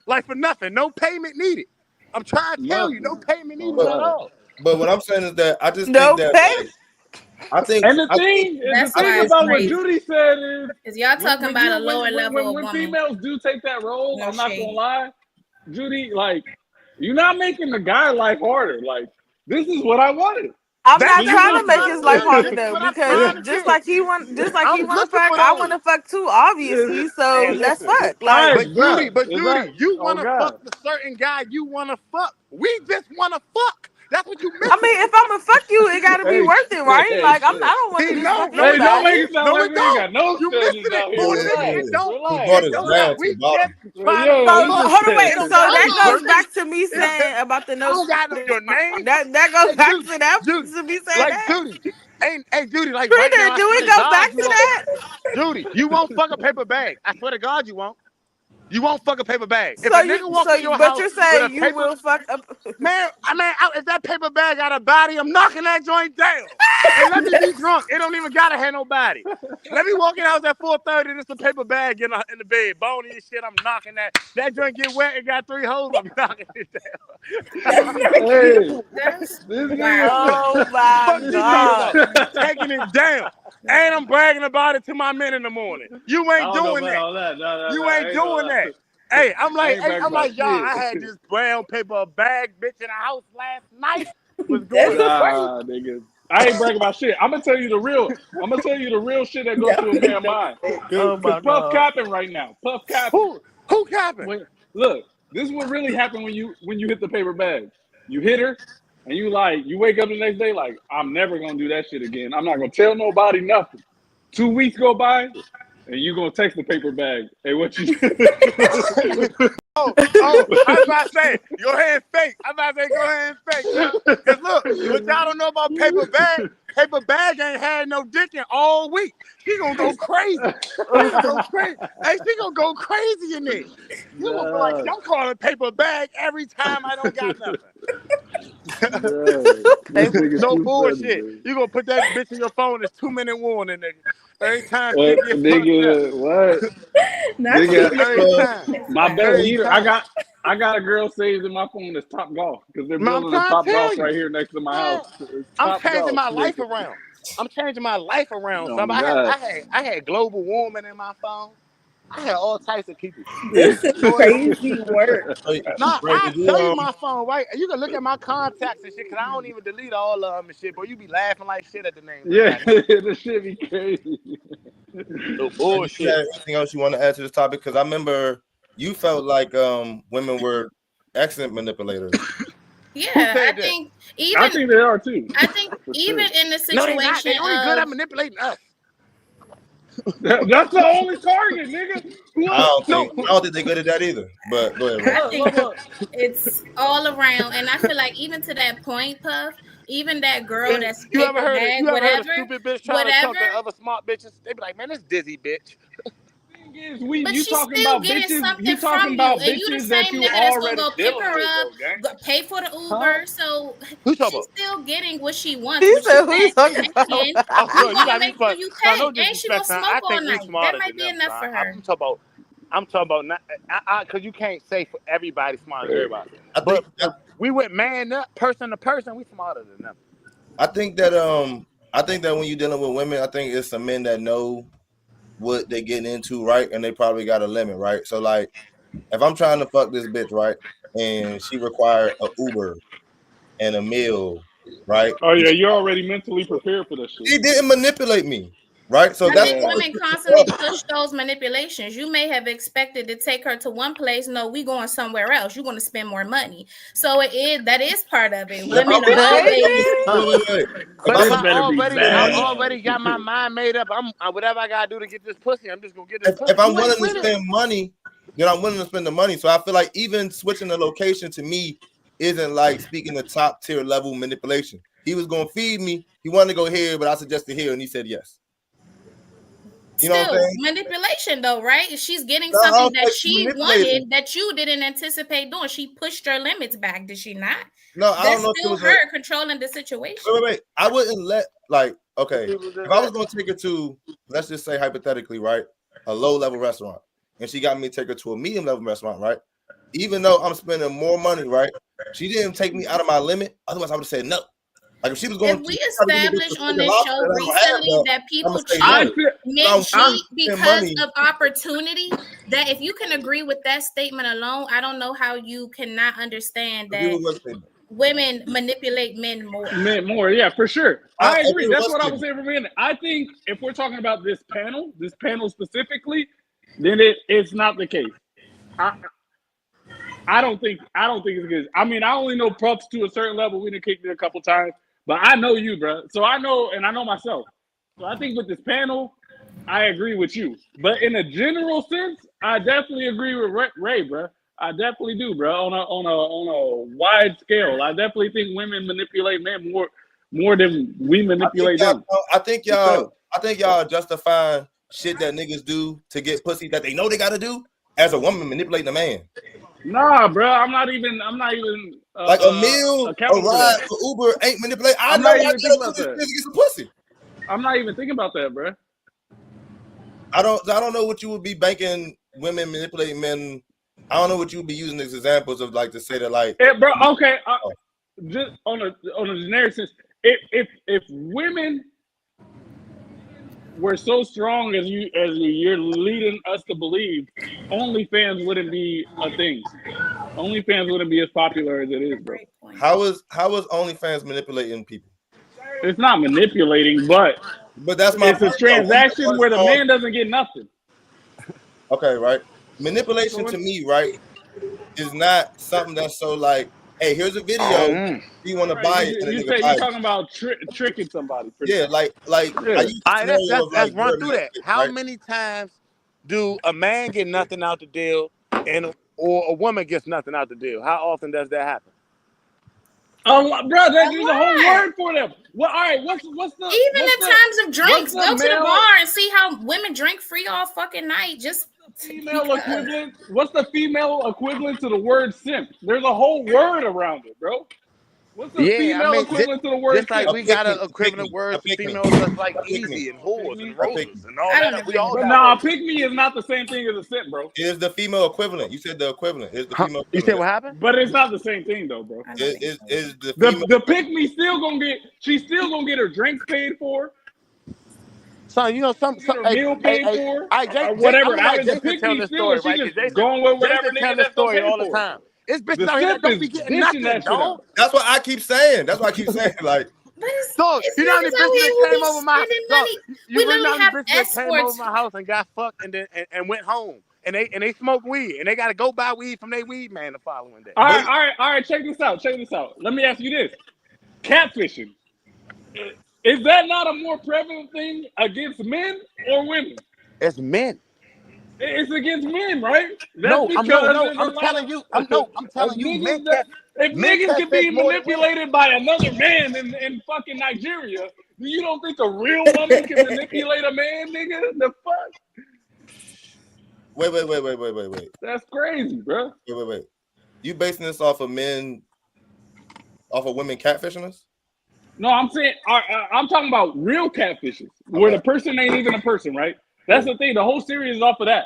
Speaker 3: Like, for nothing. No payment needed. I'm trying to tell you, no payment needed at all.
Speaker 2: But what I'm saying is that I just think that like, I think,
Speaker 5: and the thing about what Judy said
Speaker 6: is y'all talking about a lower level of
Speaker 5: when
Speaker 6: woman.
Speaker 5: Females do take that role, I'm not gonna lie, Judy, like, you're not making the guy life harder. Like, this is what I wanted.
Speaker 4: I'm not trying to make his life harder though, because just like he want to fuck, I want to fuck too, obviously. So let's fuck. Like,
Speaker 3: but Judy, you want to fuck the certain guy you want to fuck. We just want to fuck. That's what you meant.
Speaker 4: I mean, if I'm gonna fuck you, it gotta be worth it, right? Like, I don't want to just fuck nobody.
Speaker 5: Don't make it sound like we ain't got no standards out here.
Speaker 4: Hold on, wait. So that goes back to me saying about the no.
Speaker 3: Your name.
Speaker 4: That goes back to that. To me saying
Speaker 3: like,
Speaker 4: that.
Speaker 3: Judy. Hey, Judy, like
Speaker 4: Trina,
Speaker 3: right now,
Speaker 4: do it go back to that?
Speaker 3: Judy, you won't fuck a paper bag. I swear to God, you won't. You won't fuck a paper bag. If a nigga walk in your house,
Speaker 4: but you're saying you will fuck up.
Speaker 3: Man, if that paper bag got a body, I'm knocking that joint down. And let me be drunk. It don't even gotta have no body. Let me walk in the house at 4:30. There's a paper bag in the bed, bony and shit. I'm knocking that. That joint get wet. It got 3 holes. I'm knocking it down.
Speaker 4: Oh my God!
Speaker 3: Taking it down. And I'm bragging about it to my men in the morning. You ain't doing that. You ain't doing that. Hey, I'm like, y'all, I had this brown paper bag bitch in the house last night. Was going crazy.
Speaker 5: Nigga. I ain't bragging about shit. I'm gonna tell you the real shit that goes through a man's mind. Cause Puff capping right now. Puff capping.
Speaker 3: Who capping?
Speaker 5: Look, this is what really happened when you hit the paper bag. You hit her, and you wake up the next day like, I'm never gonna do that shit again. I'm not gonna tell nobody nothing. 2 weeks go by, and you gonna text the paper bag. Hey, what you?
Speaker 3: I was about to say, go ahead and fake. Go ahead and fake. Because look, what y'all don't know about paper bag ain't had no dick in all week. She gonna go crazy. Hey, she gonna go crazy in there. You gonna be like, don't call it paper bag every time I don't got nothing. No bullshit.
Speaker 5: Funny,
Speaker 3: you gonna put that bitch in your phone. It's 2-minute warning, nigga. Every time shit get
Speaker 5: nigga, what?
Speaker 3: Nigga,
Speaker 5: my best heater. I got a girl saved in my phone that's Top Golf because they're building a Top Golf right here next to my house.
Speaker 3: I'm changing my life around. I had global warming in my phone. I had all types of people.
Speaker 7: This is crazy work.
Speaker 3: I tell you my phone, right? You can look at my contacts and shit, because I don't even delete all of them and shit, but you be laughing like shit at the name.
Speaker 5: Yeah, this shit be crazy.
Speaker 3: No bullshit.
Speaker 2: Anything else you want to add to this topic? Because I remember you felt like women were excellent manipulators.
Speaker 6: Yeah, I think
Speaker 5: they are too.
Speaker 6: I think even in the situation,
Speaker 3: they're only good at manipulating us.
Speaker 5: That's the only target, nigga.
Speaker 2: I don't think they're good at that either. But go ahead.
Speaker 6: I think it's all around, and I feel like even to that point, Puff, even that girl that's
Speaker 3: you ever heard of stupid bitch trying to talk to other smart bitches? They be like, man, this dizzy bitch.
Speaker 6: But she's still getting something from you, and you the same nigga that's gonna go pick her up, pay for the Uber. So she's still getting what she wants.
Speaker 4: He said, "Who you talking about?"
Speaker 6: You gotta make sure you pay, and she gonna smoke all night. That might be enough for her.
Speaker 3: I'm talking about not because you can't say for everybody smart as everybody. But we went man up, person to person. We smarter than them.
Speaker 2: I think that when you're dealing with women, I think it's some men that know what they're getting into, right? And they probably got a limit, right? So like, if I'm trying to fuck this bitch, right, and she required an Uber and a meal, right?
Speaker 5: Oh yeah, you're already mentally prepared for this shit.
Speaker 2: He didn't manipulate me. Right, so
Speaker 6: women constantly push those manipulations. You may have expected to take her to one place. No, we going somewhere else. You're going to spend more money. So that is part of it. Women
Speaker 3: I already got my mind made up. I'm whatever I gotta do to get this pussy. I'm just gonna get this pussy.
Speaker 2: If I'm willing to spend money, then I'm willing to spend the money. So I feel like even switching the location to me isn't like speaking the top tier level manipulation. He was gonna feed me. He wanted to go here, but I suggested here, and he said yes. You know what I'm saying?
Speaker 6: Manipulation, though, right? She's getting something that she wanted that you didn't anticipate doing. She pushed her limits back, did she not?
Speaker 2: No, I don't know.
Speaker 6: That's still her controlling the situation.
Speaker 2: Wait. I wouldn't let okay. If I was gonna take her to, let's just say hypothetically, right, a low level restaurant, and she got me to take her to a medium level restaurant, right? Even though I'm spending more money, right? She didn't take me out of my limit. Otherwise, I would have said no. Like if she was going,
Speaker 6: we established on this show recently that people cheat because of opportunity. That if you can agree with that statement alone, I don't know how you cannot understand that women manipulate men more.
Speaker 5: Yeah, for sure. I agree. That's what I was saying for a minute. I think if we're talking about this panel specifically, then it's not the case. I don't think it's good. I mean, I only know Puffs to a certain level. We done kicked it a couple times. But I know you, bro. So I know myself. So I think with this panel, I agree with you. But in a general sense, I definitely agree with Ray, bro. I definitely do, bro. On a wide scale, I definitely think women manipulate men more than we manipulate them.
Speaker 2: I think y'all justify shit that niggas do to get pussy that they know they gotta do as a woman manipulating a man.
Speaker 5: Nah, bro. I'm not even
Speaker 2: like a meal, a ride for Uber ain't manipulate. I'm not even thinking about that. Get some pussy.
Speaker 5: I'm not even thinking about that, bro.
Speaker 2: I don't know what you would be banking women manipulating men. I don't know what you would be using as examples of, like, to say that, like,
Speaker 5: bro. Okay, just on a generic sense, if women were so strong as you're leading us to believe, OnlyFans wouldn't be a thing. OnlyFans wouldn't be as popular as it is, bro.
Speaker 2: How is OnlyFans manipulating people?
Speaker 5: It's not manipulating, but
Speaker 2: that's my
Speaker 5: it's a transaction where the man doesn't get nothing.
Speaker 2: Okay, right. Manipulation to me, right, is not something that's so like hey, here's a video. You want to
Speaker 5: Right,
Speaker 2: buy it, and a
Speaker 5: you
Speaker 2: nigga
Speaker 5: say
Speaker 2: buy
Speaker 5: you're
Speaker 2: it.
Speaker 5: talking about tricking somebody. Pretty
Speaker 2: Yeah,
Speaker 5: much.
Speaker 2: like I
Speaker 5: Yeah.
Speaker 2: use the
Speaker 3: All right,
Speaker 2: scenario of
Speaker 3: let's
Speaker 2: like
Speaker 3: run
Speaker 2: you're a
Speaker 3: through that.
Speaker 2: matchmaker,
Speaker 3: How
Speaker 2: right?
Speaker 3: many times do a man get nothing out the deal, or a woman gets nothing out the deal? How often does that happen?
Speaker 5: Bro,
Speaker 6: A
Speaker 5: there's a whole
Speaker 6: lot.
Speaker 5: word for them. Well, all right, what's
Speaker 6: Even in times of
Speaker 5: what's
Speaker 6: drinks,
Speaker 5: the
Speaker 6: go to the
Speaker 5: male
Speaker 6: bar and see how women drink free all fucking night. Just
Speaker 5: female
Speaker 6: because.
Speaker 5: equivalent? What's the female equivalent to the word simp? There's a whole word around it, bro. What's the
Speaker 3: Yeah, I
Speaker 5: female
Speaker 3: mean,
Speaker 5: equivalent to the word
Speaker 3: just like
Speaker 5: simp?
Speaker 3: we got an
Speaker 2: A pick me,
Speaker 3: equivalent word
Speaker 2: a
Speaker 3: for
Speaker 2: pick me,
Speaker 3: females that's like
Speaker 2: a pick me,
Speaker 3: easy and whores and
Speaker 5: Pygmy?
Speaker 2: a pick me.
Speaker 3: roses and all
Speaker 6: I
Speaker 3: that.
Speaker 6: don't
Speaker 3: We
Speaker 6: agree with
Speaker 3: all
Speaker 5: But
Speaker 3: got
Speaker 5: nah,
Speaker 3: words.
Speaker 5: pick me is not the same thing as a simp, bro.
Speaker 2: Is the female equivalent? You said the equivalent. Is the
Speaker 3: Huh?
Speaker 2: female
Speaker 3: You said
Speaker 2: equivalent?
Speaker 3: what happened?
Speaker 5: But it's not the same thing though, bro.
Speaker 6: I don't
Speaker 2: Is
Speaker 6: think
Speaker 2: is,
Speaker 6: so.
Speaker 2: is the female
Speaker 5: The
Speaker 2: equivalent?
Speaker 5: pick me still gonna get. She's still gonna get her drinks paid for.
Speaker 3: Son, you know
Speaker 5: Get her
Speaker 3: hey,
Speaker 5: meal
Speaker 3: hey,
Speaker 5: paid
Speaker 3: hey,
Speaker 5: for,
Speaker 3: all right,
Speaker 5: or
Speaker 3: Jason, I'm
Speaker 5: whatever.
Speaker 3: gonna
Speaker 5: Out
Speaker 3: let
Speaker 5: of the
Speaker 3: Jason
Speaker 5: pick
Speaker 3: tell
Speaker 5: me,
Speaker 3: this
Speaker 5: still,
Speaker 3: story,
Speaker 5: she
Speaker 3: right?
Speaker 5: just
Speaker 3: Because
Speaker 5: going with whatever
Speaker 3: Jason tell
Speaker 5: nigga
Speaker 3: this
Speaker 5: that's gonna
Speaker 3: story
Speaker 5: pay
Speaker 3: all the
Speaker 5: for it.
Speaker 3: time. It's bitches
Speaker 5: The
Speaker 3: out here that
Speaker 5: simp
Speaker 3: don't
Speaker 5: is
Speaker 3: be getting
Speaker 5: dishing
Speaker 3: nothing,
Speaker 5: that shit
Speaker 3: dog.
Speaker 5: out.
Speaker 2: That's what I keep saying. That's what I keep saying. Like,
Speaker 6: But
Speaker 3: Dog,
Speaker 6: it's
Speaker 3: you know how many
Speaker 6: niggas out
Speaker 3: bitches
Speaker 6: here
Speaker 3: that
Speaker 6: who
Speaker 3: came
Speaker 6: be
Speaker 3: over my
Speaker 6: spending
Speaker 3: dog?
Speaker 6: money.
Speaker 3: You
Speaker 6: We
Speaker 3: really know
Speaker 6: literally
Speaker 3: how many
Speaker 6: have
Speaker 3: bitches that came over
Speaker 6: escorts.
Speaker 3: my house and got fucked and went home and they smoke weed and they gotta go buy weed from their weed man the following day.
Speaker 5: All
Speaker 2: but
Speaker 5: right, all right, all right. Check this out. Check this out. Let me ask you this: catfishing, is that not a more prevalent thing against men or women?
Speaker 3: It's men.
Speaker 5: It's against men, right? That's
Speaker 3: No,
Speaker 5: because there's a
Speaker 3: I'm
Speaker 5: lot
Speaker 3: telling you, I'm
Speaker 5: of
Speaker 3: telling you,
Speaker 5: niggas that if
Speaker 3: men
Speaker 5: niggas
Speaker 3: catch
Speaker 5: can
Speaker 3: fish
Speaker 5: be
Speaker 3: more than women.
Speaker 5: manipulated by another man in fucking Nigeria, you don't think a real woman can manipulate a man, nigga? The fuck?
Speaker 2: wait.
Speaker 5: That's crazy, bro.
Speaker 2: Wait. You basing this off of women catfishing us?
Speaker 5: No, I'm saying I'm talking about real catfishes, where
Speaker 2: Okay.
Speaker 5: the person ain't even a person, right? That's
Speaker 2: Yeah.
Speaker 5: the thing. The whole series is off of that.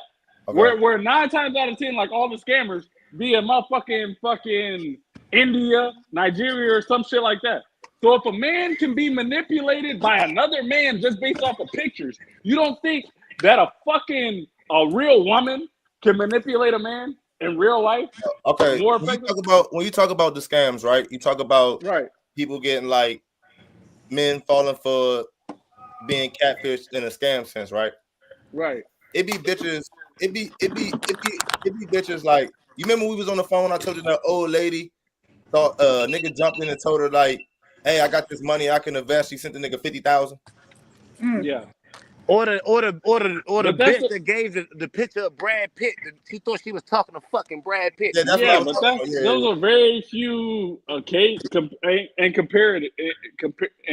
Speaker 2: Okay.
Speaker 5: Where 9 times out of 10, like all the scammers, be a motherfucking fucking India, Nigeria, or some shit like that. So if a man can be manipulated by another man just based off of pictures, you don't think that a real woman can manipulate a man in real life
Speaker 2: Okay.
Speaker 5: more
Speaker 2: When you
Speaker 5: effectively?
Speaker 2: talk about the scams, right? You talk about
Speaker 5: Right,
Speaker 2: people getting like men falling for being catfished in a scam sense, right?
Speaker 5: right.
Speaker 2: It be bitches. It be bitches like you remember we was on the phone. I told you that old lady thought nigga jumped in and told her like, "Hey, I got this money. I can invest." She sent the nigga 50,000.
Speaker 5: Yeah.
Speaker 3: Or the
Speaker 5: But that's
Speaker 3: bitch that gave the picture of Brad Pitt. She thought she was talking to fucking Brad Pitt.
Speaker 2: Yeah, that's what I
Speaker 5: Yeah,
Speaker 2: was
Speaker 5: but
Speaker 2: talking about.
Speaker 5: those
Speaker 2: Yeah.
Speaker 5: are very few. Okay, in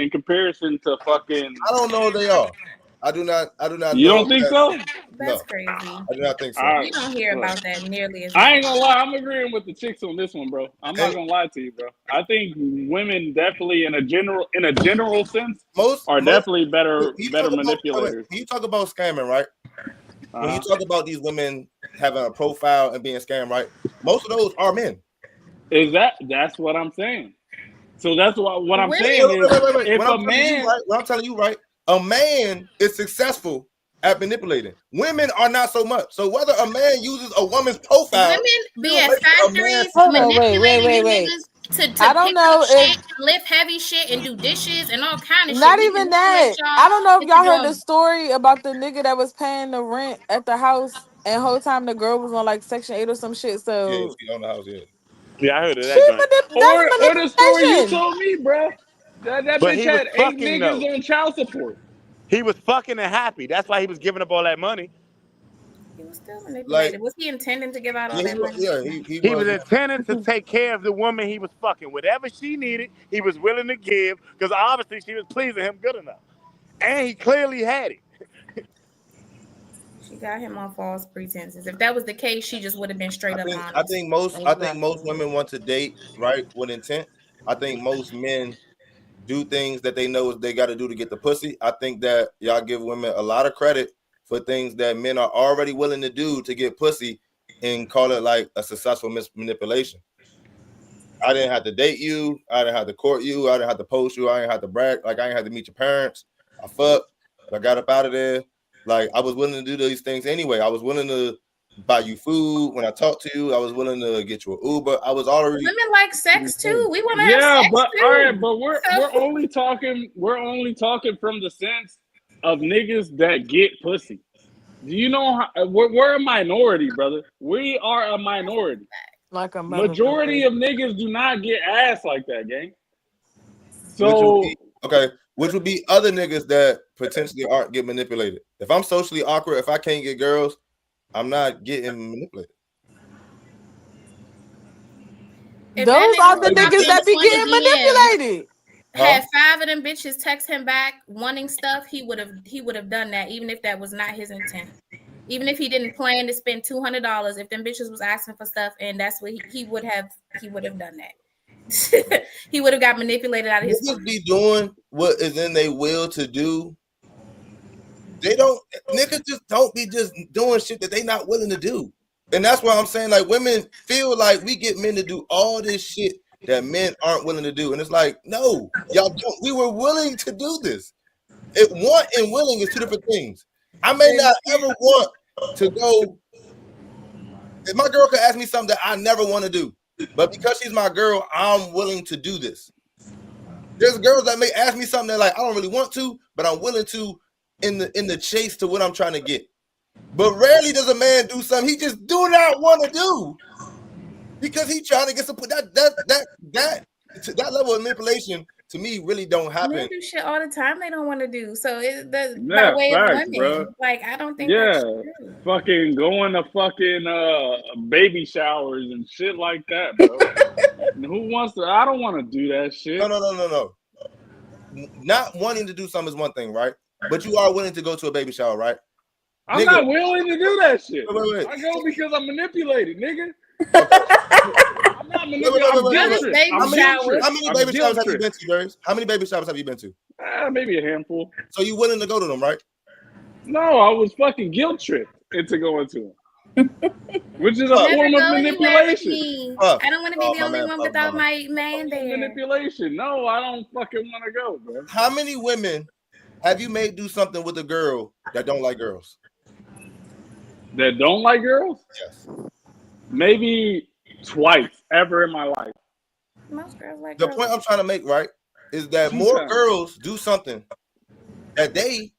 Speaker 5: comparison to fucking.
Speaker 2: I don't know if they are. I do not
Speaker 5: You
Speaker 2: know
Speaker 5: don't
Speaker 2: if
Speaker 5: think
Speaker 2: that.
Speaker 5: so?
Speaker 6: That's
Speaker 2: No,
Speaker 6: crazy.
Speaker 2: I do not think so.
Speaker 5: I,
Speaker 6: You don't hear
Speaker 5: look,
Speaker 6: about that nearly as
Speaker 5: I
Speaker 6: much.
Speaker 5: ain't gonna lie. I'm agreeing with the chicks on this one, bro. I'm not
Speaker 2: And
Speaker 5: gonna lie to you, bro. I think women definitely, in a general sense, are
Speaker 2: most
Speaker 5: definitely
Speaker 2: when
Speaker 5: better
Speaker 2: you talk about
Speaker 5: manipulators.
Speaker 2: when you talk about scamming, right? When you
Speaker 5: Uh-huh.
Speaker 2: talk about these women having a profile and being scammed, right? Most of those are men.
Speaker 5: That's what I'm saying. So that's what I'm
Speaker 6: Women,
Speaker 5: saying is
Speaker 2: Wait.
Speaker 5: if a man.
Speaker 2: What I'm telling you, right? A man is successful at manipulating. Women are not so much. So whether a man uses a woman's profile,
Speaker 6: women be
Speaker 2: still
Speaker 6: at
Speaker 2: makes a man
Speaker 6: factories
Speaker 4: Hold on,
Speaker 2: successful.
Speaker 6: manipulating you
Speaker 4: wait.
Speaker 6: niggas
Speaker 4: I
Speaker 6: to
Speaker 4: don't
Speaker 6: pick up
Speaker 4: know if
Speaker 6: shit, lift heavy shit, and do dishes and all kind of shit.
Speaker 4: not
Speaker 6: We
Speaker 4: even
Speaker 6: manipulate
Speaker 4: that.
Speaker 6: y'all
Speaker 4: I don't know if
Speaker 6: into
Speaker 4: y'all heard the
Speaker 6: doing.
Speaker 4: story about the nigga that was paying the rent at the house and whole time the girl was on like Section 8 or some shit.
Speaker 2: Yeah,
Speaker 4: So
Speaker 2: she own the house. Yeah.
Speaker 3: Yeah, I heard of that joint.
Speaker 4: that's
Speaker 5: Or the story you
Speaker 4: manipulation.
Speaker 5: told me, bro. That
Speaker 3: But
Speaker 5: bitch
Speaker 3: he was
Speaker 5: had 8
Speaker 3: fucking
Speaker 5: niggas
Speaker 3: though.
Speaker 5: on child support.
Speaker 3: He was fucking and happy. That's why he was giving up all that money.
Speaker 6: He was still
Speaker 2: Like,
Speaker 6: manipulated. Was he intending to give out all
Speaker 2: yeah,
Speaker 6: that money?
Speaker 2: he
Speaker 3: He
Speaker 2: was.
Speaker 3: was intending to take care of the woman he was fucking. Whatever she needed, he was willing to give because obviously she was pleasing him good enough. And he clearly had it.
Speaker 6: She got him on false pretenses. If that was the case, she just would have been straight up
Speaker 2: I
Speaker 6: honest.
Speaker 2: think most
Speaker 4: Exactly.
Speaker 2: women want to date right with intent. I think most men do things that they know they got to do to get the pussy. I think that y'all give women a lot of credit for things that men are already willing to do to get pussy and call it like a successful manipulation. I didn't have to date you. I didn't have to court you. I didn't have to post you. I didn't have to brag. Like I didn't have to meet your parents. I fucked. I got up out of there. Like I was willing to do these things anyway. I was willing to buy you food when I talked to you. I was willing to get you an Uber. I was already
Speaker 6: Women like sex too. We want to have
Speaker 5: Yeah,
Speaker 6: sex
Speaker 5: but all right,
Speaker 6: too.
Speaker 5: but we're
Speaker 6: So
Speaker 5: only talking from the sense of niggas that get pussy. Do you know how, we're a minority, brother. We are a minority.
Speaker 4: Like a
Speaker 5: Majority
Speaker 4: motherfucker.
Speaker 5: of niggas do not get ass like that, gang. So
Speaker 2: which would be other niggas that potentially aren't get manipulated. If I'm socially awkward, if I can't get girls, I'm not getting manipulated.
Speaker 6: If
Speaker 4: Those
Speaker 6: that
Speaker 4: are
Speaker 6: nigga
Speaker 4: the
Speaker 6: was locked
Speaker 4: niggas
Speaker 6: in
Speaker 4: that be
Speaker 6: 20
Speaker 4: getting
Speaker 6: DMs,
Speaker 4: manipulated.
Speaker 6: had 5 of them bitches text him back wanting stuff, he would have done that, even if that was not his intent. Even if he didn't plan to spend $200, if them bitches was asking for stuff, and that's what he would have done that. He would have got manipulated out of his
Speaker 2: Niggas be doing what is in their will to do. Niggas just don't be just doing shit that they not willing to do. And that's why I'm saying, like, women feel like we get men to do all this shit that men aren't willing to do. And it's like, no, y'all don't. We were willing to do this. Want and willing is two different things. I may not ever want to go. If my girl could ask me something that I never want to do, but because she's my girl, I'm willing to do this. There's girls that may ask me something that, like, I don't really want to, but I'm willing to in the chase to what I'm trying to get. But rarely does a man do something he just do not want to do because he trying to get some that level of manipulation. To me, really don't happen.
Speaker 6: Men do shit all the time they don't want to do. So by way
Speaker 5: facts,
Speaker 6: of women,
Speaker 5: bro.
Speaker 6: like, I don't think that's true.
Speaker 5: Fucking going to fucking baby showers and shit like that, bro. Who wants to? I don't want to do that shit.
Speaker 2: No. Not wanting to do something is one thing, right? But you are willing to go to a baby shower, right?
Speaker 5: I'm not willing to do that shit.
Speaker 2: Wait.
Speaker 5: I go because I'm manipulated, nigga. I'm not
Speaker 2: manipulated.
Speaker 5: How
Speaker 2: many baby showers have you been to, Darius? How many baby showers have you been to?
Speaker 5: Maybe a handful.
Speaker 2: So you willing to go to them, right?
Speaker 5: No, I was fucking guilt tripped into going to them, which is a form of manipulation.
Speaker 6: I don't want to be the only one without my man there.
Speaker 5: Manipulation. No, I don't fucking want to go, bro.
Speaker 2: How many women have you made do something with a girl that don't like girls?
Speaker 5: That don't like girls?
Speaker 2: Yes.
Speaker 5: Maybe twice ever in my life.
Speaker 6: Most girls like
Speaker 2: girls. The point I'm trying to make, right, is that more girls do something that they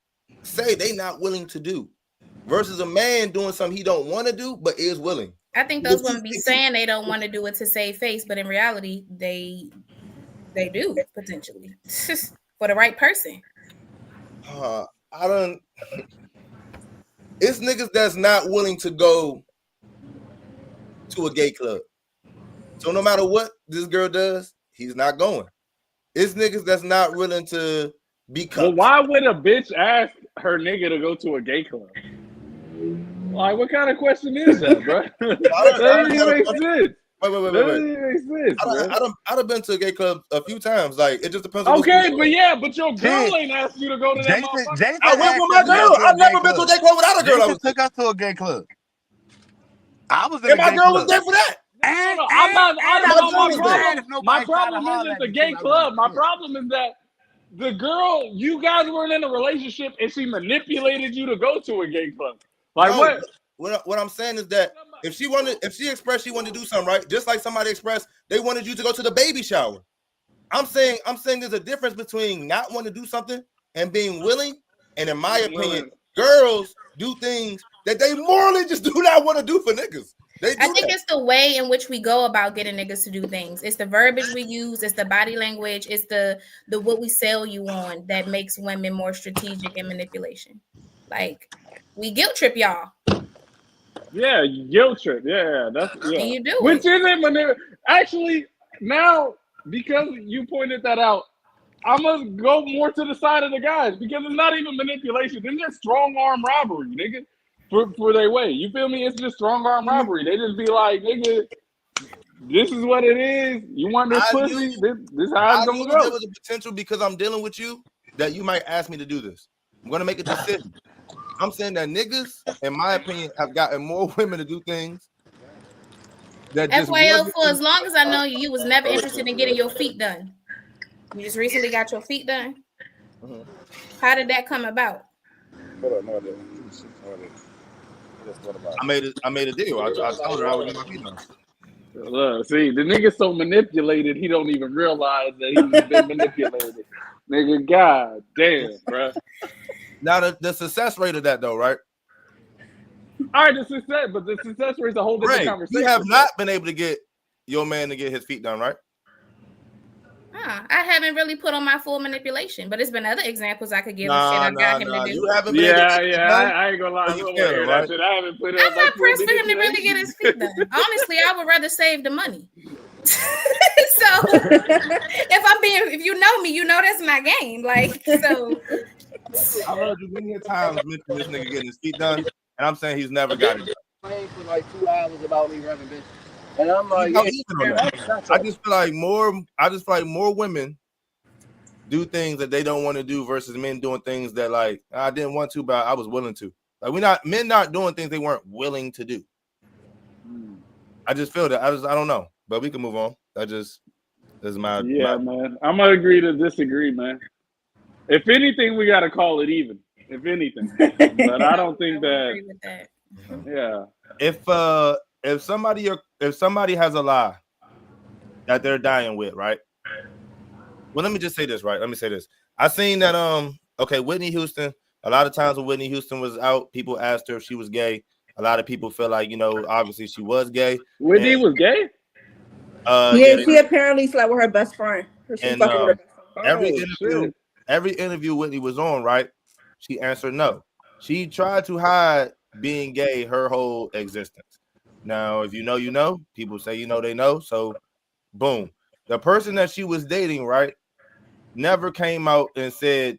Speaker 2: say they not willing to do versus a man doing something he don't want to do but is willing.
Speaker 6: I think those women be saying they don't want to do it to save face, but in reality, they do potentially for the right person.
Speaker 2: It's niggas that's not willing to go to a gay club. So no matter what this girl does, he's not going. It's niggas that's not willing to be cut.
Speaker 5: Well, why would a bitch ask her nigga to go to a gay club? Like, what kind of question is that, bro? That doesn't even make sense.
Speaker 2: Wait. I'd have been to a gay club a few times. Like, it just depends on
Speaker 5: but your girl ain't asked you to go to that motherfucker.
Speaker 2: I went with my girl. I've never been to a gay club without a girl.
Speaker 3: Jason took us to a gay club. I was in
Speaker 2: and my girl was there for that.
Speaker 5: My problem isn't the gay club. My problem is that the girl, you guys weren't in a relationship and she manipulated you to go to a gay club. Like,
Speaker 2: what I'm saying is that if she expressed she wanted to do something, right? Just like somebody expressed they wanted you to go to the baby shower. I'm saying there's a difference between not wanting to do something and being willing. And in my opinion, girls do things that they morally just do not want to do for niggas.
Speaker 6: I think it's the way in which we go about getting niggas to do things. It's the verbiage we use. It's the body language. It's the what we sell you on that makes women more strategic in manipulation. Like, we guilt trip y'all.
Speaker 5: Yeah, guilt trip. Yeah. And
Speaker 6: you do.
Speaker 5: Which isn't manipulation. Actually, now, because you pointed that out, I must go more to the side of the guys because it's not even manipulation. It's just strong arm robbery, nigga. For their way. You feel me? It's just strong arm robbery. They just be like, nigga, this is what it is. You want this pussy? This is how it's gonna go.
Speaker 2: There was a potential because I'm dealing with you that you might ask me to do this. I'm gonna make a decision. I'm saying that niggas, in my opinion, have gotten more women to do things. That
Speaker 6: FYO, for as long as I know you, you was never interested in getting your feet done. You just recently got your feet done. Mm-hmm. How did that come about?
Speaker 2: Hold on, no, I didn't. I made a deal. I told her I would get my feet done.
Speaker 5: Look, see, the nigga's so manipulated, he don't even realize that he's been manipulated. Nigga, god damn, bro.
Speaker 2: Now the success rate of that though, right?
Speaker 5: All right, the success rate's a whole different conversation.
Speaker 2: You have not been able to get your man to get his feet done, right?
Speaker 6: I haven't really put on my full manipulation, but it's been other examples I could give of shit
Speaker 2: Nah.
Speaker 6: I've got him to do.
Speaker 2: You haven't been able to get it done.
Speaker 5: I ain't gonna lie. I
Speaker 2: So you
Speaker 5: don't want to
Speaker 2: feel,
Speaker 5: hear
Speaker 2: right?
Speaker 5: that shit. I haven't put it
Speaker 6: I'm
Speaker 5: on my
Speaker 6: not
Speaker 5: full
Speaker 6: pressed for him to really get his feet done. Honestly, I would rather save the money. So if you know me, you know that's my game. Like, so
Speaker 2: I heard you many times mention this nigga getting his feet done, and I'm saying he's never got it done.
Speaker 3: Playing for like 2 hours about me rubbing bitches. And I'm like,
Speaker 2: No,
Speaker 3: yeah,
Speaker 2: even on that. I just feel like more women do things that they don't want to do versus men doing things that like I didn't want to, but I was willing to. Like men not doing things they weren't willing to do. I just feel that. I don't know, but we can move on. That's my
Speaker 5: man. I'm gonna agree to disagree, man. If anything, we gotta call it even. If anything, but I don't think
Speaker 6: agree with that.
Speaker 5: Yeah.
Speaker 2: If somebody has a lie that they're dying with, right? Well, let me just say this, right? Let me say this. I seen that Whitney Houston. A lot of times when Whitney Houston was out, people asked her if she was gay. A lot of people feel like, obviously she was gay.
Speaker 5: Whitney was gay?
Speaker 7: She apparently slept with her best friend.
Speaker 2: And every interview Whitney was on, right? She answered no. She tried to hide being gay her whole existence. Now, if you know, you know. People say they know. So, boom. The person that she was dating, right, never came out and said,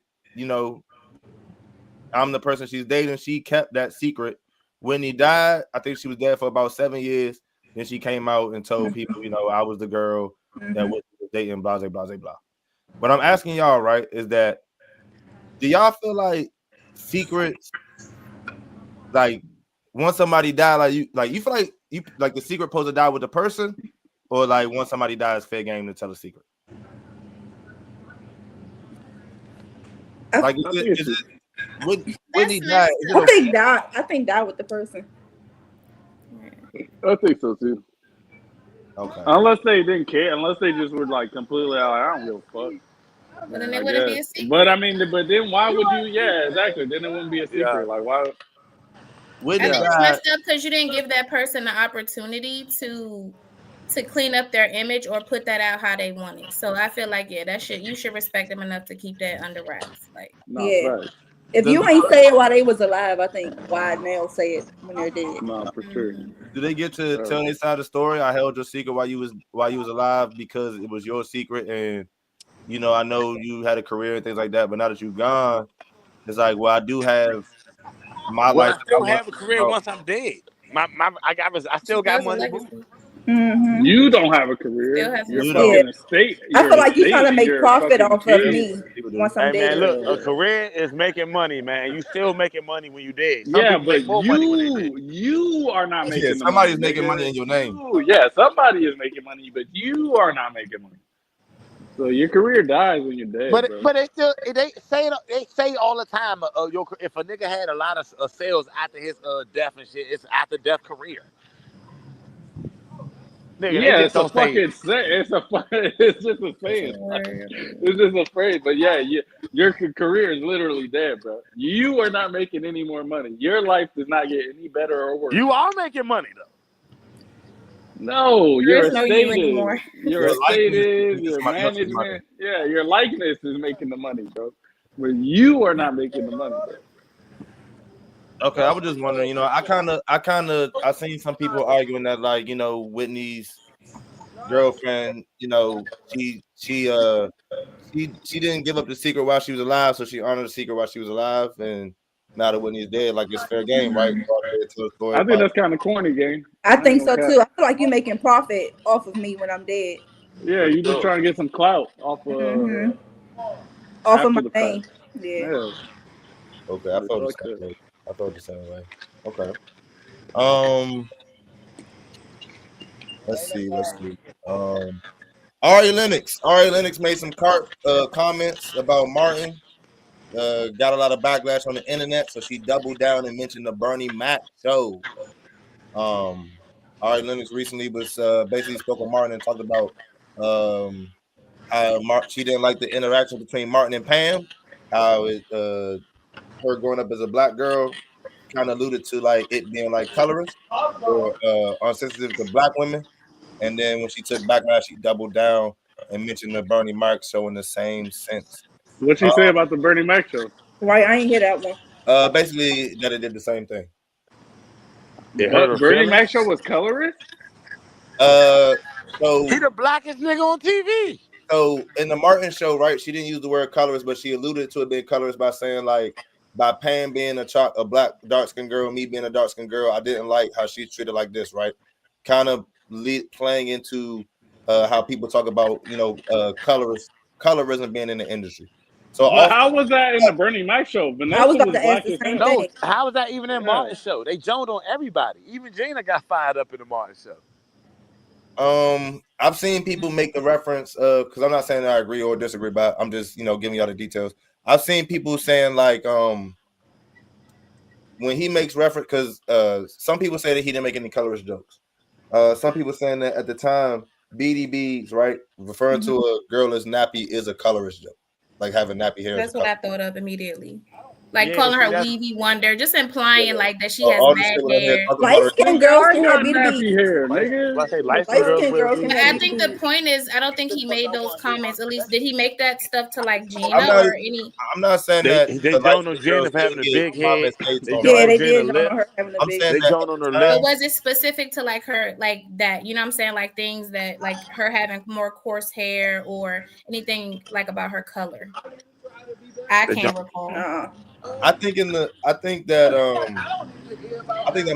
Speaker 2: I'm the person she's dating. She kept that secret. When he died, I think she was dead for about 7 years. Then she came out and told people, I was the girl that was dating, blah, blah, blah, blah. What I'm asking y'all, right, is that do y'all feel like secrets, like once somebody died, you feel like the secret supposed to die with the person, or like once somebody dies, fair game to tell a secret? Like, when he died,
Speaker 7: I think die with the person.
Speaker 5: I think so too.
Speaker 2: Okay.
Speaker 5: Unless they didn't care, unless they just were like completely like, I don't give a fuck.
Speaker 6: But then it wouldn't be a secret.
Speaker 5: But I mean, but then why would you? Yeah, exactly. Then it wouldn't be a secret. Yeah. Like why?
Speaker 6: I think it's messed up because you didn't give that person the opportunity to clean up their image or put that out how they want it. So I feel like you should respect them enough to keep that under wraps. Like
Speaker 5: right.
Speaker 7: If you ain't say it while they was alive, I think why now say it when they're dead.
Speaker 5: No, for sure.
Speaker 2: Do they get to tell their side of the story? I held your secret while you was alive because it was your secret, and I know you had a career and things like that. But now that you're gone, it's like, well, I do have my life.
Speaker 3: I still have a career once I'm dead. I still got money.
Speaker 7: Mm-hmm.
Speaker 5: You don't have a career. You're fucking a state.
Speaker 7: I feel like you're trying to make profit off of me once I'm dead.
Speaker 3: Man, look, a career is making money, man. You still making money when you dead.
Speaker 5: But you are not making money.
Speaker 2: Somebody's making money in your name.
Speaker 5: Somebody is making money, but you are not making money. So your career dies when you're dead.
Speaker 3: But they say all the time, if a nigga had a lot of sales after his death and shit, it's after death career. Nigga,
Speaker 5: it's a fucking it's just a saying. It's just a phrase. But your career is literally dead, bro. You are not making any more money. Your life does not get any better or worse.
Speaker 3: You are making money though.
Speaker 5: No, your estate is. Your estate is.
Speaker 2: Your
Speaker 5: management. Yeah, your likeness is making the money, bro. But you are not making the money, bro.
Speaker 2: Okay, I was just wondering, I seen some people arguing that, like, Whitney's girlfriend, she didn't give up the secret while she was alive, so she honored the secret while she was alive, and now that Whitney's dead, like, it's fair game, right?
Speaker 5: I think that's kind of corny, gang.
Speaker 7: I think so too. I feel like you're making profit off of me when I'm dead.
Speaker 5: Yeah, you're just trying to get some clout off of
Speaker 7: off of my name.
Speaker 5: Yeah.
Speaker 2: Okay, I thought the same way. Okay. Let's see. Ari Lennox made some comments about Martin. Got a lot of backlash on the internet, so she doubled down and mentioned the Bernie Mac show. Ari Lennox recently was basically spoke with Martin and talked about how she didn't like the interaction between Martin and Pam. How her growing up as a black girl kind of alluded to like it being like colorist or insensitive to black women. And then when she took backlash, she doubled down and mentioned the Bernie Mac show in the same sense.
Speaker 5: What she say about the Bernie Mac show?
Speaker 7: Right, I ain't hear that one.
Speaker 2: Basically that it did the same thing.
Speaker 3: It hurt her
Speaker 5: Bernie Mac show
Speaker 3: feelings.
Speaker 5: was colorist.
Speaker 2: So
Speaker 3: He the blackest nigga on TV.
Speaker 2: So in the Martin show, right? She didn't use the word colorist, but she alluded to it being colorist by saying like, by Pam being a black dark skinned girl, me being a dark skinned girl, I didn't like how she's treated like this, right? Kind of playing into how people talk about colorism being in the industry. So
Speaker 5: But how was that in the Bernie Mac show?
Speaker 7: I was
Speaker 5: Vanessa
Speaker 7: about
Speaker 5: was
Speaker 7: to ask
Speaker 5: black
Speaker 7: the
Speaker 5: as
Speaker 7: same
Speaker 5: hell.
Speaker 3: No,
Speaker 7: thing.
Speaker 3: how was that even in
Speaker 5: Yeah.
Speaker 3: Martin show? They joned on everybody. Even Gina got fired up in the Martin show.
Speaker 2: I've seen people make the reference because I'm not saying that I agree or disagree, but I'm just giving y'all the details. I've seen people saying like when he makes reference, because some people say that he didn't make any colorist jokes. Some people saying that at the time BDBs, right, referring to a girl as nappy is a colorist joke, like having nappy hair.
Speaker 6: That's what I thought of immediately. Like
Speaker 3: Yeah,
Speaker 6: calling
Speaker 3: see,
Speaker 6: her
Speaker 3: that's-
Speaker 6: Weavy Wonder, just implying like that she has
Speaker 2: All the
Speaker 6: bad
Speaker 2: shit with her hair,
Speaker 6: hair.
Speaker 2: talking about
Speaker 7: Light
Speaker 2: her.
Speaker 7: skinned
Speaker 5: Nigga,
Speaker 7: girls
Speaker 5: I
Speaker 7: can
Speaker 5: got
Speaker 7: have
Speaker 5: nappy
Speaker 7: BDB.
Speaker 5: hair,
Speaker 3: I
Speaker 5: nigga.
Speaker 3: say light
Speaker 7: Light
Speaker 3: girls
Speaker 7: skinned
Speaker 3: wear
Speaker 7: girls can
Speaker 3: weave.
Speaker 7: have
Speaker 6: I think the
Speaker 7: BDB.
Speaker 6: point is, I don't think he made those comments. At least, did he make that stuff to like
Speaker 2: I'm
Speaker 6: Gina
Speaker 2: not.
Speaker 6: or any?
Speaker 2: I'm not saying
Speaker 3: They
Speaker 2: that the light
Speaker 3: joned on
Speaker 2: skinned girls
Speaker 3: Gina for having
Speaker 2: didn't
Speaker 3: a
Speaker 2: get
Speaker 3: big head.
Speaker 2: comments made
Speaker 3: They
Speaker 2: to
Speaker 3: joned
Speaker 2: them.
Speaker 7: Yeah,
Speaker 3: on
Speaker 7: they
Speaker 3: Gina
Speaker 7: did John on
Speaker 3: lips.
Speaker 7: her having a
Speaker 2: I'm
Speaker 7: big.
Speaker 2: saying
Speaker 3: They
Speaker 2: that
Speaker 3: joned
Speaker 2: at
Speaker 3: on
Speaker 2: the
Speaker 3: her
Speaker 2: time,
Speaker 6: But
Speaker 3: lips.
Speaker 6: was it specific to like her, like that? You know what I'm saying? Like things that, like her having more coarse hair or anything like about her color? I
Speaker 3: They
Speaker 6: can't
Speaker 3: joned.
Speaker 6: recall.
Speaker 7: Nah.
Speaker 2: I think that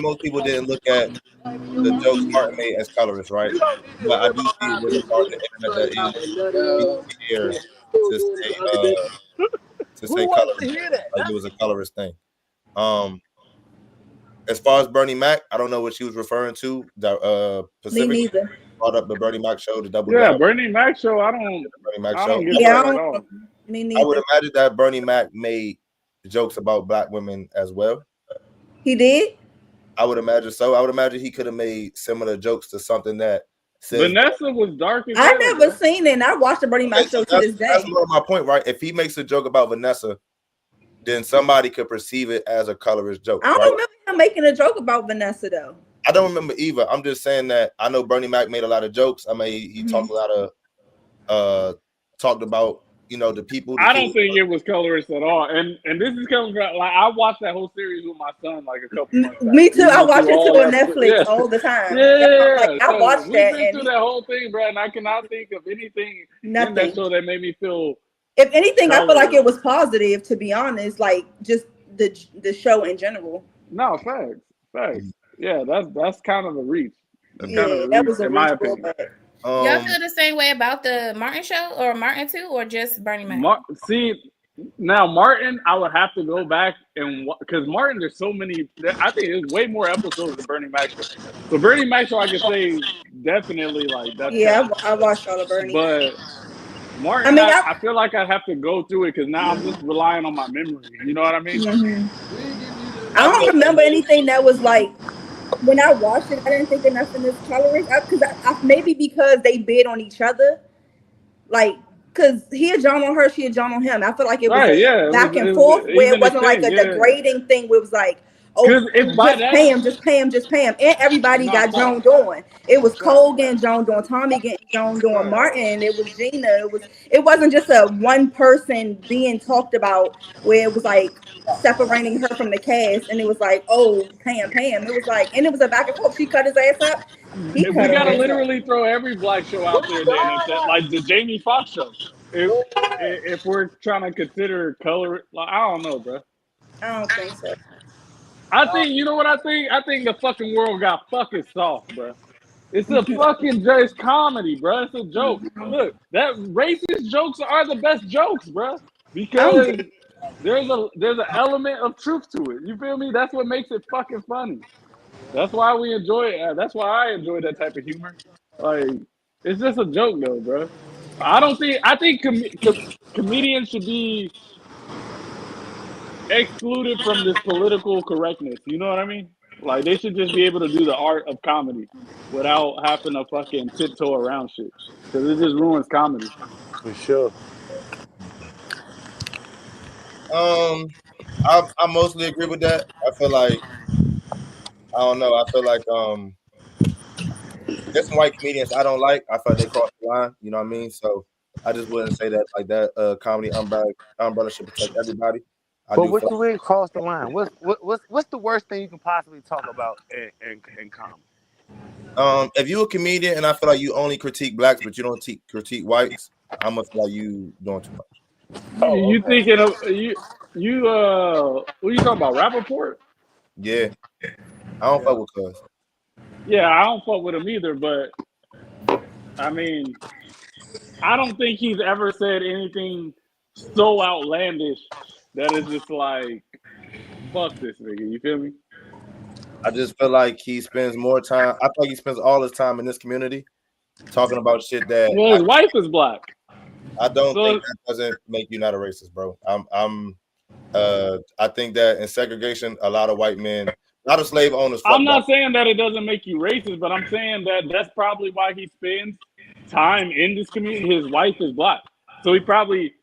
Speaker 2: most people didn't look at the jokes Martin made as colorist, right? But I do see it was a part of the internet that is here to say
Speaker 3: Who wants to
Speaker 2: colorist,
Speaker 3: hear that?
Speaker 2: like it was a colorist thing. As far as Bernie Mac, I don't know what she was referring to.
Speaker 7: Me
Speaker 2: Specifically
Speaker 7: neither.
Speaker 2: brought up the Bernie Mac show, the double
Speaker 5: Yeah,
Speaker 2: down
Speaker 5: Bernie Mac show. I
Speaker 2: Bernie Mac
Speaker 5: don't
Speaker 2: show.
Speaker 5: get
Speaker 7: Yeah,
Speaker 5: that
Speaker 7: I
Speaker 5: at
Speaker 7: don't.
Speaker 5: all.
Speaker 7: Me
Speaker 2: I would
Speaker 7: neither.
Speaker 2: imagine that Bernie Mac made jokes about black women as well.
Speaker 7: He did.
Speaker 2: I would imagine so. I would imagine he could have made similar jokes to something that says.
Speaker 5: Vanessa was dark as
Speaker 7: I
Speaker 5: hell.
Speaker 7: never
Speaker 5: Bro.
Speaker 7: seen it. And I watched the Bernie Mac show to this
Speaker 2: That's
Speaker 7: day.
Speaker 2: more of my point, right? If he makes a joke about Vanessa, then somebody could perceive it as a colorist joke,
Speaker 7: I don't
Speaker 2: right?
Speaker 7: remember him making a joke about Vanessa though.
Speaker 2: I don't remember either. I'm just saying that I know Bernie Mac made a lot of jokes. I mean, he talked a lot of talked about the people, the
Speaker 5: I
Speaker 2: kids.
Speaker 5: don't think it was colorist at all. And this is coming from like I watched that whole series with my son like a couple months back.
Speaker 7: Me too.
Speaker 5: We
Speaker 7: I
Speaker 5: went
Speaker 7: watch
Speaker 5: through
Speaker 7: it
Speaker 5: all
Speaker 7: too on
Speaker 5: that
Speaker 7: Netflix
Speaker 5: yeah.
Speaker 7: all the time.
Speaker 5: Yeah,
Speaker 7: I
Speaker 5: so
Speaker 7: watched
Speaker 5: we've
Speaker 7: that
Speaker 5: been through
Speaker 7: and
Speaker 5: that whole thing, bro, and I cannot think of anything in
Speaker 7: nothing.
Speaker 5: that show that made me feel
Speaker 7: If anything, I feel like
Speaker 5: colorist.
Speaker 7: it was positive. To be honest, like just the show in general.
Speaker 5: No, facts. Yeah, that's kind of a reach. That's kind of
Speaker 7: Yeah,
Speaker 5: a
Speaker 7: that
Speaker 5: reach,
Speaker 7: was a
Speaker 5: in my
Speaker 7: reach for
Speaker 5: opinion.
Speaker 7: that.
Speaker 6: Y'all feel the same way about the Martin show or Martin too, or just Bernie Mac?
Speaker 5: See, now Martin, I would have to go back and because Martin, there's so many. I think there's way more episodes than Bernie Mac show. So Bernie Mac show, I could say definitely like that's
Speaker 7: Yeah,
Speaker 5: cap.
Speaker 7: I watched all of Bernie.
Speaker 5: But Martin,
Speaker 7: I mean,
Speaker 5: I feel like I'd have to go through it because now I'm just relying on my memory. You know what I mean?
Speaker 7: I don't remember anything that was like when I watched it. I didn't think of nothing as colorist because maybe because they bid on each other, like because he had John on her, she had John on him. I feel like it was
Speaker 5: Right, yeah,
Speaker 7: back and
Speaker 5: it
Speaker 7: forth
Speaker 5: was
Speaker 7: where it
Speaker 5: even
Speaker 7: wasn't like a
Speaker 5: exchange, yeah.
Speaker 7: degrading thing where it was like, oh,
Speaker 5: Because if by
Speaker 7: just
Speaker 5: that,
Speaker 7: pay him, just pay him, just pay him. And everybody got Joan doing. It was Cole getting Joan doing, Tommy getting Joan doing, Martin. It was Gina. It wasn't just a one person being talked about where it was like separating her from the cast, and it was like, oh, pay him. It was like, and it was a back and forth. She cut his ass up. He
Speaker 5: if
Speaker 7: cut
Speaker 5: we
Speaker 7: her
Speaker 5: gotta
Speaker 7: ass up.
Speaker 5: literally throw every black show out there, then it's that, like the Jamie Foxx show. If we're trying to consider color, like, I don't know, bro.
Speaker 7: I don't think so.
Speaker 5: I think you know what I think. I think the fucking world got fucking soft, bro. It's a fucking it's comedy, bro. It's a joke. Look, that racist jokes are the best jokes, bro, because there's an element of truth to it. You feel me? That's what makes it fucking funny. That's why we enjoy it. That's why I enjoy that type of humor. Like, it's just a joke, though, bro. I think comedians should be excluded from this political correctness. You know what I mean? Like, they should just be able to do the art of comedy without having to fucking tiptoe around shit. Because it just ruins comedy.
Speaker 3: For sure.
Speaker 2: I mostly agree with that. I feel like I don't know. I feel like there's some white comedians I don't like. I feel like they cross the line. You know what I mean? So I just wouldn't say that like that. Comedy umbrella should protect everybody. I
Speaker 3: But
Speaker 2: do
Speaker 3: what
Speaker 2: feel
Speaker 3: you mean cross the line? What's the worst thing you can possibly talk about in comedy?
Speaker 2: if you a comedian and I feel like you only critique blacks but you don't critique whites, I must feel like you doing too much.
Speaker 3: Oh,
Speaker 5: You
Speaker 3: okay.
Speaker 5: thinking of what are you talking about? Rappaport?
Speaker 2: Yeah, I don't fuck with cuz.
Speaker 5: Yeah, I don't fuck with him either, but I mean, I don't think he's ever said anything so outlandish that it's just like, fuck this nigga. You feel me?
Speaker 2: I just feel like he spends more time. I feel like he spends all his time in this community talking about shit that
Speaker 5: Well, his wife is black.
Speaker 2: I don't
Speaker 5: So
Speaker 2: think that doesn't make you not a racist, bro. I think that in segregation, a lot of white men, a lot of slave owners fuck
Speaker 5: I'm
Speaker 2: black.
Speaker 5: not saying that it doesn't make you racist, but I'm saying that that's probably why he spends time in this community. His wife is black, so he probably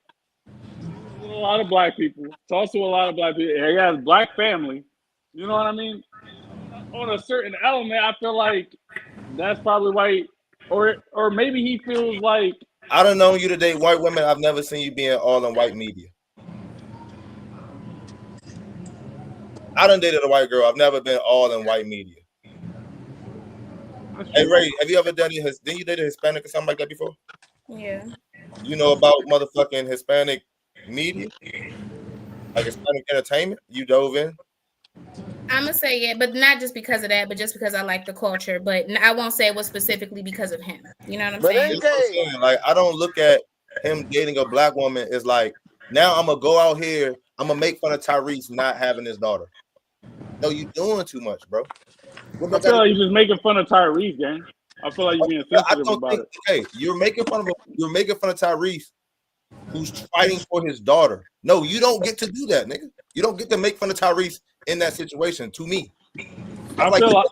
Speaker 5: with a lot of black people. Talks to a lot of black people. He has black family. You know what I mean? On a certain element, I feel like that's probably why, or maybe he feels like
Speaker 2: I don't know you to date white women. I've never seen you being all in white media. I done dated a white girl. I've never been all in white media. Hey Ray, have you ever done it? Didn't you date a Hispanic or something like that before?
Speaker 6: Yeah.
Speaker 2: You know about motherfucking Hispanic media, like Hispanic entertainment. You dove in.
Speaker 6: I'm gonna say yeah, but not just because of that, but just because I like the culture. But I won't say it was specifically because of him. You know what I'm
Speaker 3: But
Speaker 6: saying?
Speaker 3: ain't they?
Speaker 2: Like I don't look at him dating a black woman as like now I'm gonna go out here. I'm gonna make fun of Tyrese not having his daughter. No, you doing too much, bro.
Speaker 5: I feel like you're just making fun of Tyrese, gang. I feel like you're being sensitive about it.
Speaker 2: Okay, you're making fun of Tyrese, who's fighting for his daughter. No, you don't get to do that, nigga. You don't get to make fun of Tyrese in that situation. To me,
Speaker 5: I feel like,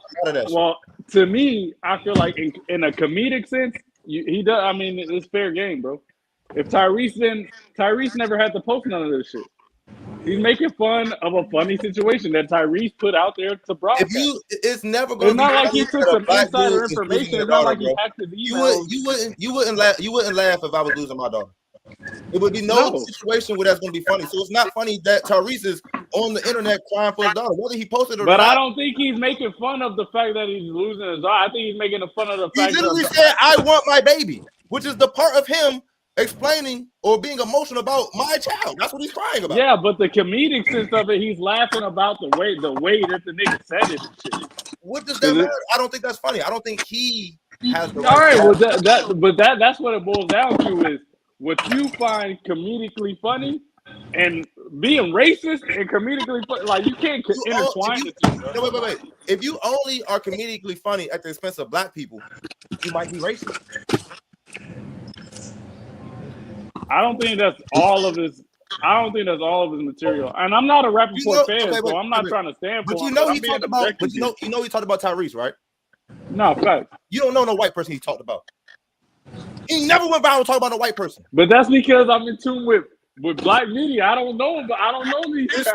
Speaker 5: well, to me, I feel like in a comedic sense, he does. I mean, it's fair game, bro. If Tyrese never had to post none of this shit. He's making fun of a funny situation that Tyrese put out there to broadcast.
Speaker 2: It's never going to be.
Speaker 5: It's not like he took some insider information. It's not like he hacked his emails.
Speaker 2: You wouldn't laugh if I was losing my daughter. It would be no situation where that's going to be funny. So it's not funny that Tyrese is on the internet crying for his daughter, whether he posted or not.
Speaker 5: But I don't think he's making fun of the fact that he's losing his daughter. I think he's making fun of the fact
Speaker 2: he literally said, "I want my baby," which is the part of him explaining or being emotional about my child. That's what he's crying about.
Speaker 5: Yeah, but the comedic sense of it, he's laughing about the way that the nigga said it and shit.
Speaker 2: What does that matter? I don't think that's funny. I don't think he has the
Speaker 5: right. All right,
Speaker 2: well,
Speaker 5: that's what it boils down to is what you find comedically funny and being racist and comedically funny. Like you can't intertwine the two.
Speaker 2: No, wait. If you only are comedically funny at the expense of black people, you might be racist.
Speaker 5: I don't think that's all of his material. And I'm not a Rappaport fan, so I'm not trying to stand for him.
Speaker 2: But he talked about Tyrese, right?
Speaker 5: No, fact.
Speaker 2: You don't know no white person he talked about. He never went viral talking about a white person.
Speaker 5: But that's because I'm in tune with black media. I don't know him, but I don't know these guys.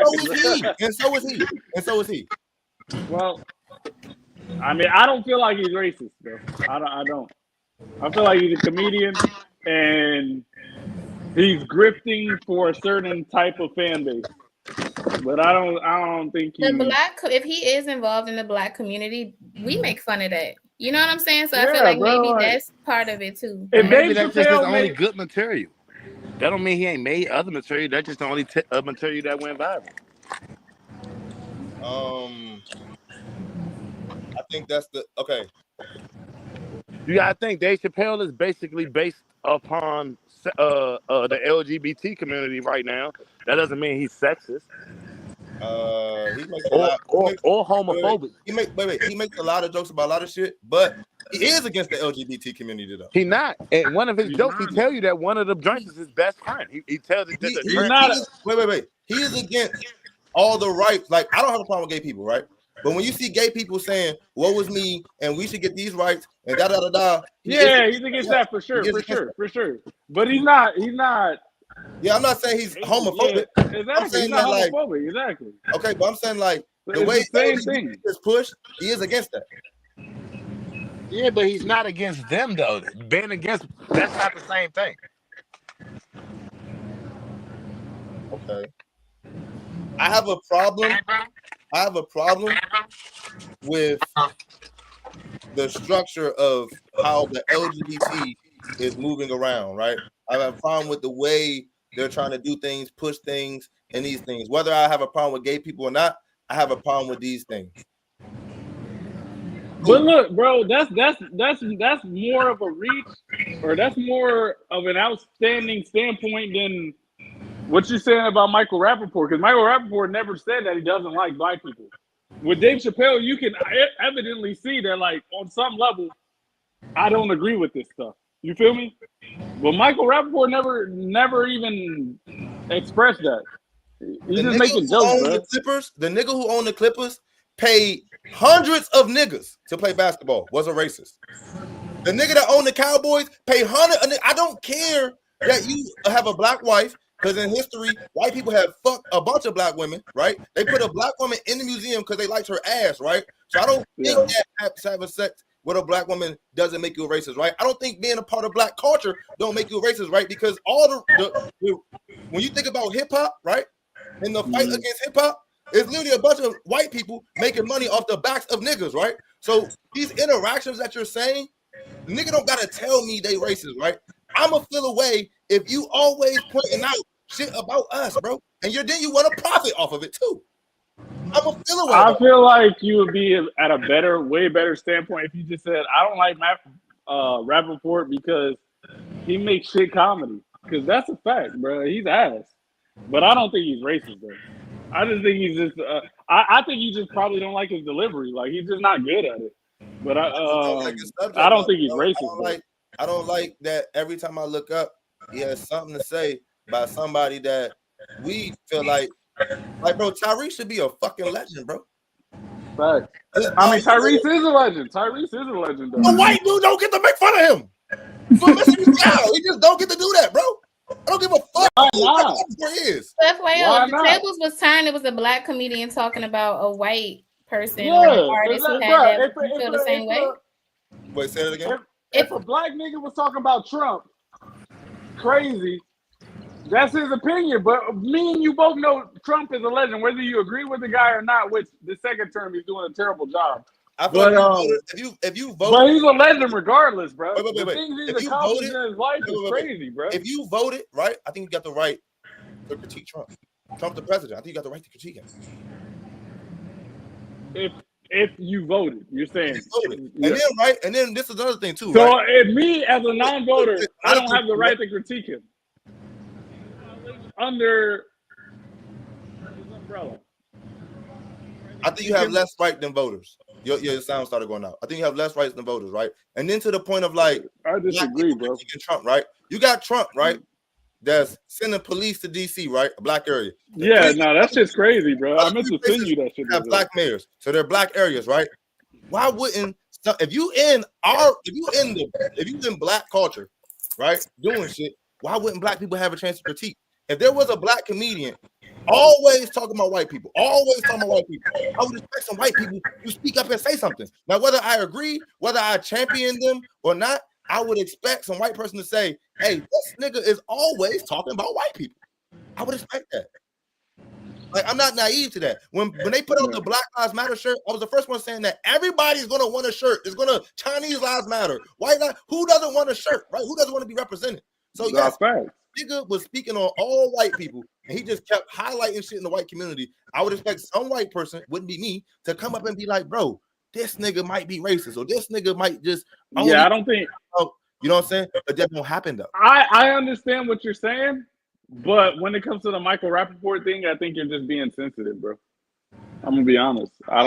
Speaker 2: And so is he.
Speaker 5: Well, I mean, I don't feel like he's racist, bro. I don't. I feel like he's a comedian and he's grifting for a certain type of fan base. But I don't think
Speaker 6: if he is involved in the black community, we make fun of that. You know what I'm saying? So I feel like maybe that's part of it too.
Speaker 3: Maybe that's just his only good material. That don't mean he ain't made other material. That's just the only material that went viral.
Speaker 2: I think that's okay.
Speaker 3: You gotta think Dave Chappelle is basically based upon the LGBT community right now. That doesn't mean he's sexist.
Speaker 2: He makes a lot,
Speaker 3: or homophobic.
Speaker 2: He makes a lot of jokes about a lot of shit, but he is against the LGBT community though.
Speaker 3: He not. And one of his jokes, he tell you that one of the joints is his best friend. He tells it that
Speaker 2: wait. He is against all the rights. Like I don't have a problem with gay people, right? But when you see gay people saying "woe was me" and we should get these rights and da da da da,
Speaker 5: he's against that for sure. But he's not.
Speaker 2: Yeah, I'm not saying he's homophobic.
Speaker 5: Yeah, exactly.
Speaker 2: I'm saying
Speaker 5: he's not
Speaker 2: that
Speaker 5: homophobic. Exactly.
Speaker 2: Okay, but I'm saying like the way
Speaker 5: same thing
Speaker 2: is pushed, he is against that.
Speaker 3: Yeah, but he's not against them though. Being against that's not the same thing.
Speaker 2: Okay. I have a problem. I have a problem with the structure of how the LGBT is moving around, right? I have a problem with the way they're trying to do things, push things, and these things. Whether I have a problem with gay people or not, I have a problem with these things.
Speaker 5: But look, bro, that's more of a reach, or that's more of an outstanding standpoint than what you're saying about Michael Rappaport. Because Michael Rappaport never said that he doesn't like black people. With Dave Chappelle, you can evidently see that, like, on some level, I don't agree with this stuff. You feel me? But Michael Rappaport never even expressed that. He's just making jokes, bro.
Speaker 2: The nigga who owned the Clippers paid hundreds of niggas to play basketball. Was a racist. The nigga that owned the Cowboys paid hundreds. I don't care that you have a black wife, because in history, white people have fucked a bunch of black women, right? They put a black woman in the museum because they liked her ass, right? So I don't think that having sex with a black woman doesn't make you a racist, right? I don't think being a part of black culture don't make you a racist, right? Because all the when you think about hip hop, right, and the fight against hip hop, it's literally a bunch of white people making money off the backs of niggas, right? So these interactions that you're saying, nigga don't gotta tell me they racist, right? I'ma feel away if you always pointing out shit about us, bro, and then you want to profit off of it too. I'ma feel away.
Speaker 5: I feel like you would be at a way better standpoint if you just said, I don't like Matt Rappaport because he makes shit comedy. Because that's a fact, bro. He's ass. But I don't think he's racist, bro. I just think he's just. I think you just probably don't like his delivery. Like, he's just not good at it. But I don't think he's racist.
Speaker 2: I don't like that every time I look up, he has something to say about somebody that we feel like, bro, Tyrese should be a fucking legend, bro.
Speaker 5: Right. I mean, Tyrese is a legend. Tyrese is a legend, though.
Speaker 2: The white dude don't get to make fun of him. For missing his style. He just don't get to do that, bro. I don't give a fuck.
Speaker 5: Why not?
Speaker 6: The tables was turned. It was a black comedian talking about a white person or an artist who had that. You feel the same way?
Speaker 2: Wait, say it again.
Speaker 5: If a black nigga was talking about Trump, crazy, that's his opinion. But me and you both know Trump is a legend, whether you agree with the guy or not. Which the second term he's doing a terrible job. But
Speaker 2: if you vote,
Speaker 5: but he's a legend regardless, bro.
Speaker 2: Wait.
Speaker 5: The things he's accomplished in his life is crazy, bro.
Speaker 2: If you voted, right, I think you got the right to critique Trump. Trump's the president. I think you got the right to critique him.
Speaker 5: If you voted, you're saying.
Speaker 2: And then this is another thing too.
Speaker 5: So if me as a non-voter, I don't have the right to critique him under his umbrella.
Speaker 2: I think you have less right than voters. Your sound started going out. I think you have less rights than voters, right? And then to the point of like,
Speaker 5: I disagree, bro.
Speaker 2: Trump, right? You got Trump, right? That's sending police to DC, right? A black area.
Speaker 5: That's just crazy, bro. I meant to send you that shit.
Speaker 2: Have black mayors, so they're black areas, right? Why wouldn't if you in black culture, right, doing shit? Why wouldn't black people have a chance to critique? If there was a black comedian always talking about white people, I would expect some white people to speak up and say something. Now, whether I agree, whether I champion them or not, I would expect some white person to say, hey, this nigga is always talking about white people. I would expect that. Like, I'm not naive to that. When they put out the Black Lives Matter shirt, I was the first one saying that everybody's gonna want a shirt. It's gonna Chinese Lives Matter. Why not? Who doesn't want a shirt, right? Who doesn't want to be represented? So yes, nigga was speaking on all white people, and he just kept highlighting shit in the white community. I would expect some white person, wouldn't be me, to come up and be like, bro, this nigga might be racist, or this nigga might just
Speaker 5: I don't think
Speaker 2: you know what I'm saying? But that won't happen though.
Speaker 5: I understand what you're saying, but when it comes to the Michael Rappaport thing, I think you're just being sensitive, bro. I'm gonna be honest. I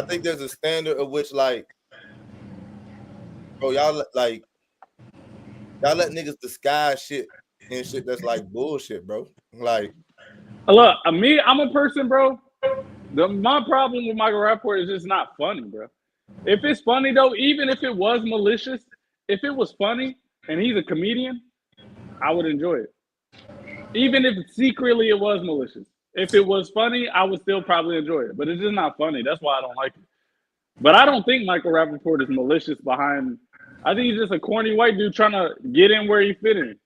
Speaker 2: think there's a standard of which, like, bro, y'all let niggas disguise shit and shit that's like bullshit, bro. Like,
Speaker 5: look, I'm a person, bro. My problem with Michael Rappaport is just not funny, bro. If it's funny though, even if it was malicious, if it was funny and he's a comedian, I would enjoy it. Even if secretly it was malicious. if it was funny, I would still probably enjoy it. But it's just not funny. That's why I don't like it. But I don't think Michael Rappaport is malicious behind. I think he's just a corny white dude trying to get in where he fit in.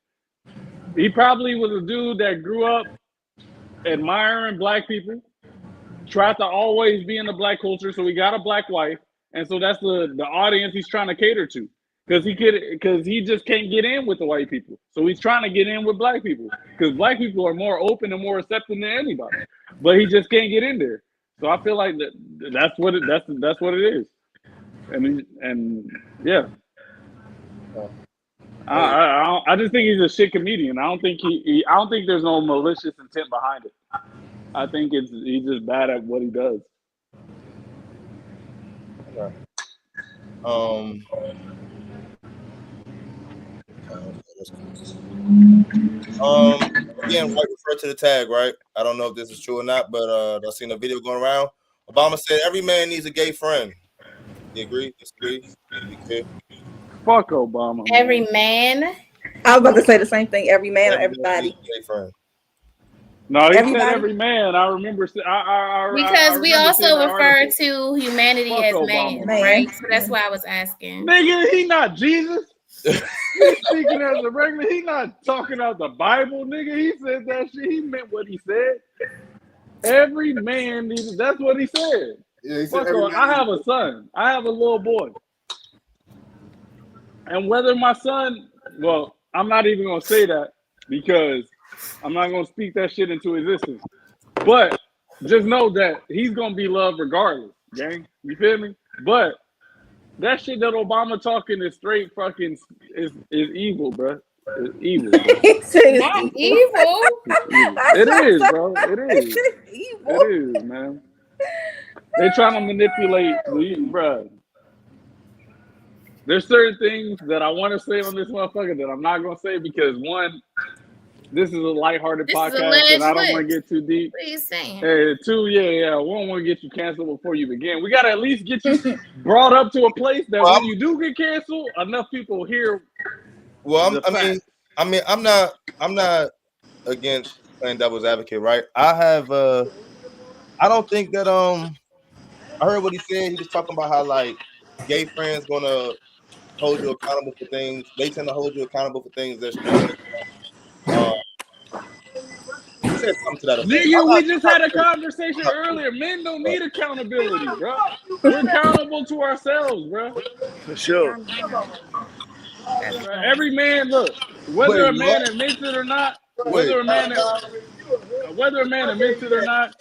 Speaker 5: He probably was a dude that grew up admiring black people, tried to always be in the black culture, so he got a black wife, and so that's the audience he's trying to cater to. Because he just can't get in with the white people, so he's trying to get in with black people. Because black people are more open and more accepting than anybody, but he just can't get in there. So I feel like that's what it is. And yeah, I just think he's a shit comedian. I don't think I don't think there's no malicious intent behind it. I think he's just bad at what he does.
Speaker 2: Okay. Again, white refer to the tag, right? I don't know if this is true or not, but I've seen a video going around. Obama said every man needs a gay friend. You agree? Disagree?
Speaker 5: Fuck Obama.
Speaker 6: Every man.
Speaker 7: I was about to say the same thing. Every man or everybody.
Speaker 2: Gay friend.
Speaker 5: No, he said every man. I remember.
Speaker 6: Because we also refer to humanity as man, right? So that's why I was asking.
Speaker 5: Nigga, he not Jesus. He's speaking as a regular. He not talking out the Bible, nigga. He said that shit. He meant what he said. Every man needs. That's what he said. Yeah, he said I have a son. I have a little boy. And whether my son, well, I'm not even gonna say that because I'm not gonna speak that shit into existence. But just know that he's gonna be loved regardless, gang. You feel me? But that shit that Obama talking is straight fucking is evil, bro. It's evil. Bro.
Speaker 6: Not evil.
Speaker 5: It is, bro. It is. It is, man. They trying to manipulate, bro. There's certain things that I want to say on this motherfucker that I'm not gonna say because one, this is a lighthearted podcast and I don't want to get too deep.
Speaker 6: What are you saying?
Speaker 5: Hey, two, yeah. We don't want to get you canceled before you begin. We gotta at least get you brought up to a place that when you do get canceled, enough people hear.
Speaker 2: Well, I'm not against playing devil's advocate, right? I don't think that I heard what he said. He was talking about how like gay friends gonna hold you accountable for things. They tend to hold you accountable for things that he said something to that effect.
Speaker 5: Nigga, we just had a conversation earlier. Men don't need accountability, bro. We're accountable to ourselves, bro.
Speaker 3: For sure.
Speaker 5: Every man, look, whether a man admits it or not, whether a man admits it or not,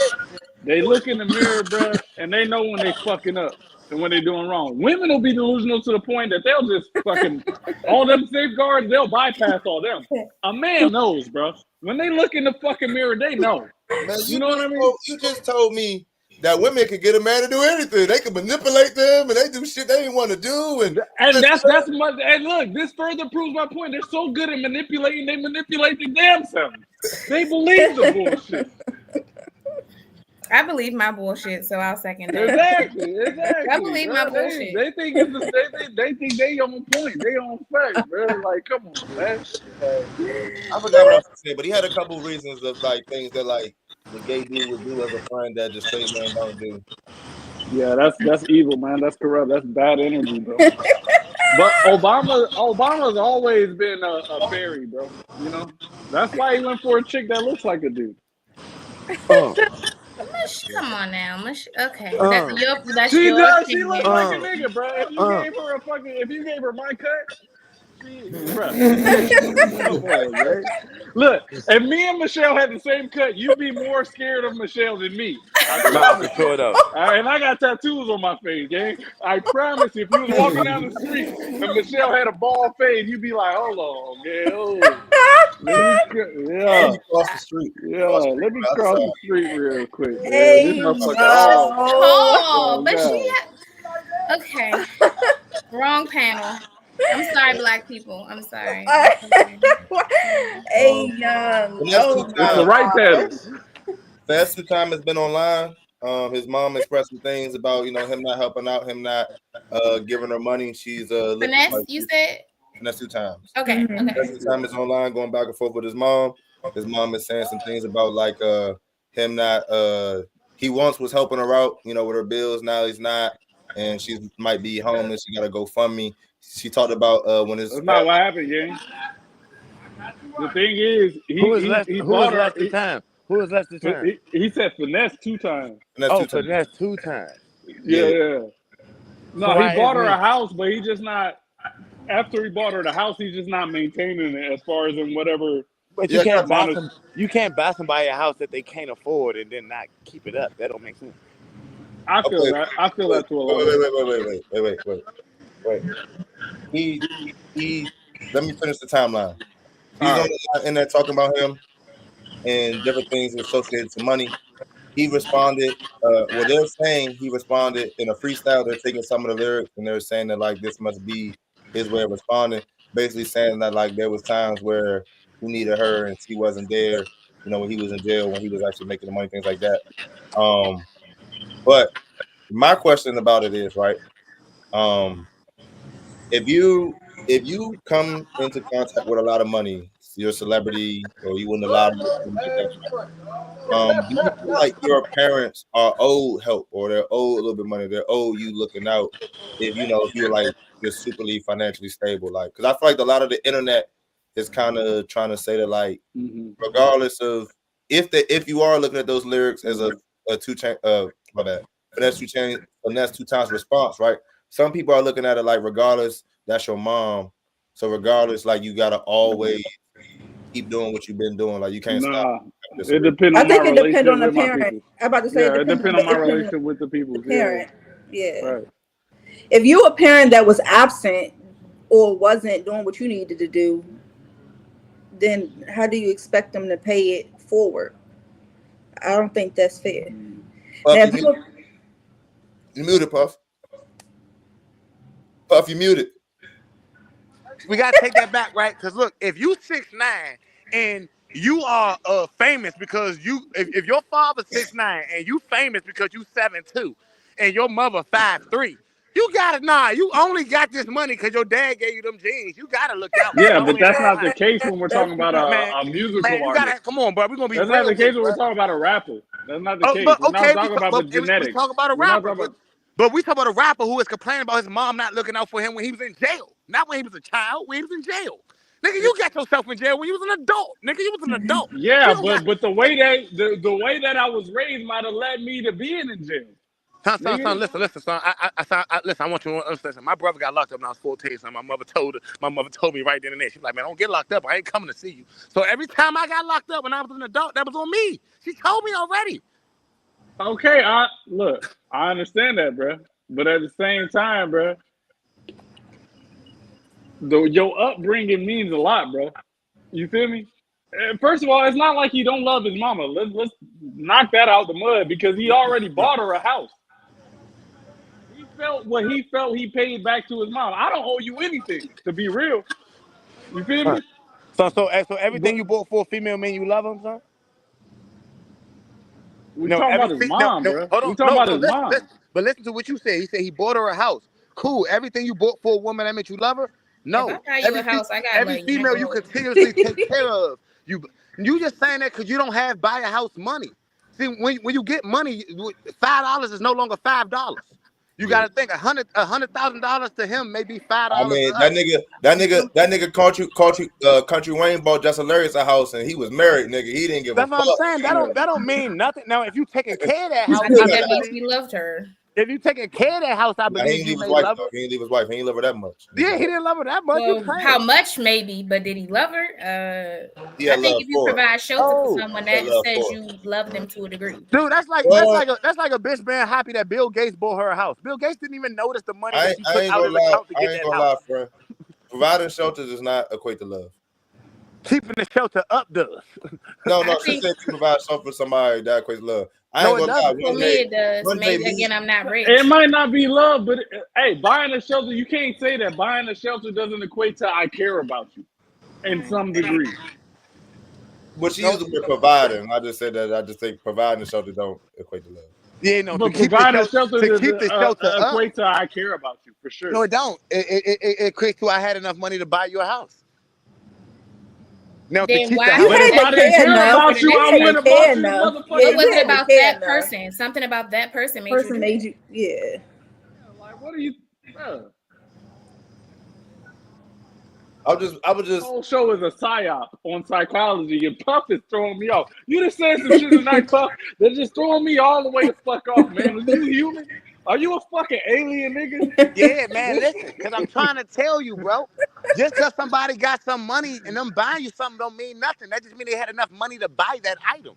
Speaker 5: they look in the mirror, bro, and they know when they fucking up and when they doing wrong. Women will be delusional to the point that they'll just fucking all them safeguards, they'll bypass all them. A man knows, bro. When they look in the fucking mirror, they know.
Speaker 2: Man,
Speaker 5: you know what I mean?
Speaker 2: You just told me that women can get a man to do anything. They can manipulate them, and they do shit they didn't want to do. And
Speaker 5: that's my. And look, this further proves my point. They're so good at manipulating. They manipulate the damn self. They believe the bullshit.
Speaker 6: I believe my bullshit, so I'll second that.
Speaker 5: Exactly.
Speaker 6: I believe my bullshit.
Speaker 5: They think they on point. They on fact, bro. Like, come on, man.
Speaker 2: I forgot what I was gonna say, but he had a couple of reasons of like things that like the gay dude would do as a friend that the straight man don't do.
Speaker 5: Yeah, that's evil, man. That's corrupt. That's bad energy, bro. But Obama's always been a fairy, bro. You know, that's why he went for a chick that looks like a dude.
Speaker 6: Oh. Come on now, okay. That's
Speaker 5: she
Speaker 6: your
Speaker 5: does.
Speaker 6: opinion.
Speaker 5: She looks like a nigga, bro. If you gave her my cut, bro. Look, if me and Michelle had the same cut, you'd be more scared of Michelle than me.
Speaker 3: And
Speaker 5: I got tattoos on my face, gang. I promise you, if you was walking down the street and Michelle had a bald fade, you'd be like, hold on, gang. Let me
Speaker 2: cross the street.
Speaker 5: Let me cross the street real quick.
Speaker 7: Hey,
Speaker 5: this motherfucker.
Speaker 6: But she okay. Wrong panel. I'm sorry, black people. I'm sorry.
Speaker 7: Hey,
Speaker 5: it's the right panel.
Speaker 2: That's the time it's been online. His mom expressed some things about him not helping out, him not giving her money. She's
Speaker 6: finesse. You said.
Speaker 2: And that's 2 times.
Speaker 6: Okay.
Speaker 2: That's 2 times it's online, going back and forth with his mom. His mom is saying some things about like him not he once was helping her out, with her bills. Now he's not, and she might be homeless. She got to go fund me. She talked about when his
Speaker 5: That's not what happened, gang. The thing is, he bought her.
Speaker 3: Who is less the time?
Speaker 5: He said finesse 2 times.
Speaker 3: Finesse 2 times.
Speaker 5: Yeah. No,
Speaker 3: So
Speaker 5: he bought her a house, but he just not. After he bought her the house, he's just not maintaining it as far as in whatever.
Speaker 3: But you can't buy somebody a house that they can't afford and then not keep it up. That don't make sense.
Speaker 5: I feel that. I feel that to a lot.
Speaker 2: Wait. He. Let me finish the timeline. He's on the line in there talking about him and different things associated to money. He responded. They're saying he responded in a freestyle. They're taking some of the lyrics and they're saying that like this must be his way of responding. Basically saying that like there was times where he needed her and she wasn't there. When he was in jail, when he was actually making the money, things like that. But my question about it is right. If you come into contact with a lot of money, you're a celebrity, or you win the lottery, do you feel like your parents are owed help, or they're owed a little bit of money? They're owed you looking out. If you're like just superly financially stable, like because I feel like a lot of the internet is kind of trying to say that like, regardless of if you are looking at those lyrics as a 2 chain, my bad, finesse 2 times response, right? Some people are looking at it like regardless, that's your mom. So regardless, like you gotta always keep doing what you've been doing. Like you can't stop.
Speaker 5: It depends on
Speaker 7: I think
Speaker 5: my
Speaker 7: it depends on the
Speaker 5: relationship with my
Speaker 7: parent.
Speaker 5: people.
Speaker 7: I'm about to say
Speaker 5: it depends on my relationship with the people.
Speaker 7: The parent. Yeah.
Speaker 5: Right.
Speaker 7: If you're a parent that was absent or wasn't doing what you needed to do, then how do you expect them to pay it forward? I don't think that's fair.
Speaker 2: Puff, you muted, Puff. Puff, you muted.
Speaker 3: We gotta take that back, right? Because look, if you 6'9" and you are famous because if your father's 6'9" and you famous because you 7'2" and your mother 5'3", you only got this money because your dad gave you them jeans. You gotta look out.
Speaker 5: Yeah, but that's not the case when we're talking about a musical artist.
Speaker 3: Come on, bro. We're gonna be.
Speaker 5: That's not the case when we're talking about a rapper. That's not the case. We're not talking about the genetics.
Speaker 3: We talk about a rapper, but we talk about a rapper who is complaining about his mom not looking out for him when he was in jail, not when he was a child. When he was in jail. Nigga, you got yourself in jail when you was an adult. Nigga, you was an adult.
Speaker 5: Yeah, but the way that I was raised might have led me to being in jail.
Speaker 3: Son, listen, son. Listen, I want you to understand. My brother got locked up when I was 14, son. My mother told me right then and there. She was like, man, don't get locked up. I ain't coming to see you. So every time I got locked up when I was an adult, that was on me. She told me already.
Speaker 5: Okay, I understand that, bro. But at the same time, bro, your upbringing means a lot, bro. You feel me? First of all, it's not like he don't love his mama. Let's knock that out the mud because he already bought her a house. He felt what he felt he paid back to his mom. I don't owe you anything, to be real. You feel me?
Speaker 3: So everything you bought for a female man, you love him, son?
Speaker 5: We're talking about his mom, bro. We're talking about his mom.
Speaker 3: But listen to what you said. He said he bought her a house. Cool. Everything you bought for a woman, that meant you love her? No.
Speaker 6: If I buy you a house, I got
Speaker 3: every female you continuously take care of. You just saying that because you don't have buy a house money. See, when you get money, $5 is no longer $5. You gotta think $100,000 to him may be $5.
Speaker 2: I mean, that nigga Country Wayne bought Just Hilarious a house and he was married, nigga. He didn't give a fuck.
Speaker 3: That's what I'm saying. That don't mean nothing. Now, if you taking care of that house,
Speaker 6: I think that means he loved her.
Speaker 3: If you taking care of that house, I believe you may love her.
Speaker 2: He didn't leave his wife. He didn't love her that much.
Speaker 3: Yeah, he didn't love her that much.
Speaker 6: Well, how much maybe, but did he love her? I think if you provide shelter for someone, that says you love them to a degree.
Speaker 3: Dude, that's like a bitch being happy that Bill Gates bought her a house. Bill Gates didn't even notice the money that she took out of the account to get that house.
Speaker 2: Lie, providing shelter does not equate to love.
Speaker 3: Keeping the shelter up does.
Speaker 2: No, she said to provide something for somebody that equates love. I ain't gonna lie.
Speaker 6: For me, it does. Maybe again, I'm not rich.
Speaker 5: It might not be love, but hey, buying a shelter, you can't say that buying a shelter doesn't equate to I care about you in some degree.
Speaker 2: But she used the word providing. I just said that. I just think providing a shelter don't equate to love.
Speaker 5: Yeah, no. But providing a shelter to keep the shelter equate to I care about you for sure.
Speaker 3: No, it don't. It equates to I had enough money to buy you a house. Now to
Speaker 6: Then
Speaker 3: keep the
Speaker 6: why
Speaker 3: house.
Speaker 7: You
Speaker 5: But
Speaker 7: had
Speaker 5: if
Speaker 7: to
Speaker 5: I didn't
Speaker 7: care
Speaker 5: care
Speaker 7: enough.
Speaker 5: about you,
Speaker 7: You
Speaker 5: I
Speaker 7: had
Speaker 5: wouldn't
Speaker 7: to
Speaker 5: have
Speaker 7: care
Speaker 5: bought you the
Speaker 7: enough.
Speaker 5: motherfucking
Speaker 7: Yeah,
Speaker 6: What was
Speaker 7: you
Speaker 6: it
Speaker 7: had
Speaker 5: house.
Speaker 7: to
Speaker 6: about
Speaker 7: care
Speaker 6: that
Speaker 7: enough.
Speaker 6: person? Something about that person made you
Speaker 7: Person
Speaker 6: do
Speaker 7: made
Speaker 6: it.
Speaker 7: you, yeah.
Speaker 5: Like, what are you? Bro,
Speaker 2: I was
Speaker 5: this
Speaker 2: just
Speaker 5: whole show is a psyop on psychology, and Puff is throwing me off. You just said some shit tonight, Puff. They're just throwing me all the way the fuck off, man. Are you human? Are you a fucking alien, nigga?
Speaker 3: Yeah, man, listen, because I'm trying to tell you, bro. Just because somebody got some money and them buying you something don't mean nothing. That just means they had enough money to buy that item.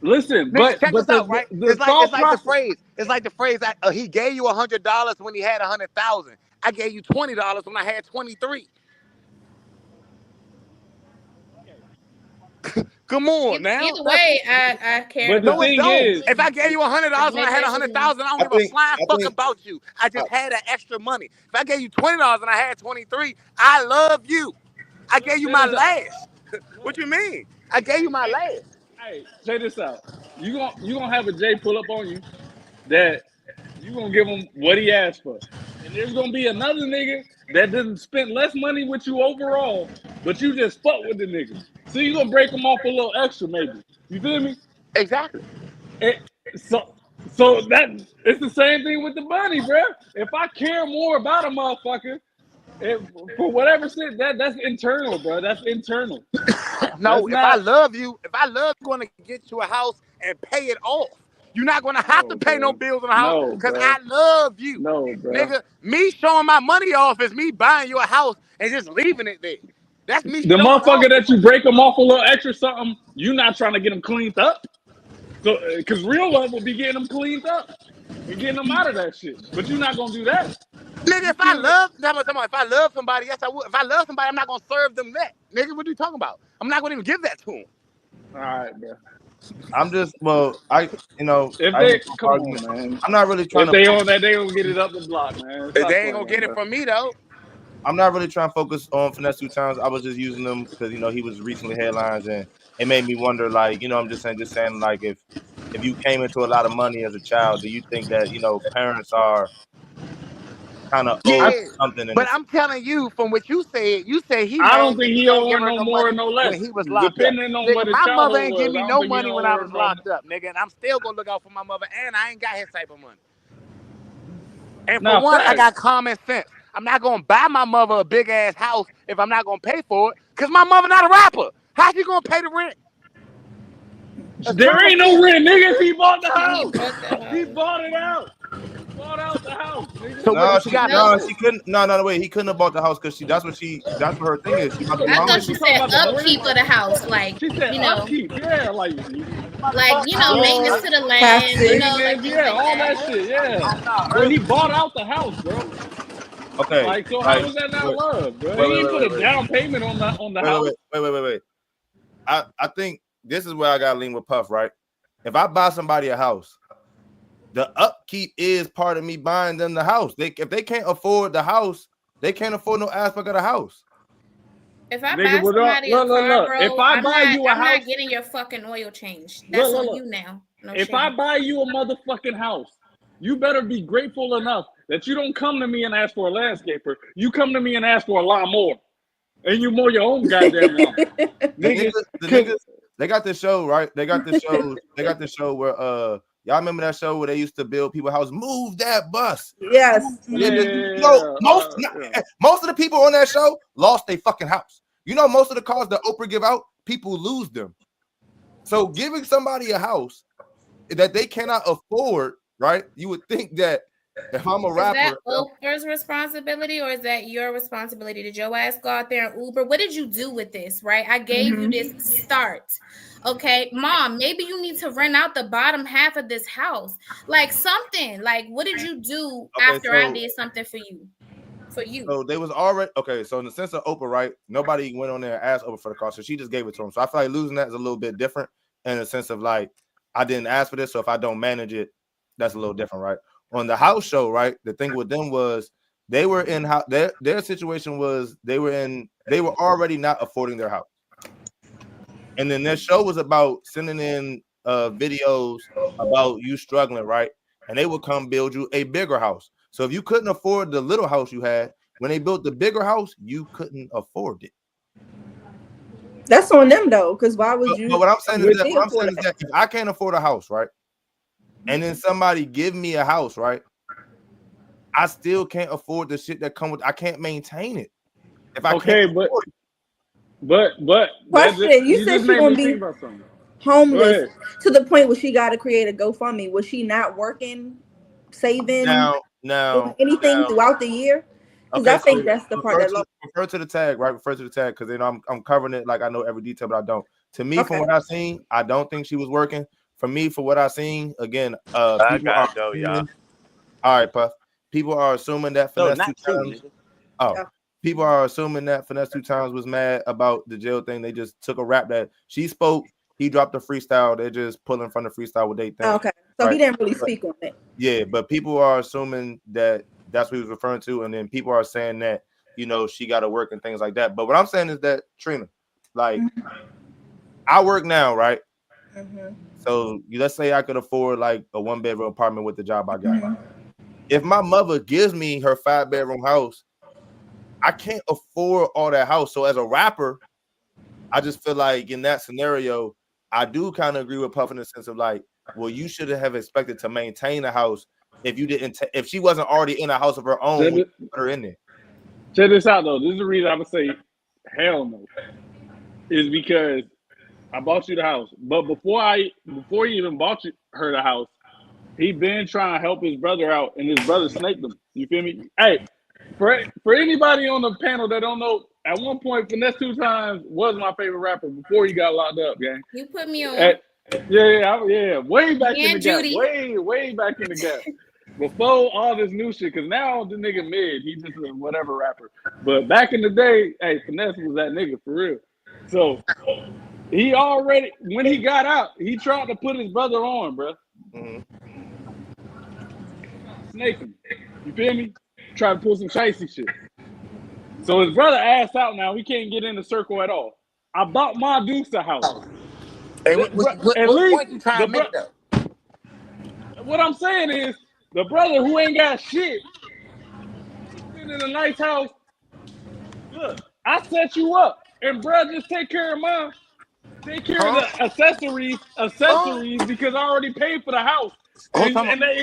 Speaker 5: Listen,
Speaker 3: Nigga, check
Speaker 5: but
Speaker 3: this out, right?
Speaker 5: the
Speaker 3: It's
Speaker 5: thought
Speaker 3: like the
Speaker 5: process.
Speaker 3: phrase. It's like the phrase that he gave you $100 when he had 100,000. I gave you $20 when I had 23. Come on now.
Speaker 6: Either
Speaker 3: That's
Speaker 6: way, I care
Speaker 5: But the
Speaker 3: no,
Speaker 6: about
Speaker 3: it
Speaker 5: thing
Speaker 3: don't.
Speaker 5: is,
Speaker 3: If I gave you
Speaker 6: to
Speaker 3: $100 when I
Speaker 6: make
Speaker 3: had
Speaker 6: that shit in.
Speaker 3: 100,000, I don't
Speaker 2: I
Speaker 3: give a
Speaker 2: think
Speaker 3: flying
Speaker 2: I
Speaker 3: fuck
Speaker 2: think
Speaker 3: about you. I
Speaker 2: I,
Speaker 3: just had that extra money. If I gave you $20 and I had 23, I love you. I
Speaker 5: look,
Speaker 3: gave you
Speaker 5: check
Speaker 3: my
Speaker 5: this out.
Speaker 3: last. What
Speaker 5: Look,
Speaker 3: you mean? I gave you my last.
Speaker 5: hey, check this out. You gonna have a J pull up on you that you gonna give him what he asked for, and there's gonna be another nigga that doesn't spend less money with you overall, but you just fuck with the nigga. So you gonna break him off a little extra, maybe. You feel me?
Speaker 3: Exactly.
Speaker 5: It, so that it's the same thing with the money, bro. If I care more about a motherfucker, it, for whatever shit, that's internal, bro. That's internal. That's
Speaker 3: No,
Speaker 5: not.
Speaker 3: if I love you, I'm gonna get you a house and pay it off. You're not gonna have to
Speaker 5: No,
Speaker 3: pay no
Speaker 5: bro.
Speaker 3: bills on the house
Speaker 5: No,
Speaker 3: because
Speaker 5: bro.
Speaker 3: I love you.
Speaker 5: No, bro.
Speaker 3: Nigga, me showing my money off is me buying you a house and just leaving it there. That's me
Speaker 5: The
Speaker 3: showing off
Speaker 5: motherfucker
Speaker 3: the
Speaker 5: that you
Speaker 3: money.
Speaker 5: break them off a little extra something, you not trying to get them cleaned up. So, because real love will be getting them cleaned up and getting them out of that shit. But you're not gonna do that.
Speaker 3: Nigga,
Speaker 5: You
Speaker 3: if I
Speaker 5: still get.
Speaker 3: love, if I love somebody, yes I would. If I love somebody, I'm not gonna serve them that. Nigga, what are you talking about? I'm not gonna even give that to them.
Speaker 5: All right, bro.
Speaker 2: I'm just well, I
Speaker 5: If
Speaker 2: I ain't
Speaker 5: they
Speaker 2: gonna
Speaker 5: come on,
Speaker 2: argument.
Speaker 5: man.
Speaker 2: I'm not really trying
Speaker 5: If
Speaker 2: to
Speaker 5: they on
Speaker 2: focus.
Speaker 5: that, they gonna get it up the block, man. Stop
Speaker 3: They ain't gonna
Speaker 5: playing,
Speaker 3: get it
Speaker 5: bro.
Speaker 3: from me though.
Speaker 2: I'm not really trying to focus on finesse 2 times. I was just using them because he was recently headlines and it made me wonder. Like I'm just saying like if you came into a lot of money as a child, do you think that parents are kind of
Speaker 5: I
Speaker 2: owed
Speaker 3: Yeah.
Speaker 2: something in
Speaker 3: But
Speaker 2: this?
Speaker 3: I'm telling you, from what you said he
Speaker 5: I don't
Speaker 3: mad
Speaker 5: think
Speaker 3: because he
Speaker 5: he
Speaker 3: don't
Speaker 5: owe
Speaker 3: give
Speaker 5: her
Speaker 3: her
Speaker 5: no
Speaker 3: no
Speaker 5: more or
Speaker 3: money
Speaker 5: no
Speaker 3: when
Speaker 5: less,
Speaker 3: he was locked up.
Speaker 5: depending on
Speaker 3: Nigga,
Speaker 5: what his
Speaker 3: my mother
Speaker 5: childhood
Speaker 3: ain't give
Speaker 5: was.
Speaker 3: me
Speaker 5: I don't
Speaker 3: no
Speaker 5: think he
Speaker 3: money when
Speaker 5: owe
Speaker 3: I
Speaker 5: her
Speaker 3: was
Speaker 5: no.
Speaker 3: locked up, nigga, and I'm still gonna look out for my mother, and I ain't got his type of money. And for
Speaker 5: Nah,
Speaker 3: one, I
Speaker 5: facts.
Speaker 3: got common sense. I'm not gonna buy my mother a big ass house if I'm not gonna pay for it, cause my mother not a rapper. How she gonna pay the rent? That's
Speaker 5: There
Speaker 3: common
Speaker 5: ain't no
Speaker 3: sense.
Speaker 5: rent, nigga. He bought the
Speaker 6: He
Speaker 5: house.
Speaker 6: bought the
Speaker 5: He
Speaker 6: house.
Speaker 5: bought it out. He bought out the house, nigga.
Speaker 3: So what
Speaker 2: No,
Speaker 3: does she
Speaker 2: she
Speaker 3: got to
Speaker 6: No,
Speaker 2: no,
Speaker 3: do?
Speaker 2: she couldn't. No, wait. He couldn't have bought the house because that's what her thing is. She about to
Speaker 5: What
Speaker 2: be
Speaker 6: I
Speaker 5: you
Speaker 6: thought
Speaker 5: think
Speaker 2: homeless.
Speaker 6: you
Speaker 5: she talking
Speaker 6: said
Speaker 5: about the rent?
Speaker 6: upkeep of the house,
Speaker 5: She said upkeep. Yeah,
Speaker 6: maintenance
Speaker 5: well,
Speaker 6: to the land,
Speaker 7: Taxes.
Speaker 6: like
Speaker 5: maintenance.
Speaker 6: things
Speaker 5: Yeah,
Speaker 6: like
Speaker 5: all
Speaker 6: that.
Speaker 5: that shit. Yeah,
Speaker 3: Oh no,
Speaker 5: but he
Speaker 3: early.
Speaker 5: bought out the house, bro.
Speaker 2: Okay,
Speaker 5: Like, so how
Speaker 2: like
Speaker 5: is that not
Speaker 2: wait,
Speaker 5: love, bro?
Speaker 2: wait,
Speaker 5: He
Speaker 2: wait,
Speaker 5: ain't
Speaker 2: wait,
Speaker 5: put a
Speaker 2: wait, wait,
Speaker 5: down payment on the
Speaker 2: wait, wait,
Speaker 5: house.
Speaker 2: wait, wait, wait, wait. I think this is where I got to lean with Puff, right? If I buy somebody a house, the upkeep is part of me buying them the house. If they can't afford the house, they can't afford no aspect of the house.
Speaker 6: If I
Speaker 5: Nigga,
Speaker 6: buy
Speaker 5: but
Speaker 6: somebody a car,
Speaker 5: look. If
Speaker 6: bro,
Speaker 5: I
Speaker 6: I'm
Speaker 5: buy
Speaker 6: not
Speaker 5: you a
Speaker 6: I'm not
Speaker 5: house,
Speaker 6: getting your fucking oil change. That's on
Speaker 5: look.
Speaker 6: you now. No
Speaker 5: If I
Speaker 6: shade.
Speaker 5: buy you a motherfucking house, you better be grateful enough that you don't come to me and ask for a landscaper. You come to me and ask for a lawnmower, and you mow your own goddamn lawn, nigga.
Speaker 2: The
Speaker 5: Cause
Speaker 2: niggas, they got this show, right? They got this show. They got this show where y'all remember that show where they used to build people houses? Move that bus.
Speaker 7: Yes.
Speaker 5: yeah, yeah.
Speaker 2: Most of the people on that show lost their fucking house. Most of the cars that Oprah give out, people lose them. So giving somebody a house that they cannot afford, right? You would think that if I'm a
Speaker 6: Is that
Speaker 2: rapper,
Speaker 6: Oprah's responsibility or is that your responsibility? Did your ass go out there and Uber? What did you do with this, right? I gave you this start. Okay, mom, maybe you need to rent out the bottom half of this house. Like something. Like, what did you do
Speaker 2: okay,
Speaker 6: after I did something for you? For you.
Speaker 2: so they was already okay. So in the sense of Oprah, right? Nobody went on there and asked Oprah for the car, so she just gave it to him. So I feel like losing that is a little bit different in the sense of like I didn't ask for this, so if I don't manage it, that's a little different, right? On the house show, right? The thing with them was they were in how their situation was they were already not affording their house, and then their show was about sending in videos about you struggling, right? And they would come build you a bigger house. So if you couldn't afford the little house you had, when they built the bigger house, you couldn't afford it.
Speaker 7: That's on them though, because why would you?
Speaker 2: But what I'm saying is that
Speaker 7: if
Speaker 2: I can't afford a house, right? And then somebody give me a house, right? I still can't afford the shit that come with. I can't maintain it. If I can't afford
Speaker 5: but
Speaker 7: question, you said
Speaker 5: just
Speaker 7: she
Speaker 5: made
Speaker 7: gonna
Speaker 5: me
Speaker 7: be
Speaker 5: think about something.
Speaker 7: homeless to the point where she got to create a GoFundMe. Was she not working, saving, doing anything throughout the year? Because I think that's the part that
Speaker 2: refer to the tag, right? Refer to the tag because then I'm covering it like I know every detail, but I don't. To me, from what I've seen, I don't think she was working. For me, for what I've seen, again,
Speaker 3: I gotta go, y'all.
Speaker 2: All right, Puff. People are assuming that Finesse
Speaker 3: not
Speaker 2: 2 Times. People are assuming that Finesse 2 Times was mad about the jail thing. They just took a rap that she spoke. He dropped a freestyle. They're just pulling from the freestyle what they think.
Speaker 7: Okay, so he didn't really speak on it.
Speaker 2: Yeah, but people are assuming that that's what he was referring to, and then people are saying that she got to work and things like that. But what I'm saying is that Trina, like, I work now, right? So let's say I could afford like a 1-bedroom apartment with the job I got. If my mother gives me her 5-bedroom house, I can't afford all that house. So as a rapper, I just feel like in that scenario, I do kind of agree with Puff in the sense of like, well, you should have expected to maintain a house if you didn't. If she wasn't already in a house of her own, put her in there.
Speaker 5: Check this out though. This is the reason I would say hell no. Is because I bought you the house, but before he even bought her the house, he been trying to help his brother out, and his brother snaked him. You feel me? Hey, for anybody on the panel that don't know, at one point Finesse 2 Times was my favorite rapper before he got locked up, gang.
Speaker 6: You put me on.
Speaker 5: Yeah. Way back in the
Speaker 6: Judy.
Speaker 5: gap. Way back in the gap. Before all this new shit, because now the nigga mid, he just a whatever rapper. But back in the day, hey, Finesse was that nigga for real. So he already, when he got out, he tried to put his brother on, bro. Snake him. You feel me? Try to pull some shicey shit. So his brother asked out now. We can't get in the circle at all. I bought my Dukes a house.
Speaker 3: Hey, what point you trying to make though?
Speaker 5: What I'm saying is, the brother who ain't got shit, sitting in a nice house, look, I set you up. And bro, just take care of mine. Take care of the accessories because I already paid for the house. And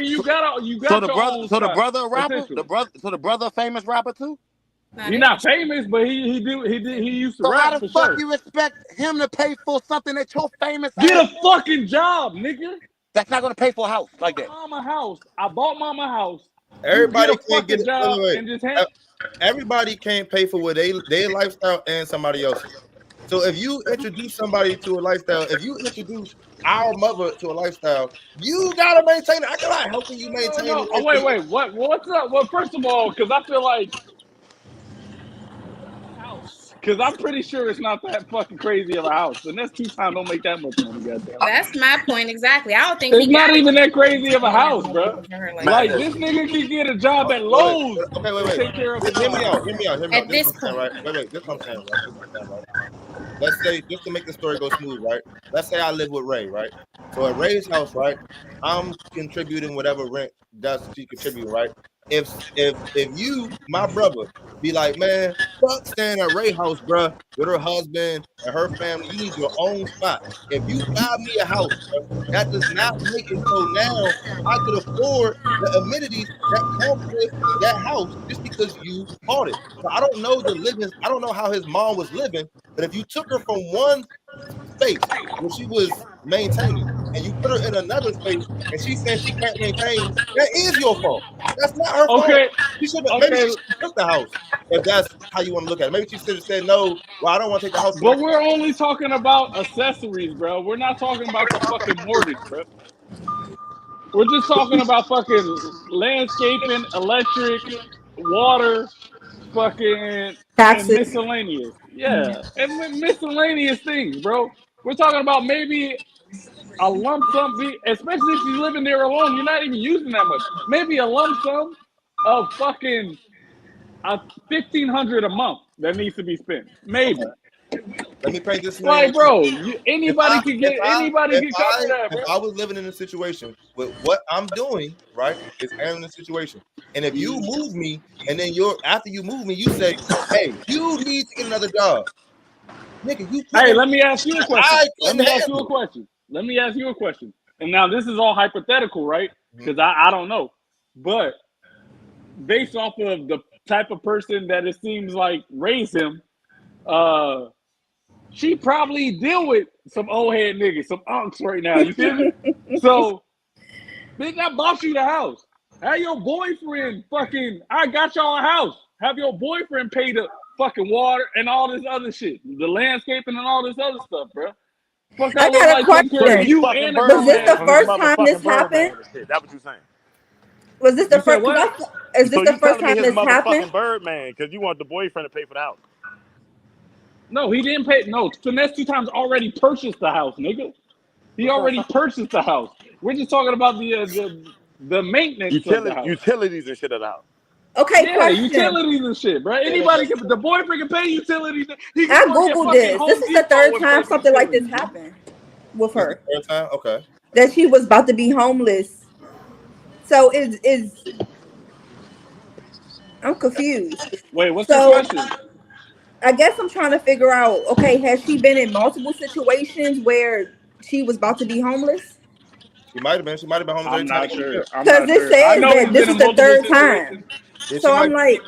Speaker 5: you got
Speaker 3: the brother a rapper? The brother a famous rapper too?
Speaker 5: He's not famous, but he used to rap.
Speaker 3: How the fuck you expect him to pay for something that you're famous?
Speaker 5: Get a fucking job, nigga.
Speaker 3: That's not gonna pay for a house like that.
Speaker 5: I bought mama house.
Speaker 2: Everybody can't get a job and just everybody can't pay for what their lifestyle and somebody else's. So if you introduce somebody to a lifestyle, if you introduce our mother to a lifestyle, you gotta maintain it. I cannot help you maintain it.
Speaker 5: Oh wait, what's up? Well, first of all, because I feel like house, because I'm pretty sure it's not that fucking crazy of a house. The next 2 times don't make that much money, goddamn.
Speaker 6: That's my point exactly. I don't think
Speaker 5: it's not even that crazy of a house, bro. Like this nigga can get a job at Lowe's.
Speaker 2: Wait.
Speaker 5: Take care of
Speaker 2: Hear me out.
Speaker 6: At this point,
Speaker 2: Wait. This is what I'm saying, right? Let's say, just to make the story go smooth, right? Let's say I live with Ray, right? So at Ray's house, right, I'm contributing whatever rent does she contribute, right? If you, my brother, be like, man, fuck staying at Ray's house, bro, with her husband and her family, you need your own spot. If you buy me a house, bro, that does not make it so now I could afford the amenities that come with that house just because you bought it. So I don't know I don't know how his mom was living, but if you took her from one space where she was maintaining and you put her in another space and she said she can't maintain, that is your fault. That's not her fault. She should have maybe she took the house if that's how you want to look at it. Maybe she should have said no. Well, I don't want to take the house.
Speaker 5: But we're only talking about accessories, bro. We're not talking about the fucking mortgage, bro. We're just talking about fucking landscaping, electric, water, fucking and miscellaneous. Yeah, and miscellaneous things, bro. We're talking about maybe a lump sum, especially if you're living there alone. You're not even using that much. Maybe a lump sum of fucking $1,500 a month that needs to be spent. Maybe.
Speaker 2: Let me paint this scenario.
Speaker 5: Like, bro, anybody can cover that, bro.
Speaker 2: If I was living in a situation with what I'm doing, right, is handling the situation. And if you move me, and then after you move me, you say, hey, you need to get another job. nigga, you
Speaker 5: Hey,
Speaker 2: couldn't.
Speaker 5: let me ask you a question.
Speaker 2: I
Speaker 5: Let
Speaker 2: couldn't
Speaker 5: me ask you
Speaker 2: handle
Speaker 5: a question. Let me ask you a question. And now this is all hypothetical, right? Because I don't know. But based off of the type of person that it seems like raised him, she probably deal with some old head niggas, some unks right now. You feel me? So, bitch, I bought you the house. Have your boyfriend fucking, I got y'all a house. Have your boyfriend pay the fucking water and all this other shit, the landscaping and all this other stuff, bro. Fuck
Speaker 7: I
Speaker 5: that look
Speaker 7: got a
Speaker 5: like taking care
Speaker 3: So
Speaker 5: of
Speaker 3: he's
Speaker 7: question.
Speaker 5: you
Speaker 3: fucking
Speaker 5: and the
Speaker 7: Was this
Speaker 3: Birdman
Speaker 7: the
Speaker 3: from his
Speaker 5: dumbass.
Speaker 7: first time this
Speaker 3: motherfucking
Speaker 7: happened?
Speaker 3: Birdman and shit. That's what you saying.
Speaker 7: Was this
Speaker 5: You
Speaker 7: the
Speaker 5: said
Speaker 7: first?
Speaker 5: what?
Speaker 7: Is this
Speaker 3: So
Speaker 7: the
Speaker 3: you
Speaker 7: first
Speaker 3: telling me
Speaker 7: time
Speaker 3: his
Speaker 7: this happened?
Speaker 3: motherfucking Birdman because you want the boyfriend to pay for the house?
Speaker 5: No, he didn't pay. No, Finesse 2 times already purchased the house, nigga. He
Speaker 3: That's what I'm
Speaker 5: already
Speaker 3: saying.
Speaker 5: purchased the house. We're just talking about the maintenance of the house.
Speaker 3: Utilities and shit of the house.
Speaker 7: Okay,
Speaker 5: Yeah, the
Speaker 7: question.
Speaker 5: utilities and shit, bro. Anybody can. The boyfriend can pay utilities. He can
Speaker 7: I
Speaker 5: work at
Speaker 7: googled
Speaker 5: fucking
Speaker 7: this. This
Speaker 5: Home
Speaker 7: is the
Speaker 5: Depot
Speaker 7: third
Speaker 5: and
Speaker 7: time
Speaker 5: pay for
Speaker 7: something like this
Speaker 5: utilities.
Speaker 7: happened with
Speaker 2: this is the
Speaker 7: her.
Speaker 2: third time. Okay.
Speaker 7: That she was about to be homeless. So is I'm confused.
Speaker 5: Wait, what's the
Speaker 7: So
Speaker 5: question?
Speaker 7: I guess I'm trying to figure out. Okay, has she been in multiple situations where she was about to be homeless?
Speaker 2: She might have been. She might have been homeless every
Speaker 5: I'm
Speaker 2: time they
Speaker 5: not
Speaker 2: go to
Speaker 5: sure.
Speaker 2: jail.
Speaker 5: I'm
Speaker 7: Because
Speaker 5: not
Speaker 7: it
Speaker 5: sure. I
Speaker 7: says
Speaker 5: know
Speaker 7: that
Speaker 5: he's
Speaker 7: this
Speaker 5: been
Speaker 7: is
Speaker 5: in
Speaker 7: the
Speaker 5: multiple
Speaker 7: third time.
Speaker 5: situations.
Speaker 2: Yeah,
Speaker 7: So I'm like,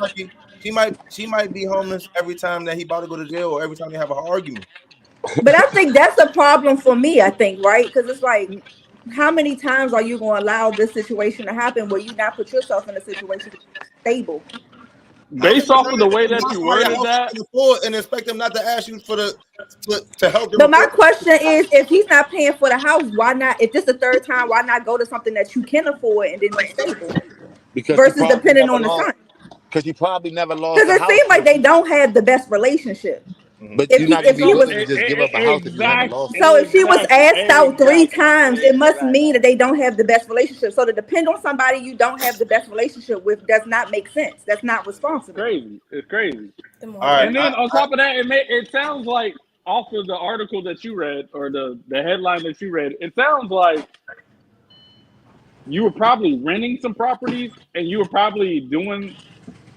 Speaker 2: she might be homeless every time that he about to go to jail or every time they have an argument.
Speaker 7: but I think that's a problem for me. I think right because it's like, how many times are you going to allow this situation to happen where you not put yourself in a situation stable?
Speaker 2: How
Speaker 5: Based off
Speaker 2: many
Speaker 5: of the
Speaker 2: times
Speaker 5: way
Speaker 2: you
Speaker 5: that
Speaker 2: buy
Speaker 5: you
Speaker 2: somebody a
Speaker 5: worded
Speaker 2: house they
Speaker 5: that,
Speaker 2: can afford and expect them not to ask you for to help them
Speaker 7: But my
Speaker 2: afford it?
Speaker 7: question is, if he's not paying for the house, why not? If this the third time, why not go to something that you can afford and then be stable
Speaker 3: Because she
Speaker 7: versus
Speaker 3: probably
Speaker 7: depending
Speaker 3: never
Speaker 7: on the
Speaker 3: lost.
Speaker 7: son?
Speaker 3: Because she probably never lost
Speaker 7: Because
Speaker 3: a
Speaker 7: it
Speaker 3: house.
Speaker 7: seems like they don't have the best relationship.
Speaker 2: Mhm.
Speaker 3: But you're not gonna
Speaker 7: If
Speaker 3: be
Speaker 7: he
Speaker 5: so
Speaker 7: was
Speaker 3: willing to just give up a house if you haven't lost it.
Speaker 7: so if she was asked out three times, it must
Speaker 5: exactly.
Speaker 7: mean that they don't have the best relationship. So to depend on somebody you don't have the best relationship with does not make sense. That's not responsible.
Speaker 5: Crazy. It's crazy.
Speaker 6: The
Speaker 2: All right.
Speaker 6: morning.
Speaker 5: And then on top of that, it sounds like off of the article that you read or the headline that you read, it sounds like you were probably renting some properties and you were probably doing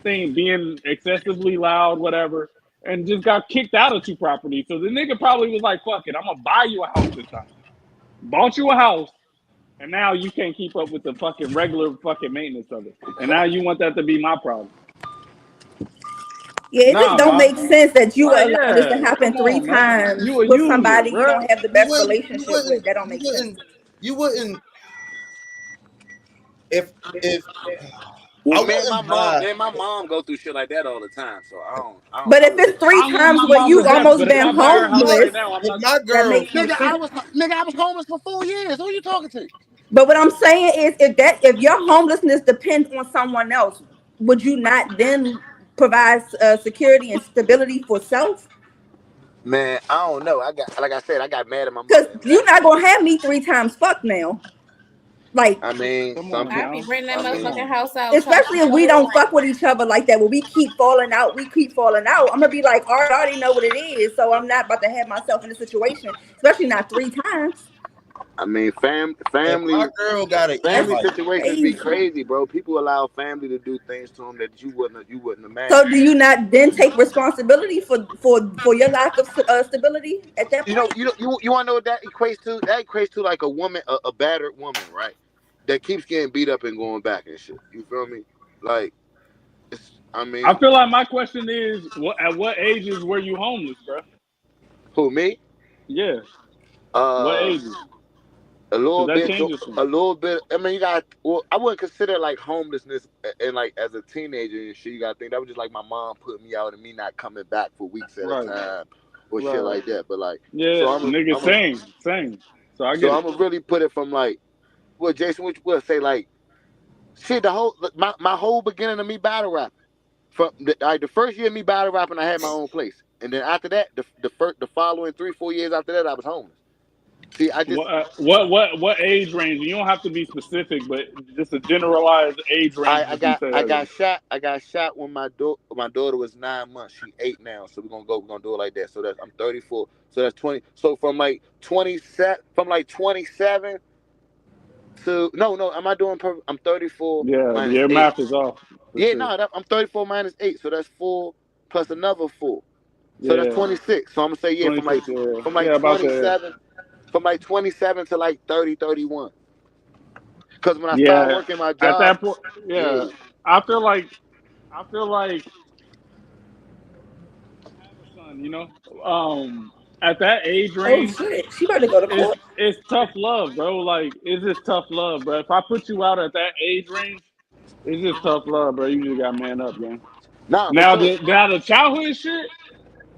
Speaker 5: things, being excessively loud, whatever, and just got kicked out of 2 properties. So the nigga probably was like, "Fuck it, I'm gonna buy you a house this time." Bought you a house, and now you can't keep up with the fucking regular fucking maintenance of it, and now you want that to be my problem.
Speaker 7: Yeah, it just
Speaker 5: Nah,
Speaker 7: don't
Speaker 5: ma.
Speaker 7: make sense that you would
Speaker 5: Like,
Speaker 7: allow this to
Speaker 5: yeah,
Speaker 7: happen
Speaker 5: come
Speaker 7: three
Speaker 5: on, man.
Speaker 7: times
Speaker 5: You a
Speaker 7: with
Speaker 5: user,
Speaker 7: somebody you
Speaker 5: bruh.
Speaker 7: don't have the
Speaker 2: You
Speaker 7: best
Speaker 2: wouldn't.
Speaker 7: relationship with. That don't make sense.
Speaker 2: You wouldn't. If
Speaker 3: Well,
Speaker 2: I wouldn't buy.
Speaker 3: me and my mom go through shit like that all the time. So
Speaker 7: But
Speaker 3: I
Speaker 7: if
Speaker 3: wouldn't.
Speaker 7: it's three
Speaker 5: I love
Speaker 7: times
Speaker 5: my
Speaker 7: where
Speaker 5: mom to
Speaker 7: you
Speaker 5: death,
Speaker 7: almost
Speaker 5: but if
Speaker 7: been
Speaker 5: I buy her house
Speaker 2: No,
Speaker 7: homeless,
Speaker 5: right now, I'm
Speaker 2: if
Speaker 5: not.
Speaker 2: my
Speaker 7: that
Speaker 2: girl,
Speaker 7: makes no
Speaker 3: Nigga,
Speaker 7: sense.
Speaker 3: I was homeless for 4 years. Who you talking to?
Speaker 7: But what I'm saying is, if your homelessness depends on someone else, would you not then provide security and stability for self?
Speaker 3: Man, I don't know. Like I said, I got mad at my
Speaker 7: Because
Speaker 3: mother and
Speaker 7: you're
Speaker 3: left.
Speaker 7: not gonna have me three times. Fuck now. Like,
Speaker 3: I mean,
Speaker 5: Come
Speaker 3: some
Speaker 5: on
Speaker 3: people.
Speaker 6: I'd be
Speaker 5: now.
Speaker 6: renting that
Speaker 3: I
Speaker 5: Come
Speaker 3: mean,
Speaker 6: motherfucking
Speaker 5: on.
Speaker 6: house out trying to
Speaker 7: especially
Speaker 6: keep
Speaker 7: if
Speaker 6: up
Speaker 7: we
Speaker 6: with
Speaker 7: don't
Speaker 6: rent.
Speaker 7: fuck with each other like that, where we keep falling out, I'm gonna be like, all right, I already know what it is, so I'm not about to have myself in a situation, especially not three times.
Speaker 2: if my girl got an
Speaker 7: That's
Speaker 3: family
Speaker 2: e-bike,
Speaker 3: situations be
Speaker 7: crazy.
Speaker 3: crazy, bro. People allow family to do things to them that you wouldn't
Speaker 7: So
Speaker 3: imagine.
Speaker 7: do you not then take responsibility for your lack of stability at that point?
Speaker 3: You want to know what that equates to? That equates to like a woman, a battered woman, right? That keeps getting beat up and going back and shit. You feel me? Like, I
Speaker 5: I
Speaker 3: mean,
Speaker 5: feel like my question is, at what ages were you homeless, bro?
Speaker 3: who me?
Speaker 5: Yeah, what
Speaker 3: Uh,
Speaker 5: ages?
Speaker 3: a
Speaker 5: Because
Speaker 3: little
Speaker 5: that
Speaker 3: bit,
Speaker 5: changes
Speaker 3: a
Speaker 5: things.
Speaker 3: little bit. I mean, you got. Well, I wouldn't consider like homelessness, and like as a teenager and shit. You got to think that was just like my mom putting me out and me not coming back for weeks at a
Speaker 5: Right,
Speaker 3: time, or shit
Speaker 5: right.
Speaker 3: like that. But like,
Speaker 5: Yeah,
Speaker 3: so
Speaker 5: nigga, same. So I get it.
Speaker 3: I'm gonna really put it from like, what Jason, which will say like, shit. The whole my whole beginning of me battle rapping. From the first year of me battle rapping, I had my own place, and then after that, the following 3-4 years after that, I was homeless. See, I just
Speaker 5: What age range? You don't have to be specific, but just a generalized age range
Speaker 3: I
Speaker 5: would you
Speaker 3: got
Speaker 5: say
Speaker 3: I
Speaker 5: that
Speaker 3: got
Speaker 5: is?
Speaker 3: shot. I got shot when my daughter was 9 months. She 8 now, so we're gonna do it like that. So that's I'm 34. So that's 20. So from like 27, from like 27 to no. Am I doing perfect? I'm 34
Speaker 5: Yeah,
Speaker 3: minus
Speaker 5: your
Speaker 3: 8.
Speaker 5: math is off for
Speaker 3: Yeah,
Speaker 5: sure.
Speaker 3: no, I'm 34 minus 8. So that's 4 plus another 4. So that's
Speaker 5: Yeah,
Speaker 3: 26. So I'm gonna say yeah,
Speaker 5: 26.
Speaker 3: from
Speaker 5: Yeah,
Speaker 3: like
Speaker 5: about there.
Speaker 3: 27 to like 30, 31. Because when I started
Speaker 5: Yeah,
Speaker 3: working my
Speaker 5: at
Speaker 3: job,
Speaker 5: that point,
Speaker 3: yeah.
Speaker 5: yeah, I feel like have a son. At that age
Speaker 7: Oh
Speaker 5: range,
Speaker 7: shit, she about to go to court.
Speaker 5: it's tough love, bro. Like it's just tough love, bro. If I put you out at that age range, it's just tough love, bro. You just got to man up, man.
Speaker 3: Nah, for
Speaker 5: Now
Speaker 3: sure.
Speaker 5: the childhood shit,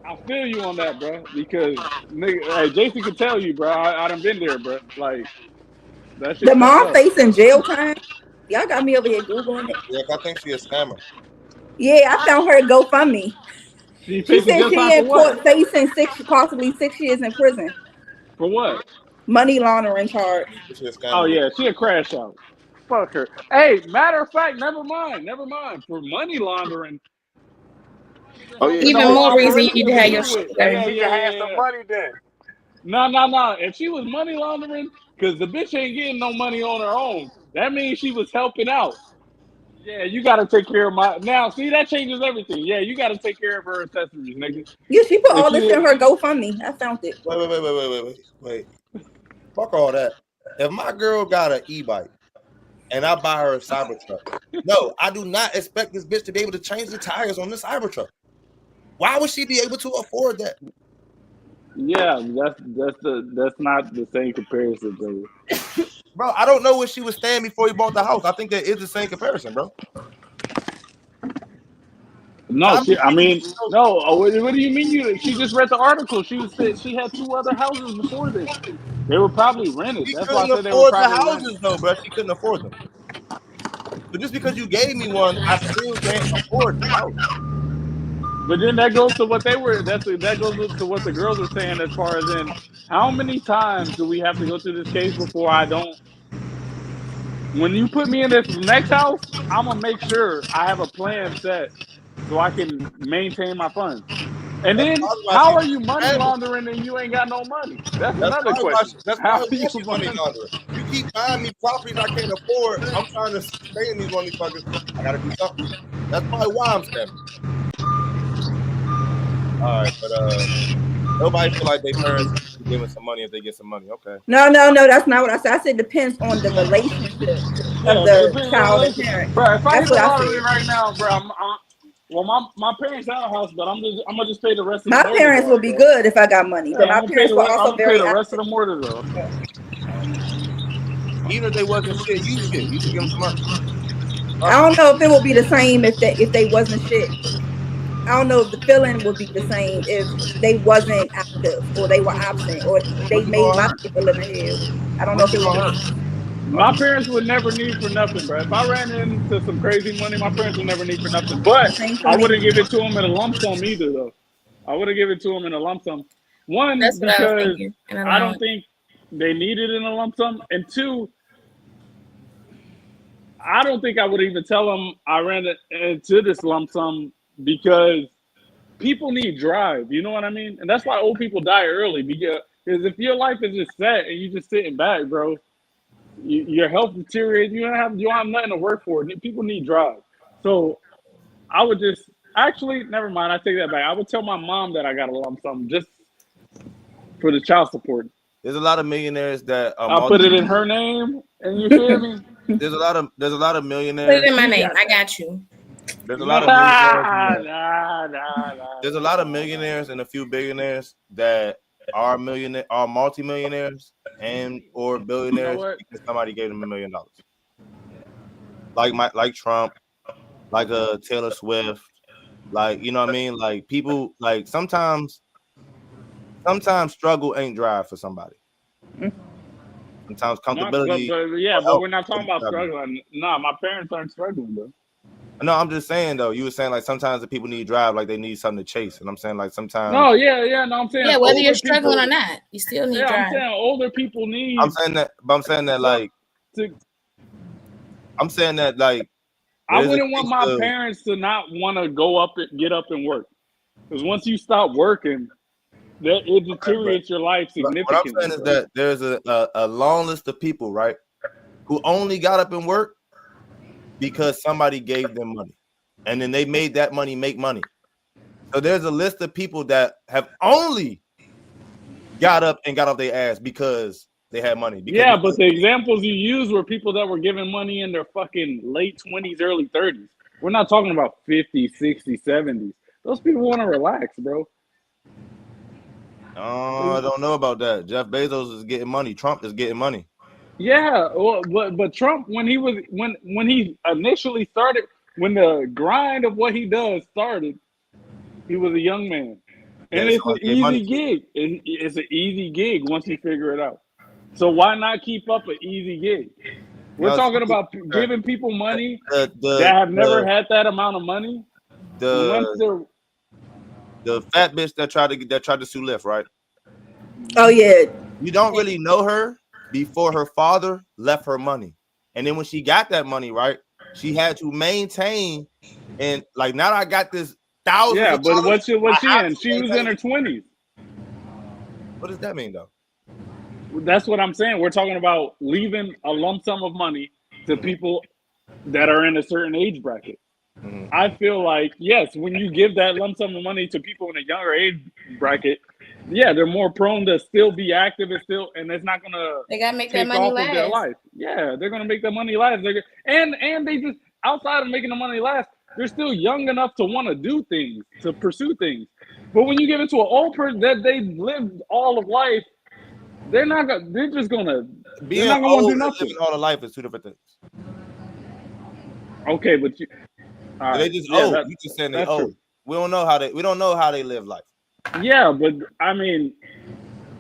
Speaker 5: I feel you on that, bro. Because nigga, hey, Jason can tell you, bro. I done been there, bro. Like that
Speaker 7: The
Speaker 5: shit fucked
Speaker 7: mom
Speaker 5: up.
Speaker 7: facing jail time. Y'all got me over here googling it.
Speaker 2: Yeah, I think she a scammer.
Speaker 7: Yeah, I found her GoFundMe.
Speaker 5: She
Speaker 7: She
Speaker 5: facing
Speaker 7: said
Speaker 5: jail
Speaker 7: she
Speaker 5: time for
Speaker 7: in
Speaker 5: what?
Speaker 7: court facing possibly 6 years in prison.
Speaker 5: For what?
Speaker 7: Money laundering charge.
Speaker 2: She a
Speaker 5: Oh
Speaker 2: scammer.
Speaker 5: yeah, she a crash out. Fuck her. Hey, matter of fact, never mind. For money laundering, she was
Speaker 3: Oh yeah,
Speaker 5: helping the
Speaker 6: Even
Speaker 3: she
Speaker 5: whole
Speaker 6: more reason you need to
Speaker 5: operation to
Speaker 6: have your
Speaker 5: do
Speaker 6: shit
Speaker 5: it.
Speaker 3: hey,
Speaker 6: together.
Speaker 5: Yeah,
Speaker 3: she can
Speaker 5: yeah,
Speaker 3: have
Speaker 5: yeah,
Speaker 3: some
Speaker 5: yeah.
Speaker 3: money then.
Speaker 5: No. If she was money laundering, because the bitch ain't getting no money on her own, that means she was helping out. Yeah, you got to take care of my. Now, see, that changes everything. Yeah, you got to take care of her accessories, nigga.
Speaker 7: Yeah, she put
Speaker 5: If
Speaker 7: all this
Speaker 5: she,
Speaker 7: in her GoFundMe. I found it.
Speaker 2: Wait. Fuck all that. If my girl got an e-bike and I buy her a Cybertruck, no, I do not expect this bitch to be able to change the tires on the Cybertruck. Why would she be able to afford that?
Speaker 5: yeah, that's not the same comparison, brother.
Speaker 2: Bro, I don't know where she was staying before he bought the house. I think that is the same comparison, bro.
Speaker 5: No,
Speaker 2: How many
Speaker 5: I
Speaker 2: people
Speaker 5: mean, no. What do you mean? She just read the article. She had two other houses before this. They were probably rented.
Speaker 2: she
Speaker 5: That's why I
Speaker 2: couldn't
Speaker 5: said they were
Speaker 2: afford the
Speaker 5: probably rented.
Speaker 2: houses though, bro? She couldn't afford them. But just because you gave me one, I still can't afford the house.
Speaker 5: But then that goes to what they were. That goes to what the girls were saying as far as in how many times do we have to go through this case before I don't. When you put me in this next house, I'm gonna make sure I have a plan set so I can maintain my funds. And
Speaker 2: That's
Speaker 5: then,
Speaker 2: probably why
Speaker 5: how
Speaker 2: she's
Speaker 5: are you money
Speaker 2: scamming.
Speaker 5: laundering and you ain't got no money? That's another question.
Speaker 2: That's
Speaker 5: How
Speaker 2: probably
Speaker 5: are
Speaker 2: why
Speaker 5: you
Speaker 2: she's money
Speaker 5: money?
Speaker 2: laundering. You keep buying me properties I can't afford. I'm trying to stay in these money fuckers. I gotta do something. That's probably why I'm scamming. All right, but nobody feel like their parents should be giving some money if they get some money. Okay.
Speaker 7: No, that's not what I said. I said depends on the relationship of
Speaker 5: Yeah, it
Speaker 7: the
Speaker 5: depends on the
Speaker 7: child and
Speaker 5: relationship,
Speaker 7: parent.
Speaker 5: bro. If I
Speaker 7: That's
Speaker 5: hit the
Speaker 7: what I
Speaker 5: lottery
Speaker 7: said.
Speaker 5: right now, bro, well, my parents have a house, but I'm gonna just pay the rest of the
Speaker 7: My
Speaker 5: mortgage
Speaker 7: parents
Speaker 5: off,
Speaker 7: would be
Speaker 5: bro.
Speaker 7: good if I got money,
Speaker 5: Yeah,
Speaker 7: but my parents were
Speaker 5: I'm
Speaker 7: also
Speaker 5: gonna pay
Speaker 7: very
Speaker 5: the rest of
Speaker 7: active.
Speaker 5: the mortgage off.
Speaker 2: Even if they wasn't shit, you shit. You should give them some money.
Speaker 7: I don't know if it would be the same if they wasn't shit. I don't know if the feeling would be the same if they wasn't active or they were absent or
Speaker 2: What
Speaker 7: they
Speaker 2: you
Speaker 7: made
Speaker 2: gonna
Speaker 7: my
Speaker 2: hurt?
Speaker 7: life a living hell. I don't know
Speaker 2: What
Speaker 7: if
Speaker 2: you
Speaker 7: it would
Speaker 2: gonna
Speaker 7: be the
Speaker 2: hurt?
Speaker 7: same.
Speaker 5: My parents would never need for nothing, bro. If I ran into some crazy money, my parents would never need for nothing. But
Speaker 7: Same for
Speaker 5: I
Speaker 7: me.
Speaker 5: wouldn't give it to them in a lump sum either, though. I wouldn't give it to them in a lump sum. One,
Speaker 6: That's what I was
Speaker 5: because
Speaker 6: thinking. An
Speaker 5: I don't
Speaker 6: allowance.
Speaker 5: think they need it in a lump sum, and two, I don't think I would even tell them I ran it into this lump sum because people need drive. You know what I mean? And that's why old people die early because if your life is just set and you just sitting back, bro, your health deteriorates. You don't have nothing to work for. People need drive. So I would just actually never mind. I take that back. I would tell my mom that I got a lump sum just for the child support.
Speaker 2: There's a lot of millionaires that are
Speaker 5: I'll put it in her name, and you feel me?
Speaker 2: there's a lot of
Speaker 6: Put it in
Speaker 2: millionaires.
Speaker 6: my
Speaker 5: She
Speaker 6: name.
Speaker 5: got
Speaker 6: I
Speaker 5: that.
Speaker 6: got you.
Speaker 2: There's a lot of millionaires.
Speaker 5: Nah.
Speaker 2: There's a lot of millionaires and a few billionaires that are multimillionaires and or
Speaker 5: You know
Speaker 2: billionaires
Speaker 5: what?
Speaker 2: because somebody gave them $1 million. Like Trump, like Taylor Swift, like you know what I mean? Like people like sometimes struggle ain't drive for somebody. Sometimes comfortability
Speaker 5: Yeah,
Speaker 2: or
Speaker 5: but
Speaker 2: help
Speaker 5: we're not talking about
Speaker 2: travel.
Speaker 5: struggling. Nah, my parents aren't struggling, bro.
Speaker 2: No, I'm just saying though. You were saying like sometimes the people need drive, like they need something to chase, and I'm saying like sometimes
Speaker 5: No, yeah. No, I'm saying
Speaker 6: Yeah, whether you're
Speaker 5: older
Speaker 6: struggling or
Speaker 5: people.
Speaker 6: not, you still need
Speaker 5: Yeah, I'm
Speaker 6: drive.
Speaker 5: saying older people need
Speaker 2: I'm saying that
Speaker 5: some.
Speaker 2: like
Speaker 5: To,
Speaker 2: I'm saying that like
Speaker 5: I
Speaker 2: there's a
Speaker 5: wouldn't want
Speaker 2: case
Speaker 5: my
Speaker 2: of
Speaker 5: parents to not want to get up and work. Because once you stop working, that it
Speaker 2: but
Speaker 5: deteriorates your life
Speaker 2: what I'm
Speaker 5: significantly,
Speaker 2: saying is
Speaker 5: bro.
Speaker 2: that there's a long list of people, right, who only got up and work because somebody gave them money, and then they made that money make money. So there's a list of people that have only got up and got off their ass because they had money.
Speaker 5: Yeah, but the examples you used were people that were giving money in their fucking late 20s, early 30s. We're not talking about 50s, 60s, 70s. Those people want to relax, bro.
Speaker 2: I don't know about that. Jeff Bezos is getting money. Trump is getting money.
Speaker 5: Yeah, well, but Trump, when he initially started, when the grind of what he does started, he was a young man, and
Speaker 2: Yeah,
Speaker 5: it's an easy gig. It's an easy gig once you figure it out. So why not keep up an easy gig? We're talking about giving people money that have never had that amount of money.
Speaker 2: The fat bitch that tried to sue Lyft, right?
Speaker 7: Oh yeah.
Speaker 2: You don't really know her before her father left her money, and then when she got that money, right, she had to maintain. And like now, I got this thousands.
Speaker 5: Yeah, but
Speaker 2: what's
Speaker 5: she in? She was in her 20s.
Speaker 2: What does that mean, though?
Speaker 5: That's what I'm saying. We're talking about leaving a lump sum of money to people that are in a certain age bracket. Mm-hmm. I feel like, yes, when you give that lump sum of money to people in a younger age bracket, yeah, they're more prone to still be active and it's not gonna.
Speaker 6: They gotta make that money last.
Speaker 5: Their life. Yeah, they're gonna make that money last. And they just, outside of making the money last, they're still young enough to want to do things, to pursue things. But when you give it to an old person that they lived all of life, they're not gonna. They're just gonna.
Speaker 2: Being not gonna old do nothing. Living all of life is two different things.
Speaker 5: Okay, but you.
Speaker 2: They just old. You just saying they old. True. We don't know how they live life.
Speaker 5: Yeah, but I mean,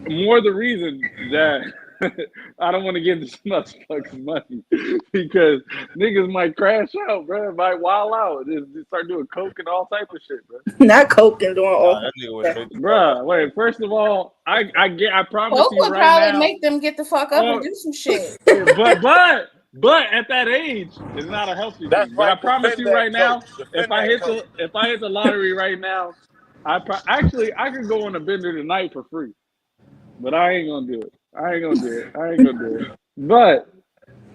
Speaker 5: more the reason that I don't want to give this much fucking money because niggas might crash out, bro. Might wild out. Just start doing coke and all type of shit, bro.
Speaker 7: Not coke and doing all.
Speaker 5: Bro, wait. First of all, I promise
Speaker 6: coke
Speaker 5: you
Speaker 6: would
Speaker 5: right
Speaker 6: probably
Speaker 5: now,
Speaker 6: make them get the fuck up and do some shit.
Speaker 5: But at that age, it's not a healthy thing. Right. But I promise you right now, if I hit the lottery right now, I could go on a bender tonight for free. But I ain't gonna do it. But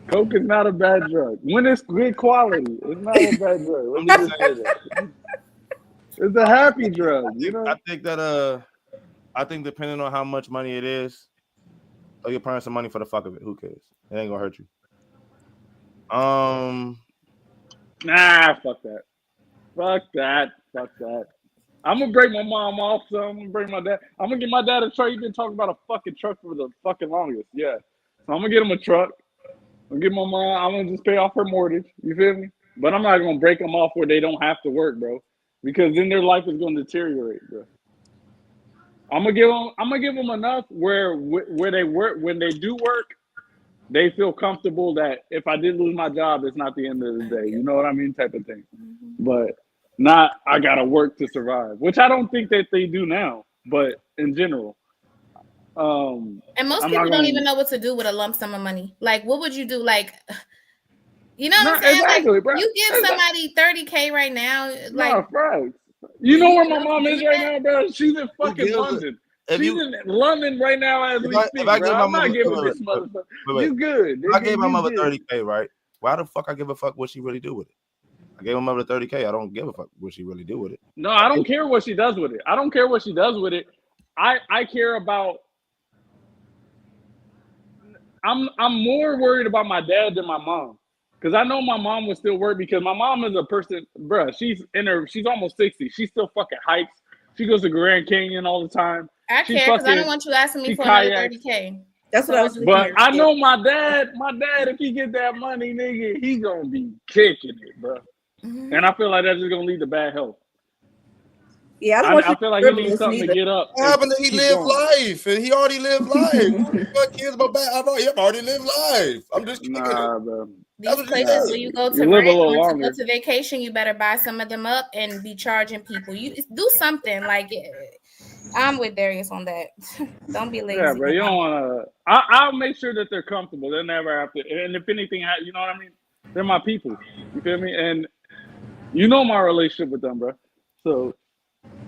Speaker 5: coke is not a bad drug. When it's good quality, it's not a bad drug. Let me just say that. It's a happy drug, you know.
Speaker 2: I think depending on how much money it is, throw your parents some money for the fuck of it. Who cares? It ain't gonna hurt you.
Speaker 5: Nah, fuck that. I'm gonna break my mom off, so I'm gonna break my dad. I'm gonna get my dad a truck. He's been talking about a fucking truck for the fucking longest. Yeah. So I'm gonna get him a truck. I'm gonna get my mom. I'm gonna just pay off her mortgage. You feel me? But I'm not gonna break them off where they don't have to work, bro. Because then their life is gonna deteriorate, bro. I'm gonna give them enough where they work, when they do work, they feel comfortable that if I did lose my job, it's not the end of the day. You know what I mean? Type of thing. But not, I gotta work to survive, which I don't think that they do now, but in general.
Speaker 6: And most people don't even know what to do with a lump sum of money. Like, what would you do? Like, you know what I'm saying?
Speaker 5: Exactly,
Speaker 6: like,
Speaker 5: bro.
Speaker 6: You give somebody $30K right now. Like,
Speaker 5: you know where my mom is right now, bro? She's in fucking London. She's in London right now as we speak, bro. I'm not giving this motherfucker. You good.
Speaker 2: I gave my mother $30K, right? Why the fuck I give a fuck what she really do with it? I gave my mother $30K. I don't give a fuck what she really do with it.
Speaker 5: No, I don't care what she does with it. I care about. I'm more worried about my dad than my mom, because I know my mom would still work, because my mom is a person, bro. She's almost 60. She still fucking hikes. She goes to Grand Canyon all the time.
Speaker 6: I care because I don't want you asking me for another $30K.
Speaker 7: That's what I was.
Speaker 5: But I know my dad, if he get that money, nigga, he gonna be kicking it, bro. Mm-hmm. And I feel like that's just gonna lead to bad health.
Speaker 7: Yeah,
Speaker 5: I feel like he needs something to get up.
Speaker 2: What happened that he lived life, and he already lived life? What kids about bad? I've already lived life. I'm just kicking it.
Speaker 5: Bro.
Speaker 6: These places where you go to vacation, you better buy some of them up and be charging people. You do something like it. I'm with Darius on that. Don't be lazy.
Speaker 5: Yeah, bro. You don't want to. I'll make sure that they're comfortable. They'll never have to. And if anything, you know what I mean? They're my people. You feel me? And you know my relationship with them, bro. So,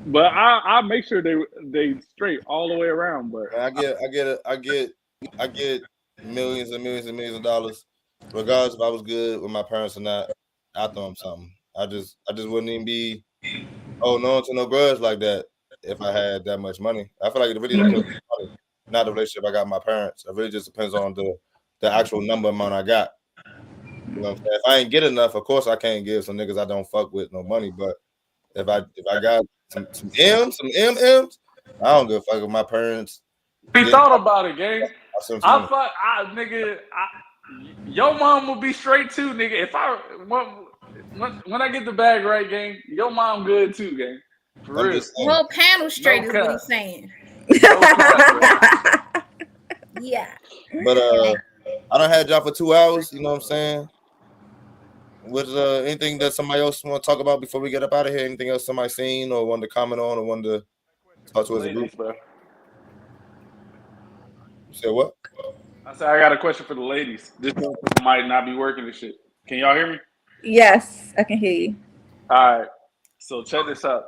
Speaker 5: but I make sure they straight all the way around. But
Speaker 2: I get millions and millions and millions of dollars, regardless if I was good with my parents or not. I throw them something. I just wouldn't even be hold on to no grudge like that if I had that much money. I feel like it really depends on the money, not the relationship I got with my parents. It really just depends on the actual number amount I got. You know what I'm saying? If I ain't get enough, of course I can't give some niggas I don't fuck with no money. But if I got some MMs, I don't give a fuck if my parents.
Speaker 5: We thought about it, gang.
Speaker 2: Nigga.
Speaker 5: Your mom will be straight too, nigga. If when I get the bag right, gang, your mom good too, gang. For real.
Speaker 6: Whole panel straight is what he's saying. Yeah.
Speaker 2: But I done had y'all for 2 hours. You know what I'm saying? Was anything that somebody else want to talk about before we get up out of here? Anything else somebody seen or wanted to comment on or wanted to talk to as a group?
Speaker 5: Bro.
Speaker 2: You said what?
Speaker 5: I said I got a question for the ladies. This might not be working and shit. Can y'all hear me?
Speaker 7: Yes, I can hear you.
Speaker 5: All right. So check this out.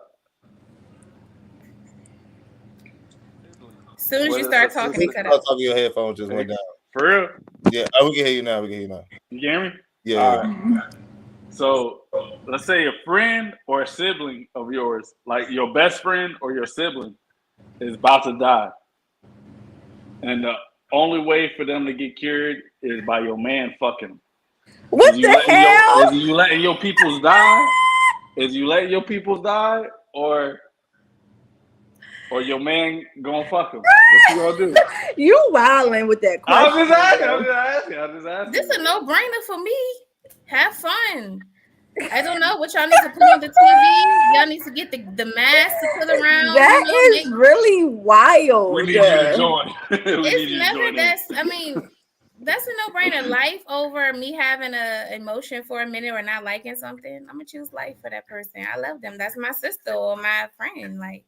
Speaker 6: As soon as you start talking, it cut
Speaker 2: out.
Speaker 6: out.
Speaker 2: Your headphones just went down.
Speaker 5: For real?
Speaker 2: Yeah, we can hear you now. You
Speaker 5: can hear me?
Speaker 2: Yeah.
Speaker 5: All right. So let's say a friend or a sibling of yours, like your best friend or your sibling, is about to die. And the only way for them to get cured is by your man fucking them.
Speaker 7: What the hell?
Speaker 5: Is you letting your peoples die? Is you letting your peoples die? Or your man gonna fuck him? What you gonna do?
Speaker 7: You wilding with that question.
Speaker 5: I'm just asking.
Speaker 6: This is a no-brainer for me. Have fun. I don't know what y'all need to put on the TV. Y'all need to get the mask to put around.
Speaker 7: That is really wild.
Speaker 5: We need you to join.
Speaker 6: It's never that's a no-brainer. Life over me having a emotion for a minute or not liking something. I'm gonna choose life for that person. I love them. That's my sister or my friend. Like,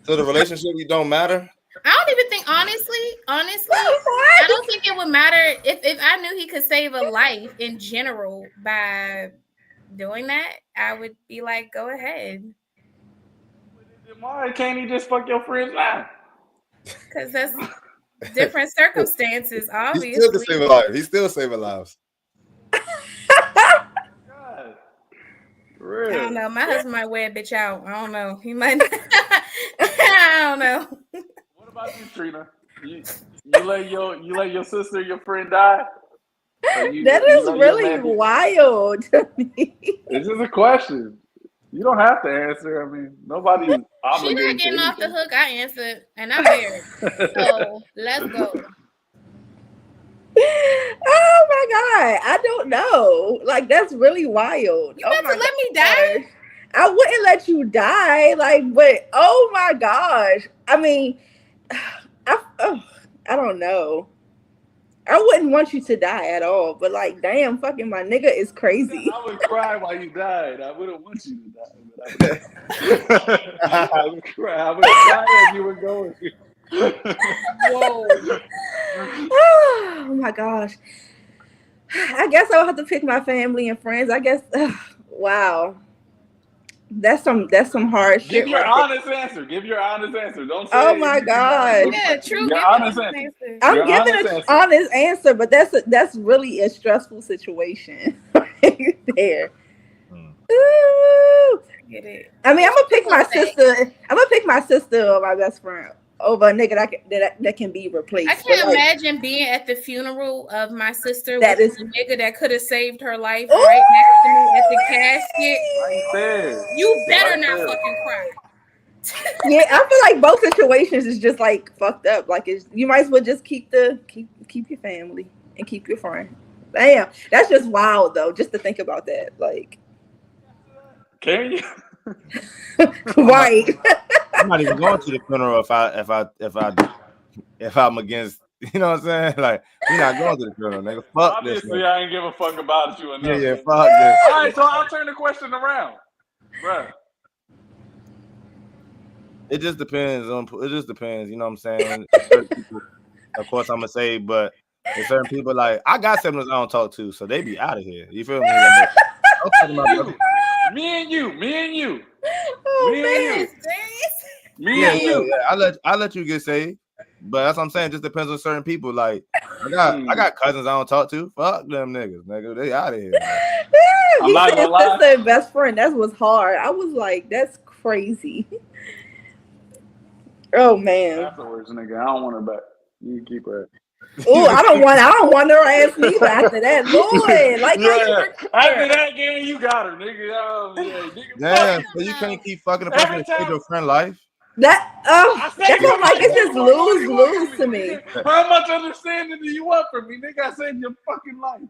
Speaker 2: so the relationship don't matter?
Speaker 6: I don't even think, honestly, I don't think it would matter if I knew he could save a life in general by doing that. I would be like, go ahead.
Speaker 5: Why can't he just fuck your friends now?
Speaker 6: Because that's different circumstances, obviously.
Speaker 2: He's still saving lives.
Speaker 6: I don't know. My husband might wear a bitch out. I don't know. He might not. I don't know.
Speaker 5: What about you, Trina? You let your sister, your friend die?
Speaker 7: That is really wild to me.
Speaker 5: This is a question. You don't have to answer. I mean, nobody's obligated.
Speaker 6: She's not getting off the hook. I answered, and I'm married. So let's go.
Speaker 7: Oh my God. I don't know. Like, that's really wild.
Speaker 6: You about to let me die?
Speaker 7: I wouldn't let you die. Like, but oh my gosh. I mean, I don't know. I wouldn't want you to die at all, but like, damn, fucking my nigga is crazy.
Speaker 5: I would cry while you died. I wouldn't want you to die. I would cry. I would cry as you were going.
Speaker 6: Whoa.
Speaker 7: Oh my gosh. I guess I'll have to pick my family and friends. I guess. Wow. That's some hard shit.
Speaker 5: Give your honest answer. Don't say.
Speaker 7: Oh my God.
Speaker 6: Yeah, true.
Speaker 5: Your honest answer.
Speaker 7: I'm giving an honest answer, but that's really a stressful situation right there. Ooh.
Speaker 6: Get it.
Speaker 7: I mean, I'm gonna pick my sister. I'm gonna pick my sister or my best friend over a nigga that can be replaced.
Speaker 6: I can't imagine being at the funeral of my sister with a nigga that could have saved her life right next to me at the casket.
Speaker 5: Right there.
Speaker 6: You better not fucking cry.
Speaker 7: Yeah, I feel like both situations is just like fucked up. Like, you might as well just keep your family and keep your friend. Damn, that's just wild though. Just to think about that, like.
Speaker 5: Can you?
Speaker 7: Right.
Speaker 2: I'm not even going to the funeral if I'm against, you know what I'm saying? Like, we're not going to the funeral, nigga. Fuck
Speaker 5: Obviously,
Speaker 2: this.
Speaker 5: I ain't give a fuck about you enough.
Speaker 2: Yeah, fuck this.
Speaker 5: All right, so I'll turn the question around, bro.
Speaker 2: It just depends, you know what I'm saying? People, of course, I'm gonna say, but there's certain people, like, I got siblings I don't talk to, so they be out of here. You feel me? Like, I'm talking about brother.
Speaker 5: Me and you.
Speaker 7: Oh,
Speaker 5: Me and you.
Speaker 2: Yeah. I'll let you get saved. But that's what I'm saying. Just depends on certain people. Like I got cousins I don't talk to. Fuck them niggas, nigga. They out of here.
Speaker 7: He said sister and best friend. That was hard. I was like, that's crazy. Oh man.
Speaker 5: Afterwards, nigga, I don't want her back. You can keep her.
Speaker 7: Oh, I don't want her ass neither after that. Lord, like
Speaker 5: after that game, you got her, nigga. Oh, yeah, nigga.
Speaker 2: Damn, so you can't keep fucking a person that saved your friend life.
Speaker 7: That that's what like it's just lose to me.
Speaker 5: How much understanding do you want from me, nigga? I saved your fucking life.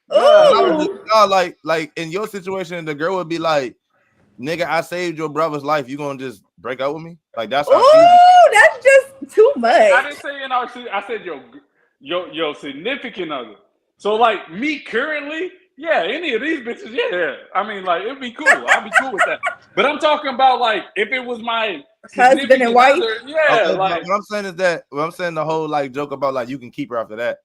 Speaker 2: No, like in your situation, the girl would be like, "Nigga, I saved your brother's life. You gonna just break up with me?" Like that's how.
Speaker 7: That's just too much.
Speaker 5: I didn't say I said your significant other. So like me currently, yeah, any of these bitches, yeah. I mean, like it'd be cool. I'd be cool with that. But I'm talking about like if it was my
Speaker 7: husband and wife.
Speaker 5: Other, yeah,
Speaker 2: okay,
Speaker 5: like
Speaker 2: what I'm saying is that what I'm saying the whole like joke about like you can keep her after that.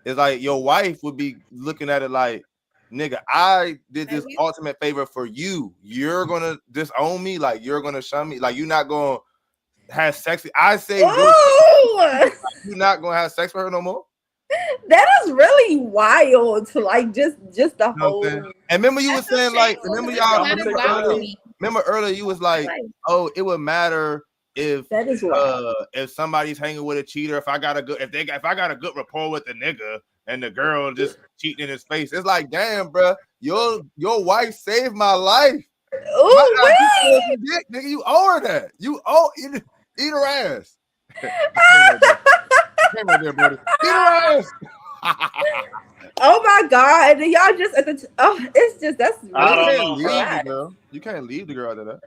Speaker 2: It's like your wife would be looking at it like, nigga, I did this ultimate favor for you. You're gonna disown me, like you're gonna shun me, like you're not gonna have sex. I say you're not gonna have sex with her no more.
Speaker 7: That is really wild to like just the whole.
Speaker 2: And remember you were saying like remember earlier you was like, oh, it would matter if
Speaker 7: that is
Speaker 2: if somebody's hanging with a cheater, if I got a good rapport with the nigga and the girl just cheating in his face. It's like, damn, bro, your wife saved my life.
Speaker 7: Oh,
Speaker 2: nigga, you owe her that. You owe eat her ass. Came right there, buddy. Eat her ass.
Speaker 7: Oh my God! And y'all just it's just that's
Speaker 2: really you can't leave the girl out of that.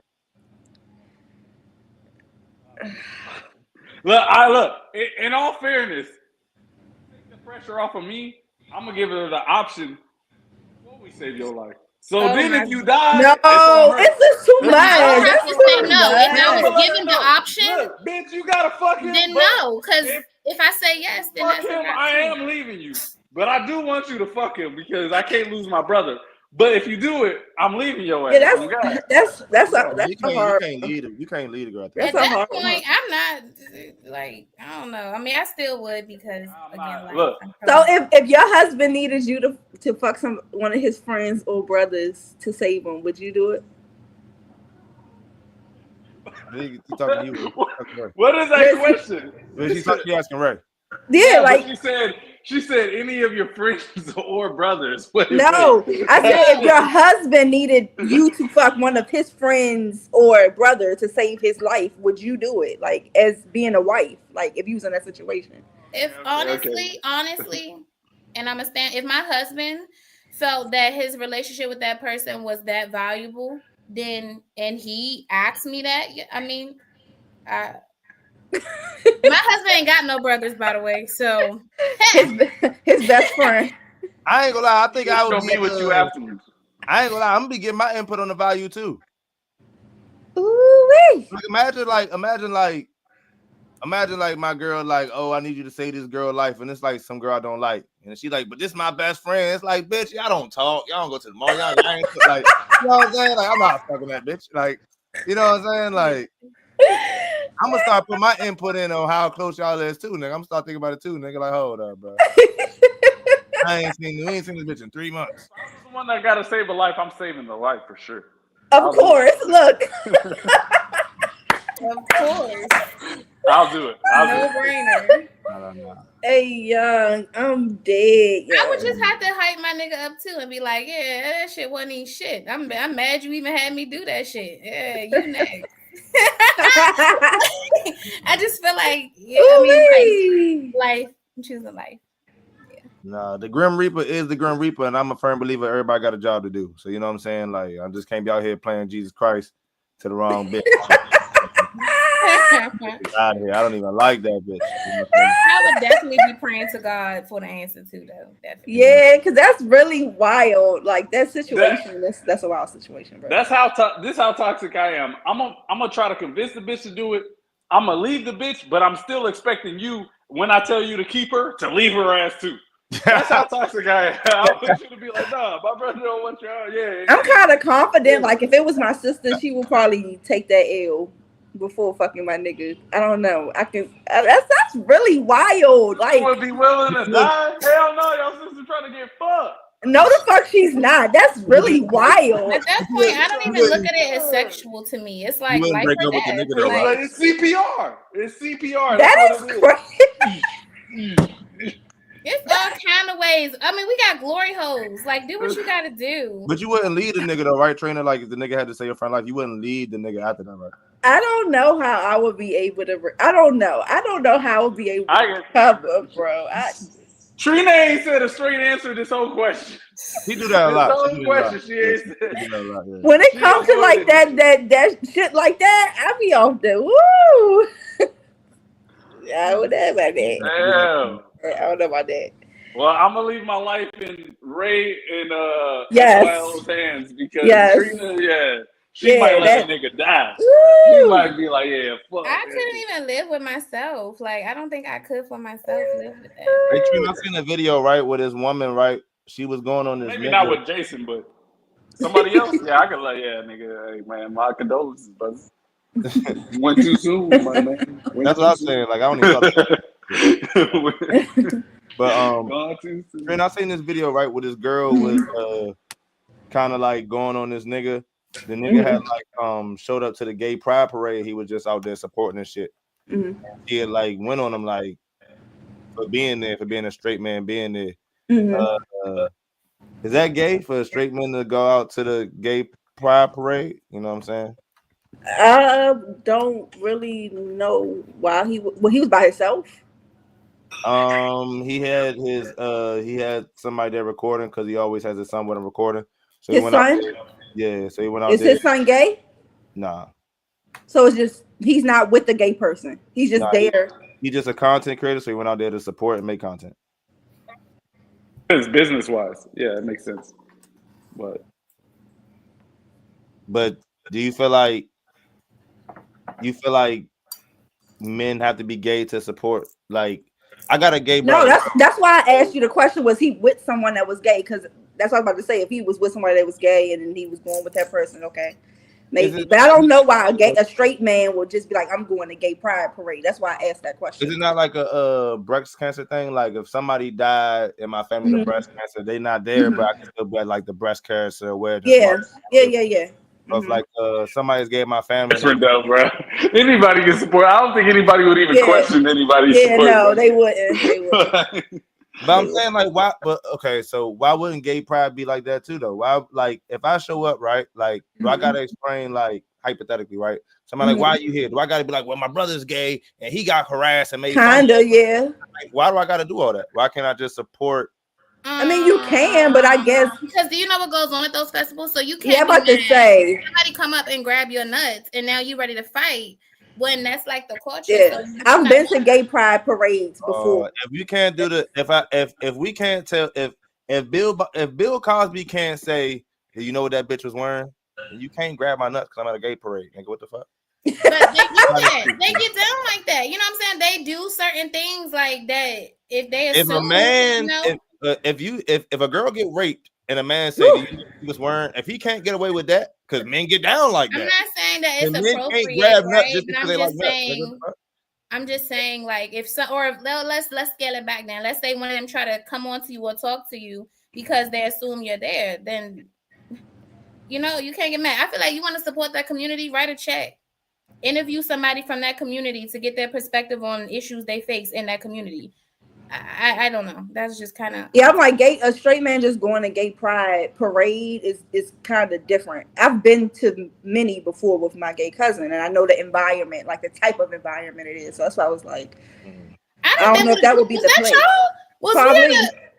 Speaker 5: Look. In all fairness, take the pressure off of me. I'm gonna give her the option before we save your life. So then, if you die,
Speaker 7: it's just too much.
Speaker 6: I have to say no. If I was given the option,
Speaker 5: look, bitch, you gotta fucking.
Speaker 6: Then no, because if I say yes, then
Speaker 5: fuck him. I am leaving you, but I do want you to fuck him because I can't lose my brother. But if you do it, I'm leaving your ass.
Speaker 7: Yeah, that's hard.
Speaker 2: You can't lead a girl.
Speaker 6: At that point, I'm not like I don't know. I mean, I still would because again,
Speaker 5: look.
Speaker 7: So if your husband needed you to fuck one of his friends or brothers to save him, would you do it?
Speaker 5: What is that question?
Speaker 2: She's asking Ray.
Speaker 7: Yeah, like
Speaker 5: she said any of your friends or brothers.
Speaker 7: I said if your husband needed you to fuck one of his friends or brother to save his life, would you do it? Like as being a wife, like if you was in that situation.
Speaker 6: If honestly, and I'm gonna stand. If my husband felt that his relationship with that person was that valuable, then and he asked me that, I mean, my husband ain't got no brothers, by the way. So
Speaker 7: his best friend.
Speaker 2: I ain't gonna lie. I think I would
Speaker 5: be with you afterwards.
Speaker 2: I ain't gonna lie. I'm gonna be getting my input on the value too.
Speaker 7: Ooh-wee.
Speaker 2: Imagine like my girl like, oh, I need you to save this girl life, and it's like some girl I don't like, and she's like, but this is my best friend. It's like, bitch, y'all don't talk, y'all don't go to the mall, y'all ain't like, you know what I'm saying? Like, I'm not fucking that bitch. Like, you know what I'm saying? Like, I'm gonna start putting my input in on how close y'all is too, nigga. I'm gonna start thinking about it too, nigga. Like, hold up, bro. We ain't seen this bitch in 3 months.
Speaker 5: I'm the one that gotta save a life. I'm saving the life for sure.
Speaker 7: Of course, look.
Speaker 6: Of course.
Speaker 5: I'll do it.
Speaker 6: No brainer.
Speaker 7: Hey, young, I'm dead.
Speaker 6: I would just have to hype my nigga up too and be like, yeah, that shit wasn't even shit. I'm mad you even had me do that shit. Yeah, you next. I just feel like, life. I'm choosing life. Yeah.
Speaker 2: Nah, the Grim Reaper is the Grim Reaper, and I'm a firm believer everybody got a job to do. So you know what I'm saying? Like, I just can't be out here playing Jesus Christ to the wrong bitch. Out of here. I don't even like that bitch. You know
Speaker 6: I would definitely be praying to God for the answer too, though. Definitely.
Speaker 7: Yeah, because that's really wild. Like that situation, that's a wild situation, bro.
Speaker 5: That's how toxic I am. I'm gonna try to convince the bitch to do it. I'm gonna leave the bitch, but I'm still expecting you when I tell you to keep her to leave her ass too. That's how toxic I am. I want you to be like, nah, my brother don't want y'all. Yeah.
Speaker 7: I'm kind of confident. Like if it was my sister, she would probably take that L. before fucking my nigga. I don't know. That's really wild.
Speaker 5: You
Speaker 7: Like,
Speaker 5: would be willing to die? Hell no, your sister trying to get fucked.
Speaker 7: no, the fuck she's not. That's really wild.
Speaker 6: At that point, I don't even look at it as sexual to me. It's like
Speaker 2: wouldn't
Speaker 6: life
Speaker 2: break
Speaker 6: or
Speaker 2: up with the
Speaker 6: death.
Speaker 2: nigga though,
Speaker 5: Like,
Speaker 2: right?
Speaker 5: it's CPR. It's CPR.
Speaker 7: That
Speaker 5: That's
Speaker 7: is
Speaker 5: what it
Speaker 7: crazy.
Speaker 6: It's all kind of ways. I mean, we got glory holes. Like, do what you gotta do.
Speaker 2: But you wouldn't lead the nigga though, right, Trainer? Like if the nigga had to say your friend, like you wouldn't lead the nigga after that, right?
Speaker 7: I don't know how I would be able to. I don't know how I would be able to cover, bro.
Speaker 5: Trina ain't said a straight answer to this whole question.
Speaker 2: He do that a lot.
Speaker 5: This whole question, she ain't said.
Speaker 2: He do that a lot, yeah.
Speaker 7: When it comes to like that shit like that, I be off the woo. I don't know about that.
Speaker 5: Damn.
Speaker 7: I don't know about that.
Speaker 5: Well, I'm gonna leave my life in Ray and
Speaker 7: Yes.
Speaker 5: FYL's hands because
Speaker 7: Yes.
Speaker 5: Trina, she might let a nigga die.
Speaker 7: Woo.
Speaker 5: She might be like, yeah, fuck.
Speaker 6: I couldn't even live with myself. Like, I don't think I could for myself live with that.
Speaker 2: Hey, Trina, I seen a video, right, with this woman, right? She was going on this.
Speaker 5: Maybe
Speaker 2: nigga.
Speaker 5: not with Jason, but somebody else. Yeah, I could like, yeah, nigga. Hey, man, my condolences, brother. Went too soon, my man.
Speaker 2: That's what I'm saying. Like I don't even talk. But Trina, I seen this video, right, with this girl was kind of like going on this nigga. The nigga had like showed up to the gay pride parade. He was just out there supporting and shit.
Speaker 7: Mm-hmm.
Speaker 2: He had like went on him like for being there, for being a straight man, being there.
Speaker 7: Mm-hmm.
Speaker 2: Is that gay for a straight man to go out to the gay pride parade? You know what I'm saying?
Speaker 7: I don't really know why he was by himself.
Speaker 2: He had he had somebody there recording because he always has his son with him recording. So
Speaker 7: His
Speaker 2: he went
Speaker 7: son?
Speaker 2: out there. Yeah, so he went out
Speaker 7: Is
Speaker 2: there.
Speaker 7: his son gay?
Speaker 2: Nah.
Speaker 7: So it's just he's not with the gay person. He's just there.
Speaker 2: He's just a content creator, so he went out there to support and make content.
Speaker 5: It's business wise, yeah, it makes sense.
Speaker 2: But do you feel like men have to be gay to support? Like, I got a gay brother.
Speaker 7: No, that's why I asked you the question. Was he with someone that was gay? Because that's what I was about to say. If he was with somebody that was gay and then he was going with that person, okay, maybe. But I don't know why a straight man would just be like, I'm going to gay pride parade. That's why I asked that question.
Speaker 2: Is it not like a breast cancer thing? Like if somebody died in my family of breast cancer, they not there, but I can still be at like the breast cancer awareness.
Speaker 7: Yeah.
Speaker 2: Of like somebody's gave my family.
Speaker 5: Different though, bro. Anybody can support. I don't think anybody would even question anybody's support.
Speaker 7: Yeah, no, they wouldn't.
Speaker 2: But I'm saying like why? But okay, so why wouldn't gay pride be like that too though? Why, like if I show up, right? Like do I gotta explain, like hypothetically, right? Somebody like, why are you here? Do I gotta be like, well, my brother's gay and he got harassed and made
Speaker 7: kinda, yeah.
Speaker 2: Like, why do I gotta do all that? Why can't I just support?
Speaker 7: I mean, you can, but I guess
Speaker 6: because do you know what goes on at those festivals? So you can't.
Speaker 7: Yeah, I'm about to say
Speaker 6: somebody come up and grab your nuts, and now you ready to fight. When that's like the culture.
Speaker 7: Yeah,
Speaker 6: so
Speaker 7: I've been to gay pride parades before.
Speaker 2: If you can't do the, if we can't tell, if Bill Cosby can't say, hey, you know what that bitch was wearing, you can't grab my nuts because I'm at a gay parade. Nigga, what the fuck?
Speaker 6: But they get down like that. You know what I'm saying? They do certain things like that. If they assume,
Speaker 2: if a man,
Speaker 6: you know,
Speaker 2: if a girl get raped and a man say he was wearing, if he can't get away with that, because men get down like that.
Speaker 6: I'm not saying that it's appropriate, right? But I'm just saying, like, if so, or let's scale it back. Then let's say one of them try to come on to you or talk to you because they assume you're there. Then you know you can't get mad. I feel like you want to support that community. Write a check, interview somebody from that community to get their perspective on issues they face in that community. I don't know. That's just kind of
Speaker 7: I'm like a straight man just going to gay pride parade is kind of different. I've been to many before with my gay cousin, and I know the environment, like the type of environment it is. So that's why I was like, I don't know if that would be the place.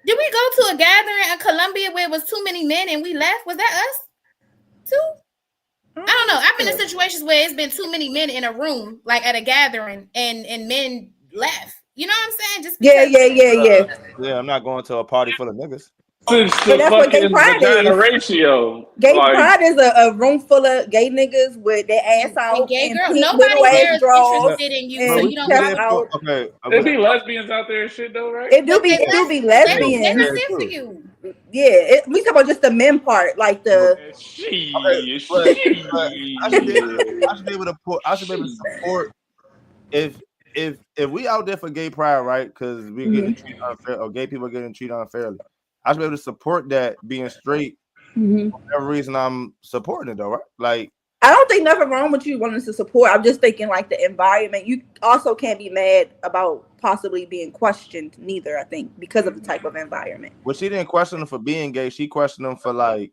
Speaker 6: Did we go to a gathering in Columbia where it was too many men and we left? Was that us too? I don't know. I've been in situations where it's been too many men in a room, like at a gathering, and men left. You know what I'm saying? Just
Speaker 2: yeah. I'm not going to a party full of niggas.
Speaker 7: But that's what gay pride is.
Speaker 5: Ratio.
Speaker 7: Gay pride is a room full of gay niggas with their ass out and
Speaker 6: gay girls.
Speaker 7: pink
Speaker 6: Nobody
Speaker 7: little
Speaker 6: there
Speaker 7: ass
Speaker 6: is
Speaker 7: drawers.
Speaker 6: interested in you, so you don't want
Speaker 2: Okay.
Speaker 5: There be lesbians out there and shit though, right?
Speaker 7: It do be lesbians.
Speaker 6: They're not there for you.
Speaker 7: we talk about just the men part, like the.
Speaker 2: Okay, but I should be able to support if we out there for gay pride, right? Because we're getting treated unfair, or gay people are getting treated unfairly. I should be able to support that being straight. For whatever reason, I'm supporting it though, right? Like,
Speaker 7: I don't think nothing wrong with you wanting to support. I'm just thinking like the environment. You also can't be mad about possibly being questioned neither, I think, because of the type of environment.
Speaker 2: Well, she didn't question them for being gay. She questioned them for like,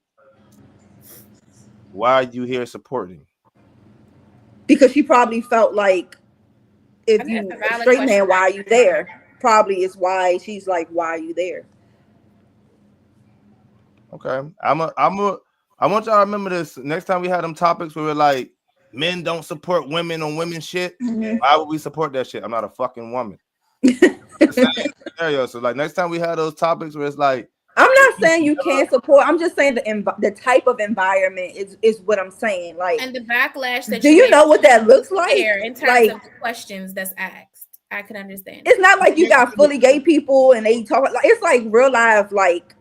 Speaker 2: why are you here supporting?
Speaker 7: Because she probably felt like if you a straight man, why are you there? Probably is why she's like, why are you there?
Speaker 2: Okay. I want y'all to remember this. Next time we had them topics where we're like, men don't support women on women shit. Why would we support that shit? I'm not a fucking woman. Scenario. So like next time we had those topics where it's like,
Speaker 7: I'm not saying you can't support. I'm just saying the type of environment is what I'm saying. Like,
Speaker 6: and the backlash that
Speaker 7: do you know what that looks like?
Speaker 6: In terms of the questions that's asked, I can understand.
Speaker 7: It's not like you got fully gay people and they talk like it's like real life, like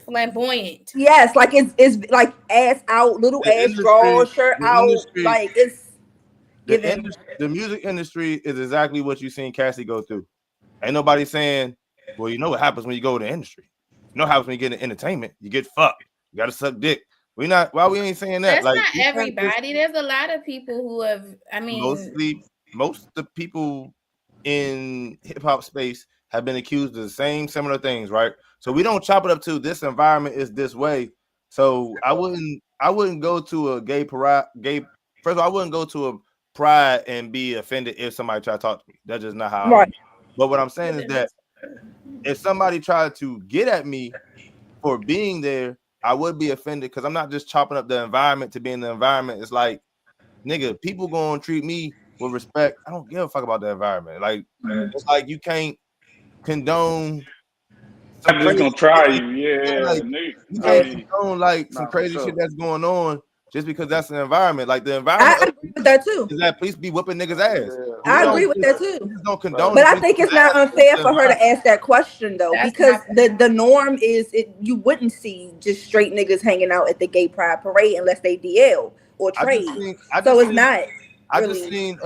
Speaker 6: flamboyant.
Speaker 7: Yes, like it's like ass out, little ass draw, shirt out, like it's.
Speaker 2: The music industry is exactly what you seen Cassie go through. Ain't nobody saying, well, you know what happens when you go to the industry. You know what happens when you get into entertainment. You get fucked. You gotta suck dick. We ain't saying that.
Speaker 6: That's like, not everybody. There's a lot of people who have. I mean,
Speaker 2: most of the people in hip hop space have been accused of the same similar things, right? So we don't chop it up to this environment is this way. So I wouldn't go to a gay parade. First of all, I wouldn't go to a pride and be offended if somebody tried to talk to me. That's just not how. Right. But what I'm saying is that if somebody tried to get at me for being there, I would be offended because I'm not just chopping up the environment to be in the environment. It's like, nigga, people gonna treat me with respect. I don't give a fuck about the environment. Like, it's like you can't condone.
Speaker 5: I'm just gonna try you, yeah.
Speaker 2: Like, you can't condone like some crazy shit that's going on just because that's an environment. Like the environment.
Speaker 7: I agree with that too.
Speaker 2: Is that police be whipping niggas' ass?
Speaker 7: I agree with that too.
Speaker 2: Don't condone.
Speaker 7: But I think it's not unfair for her to ask that question though, because the norm is you wouldn't see just straight niggas hanging out at the gay pride parade unless they DL or trade. So it's not.
Speaker 2: I just seen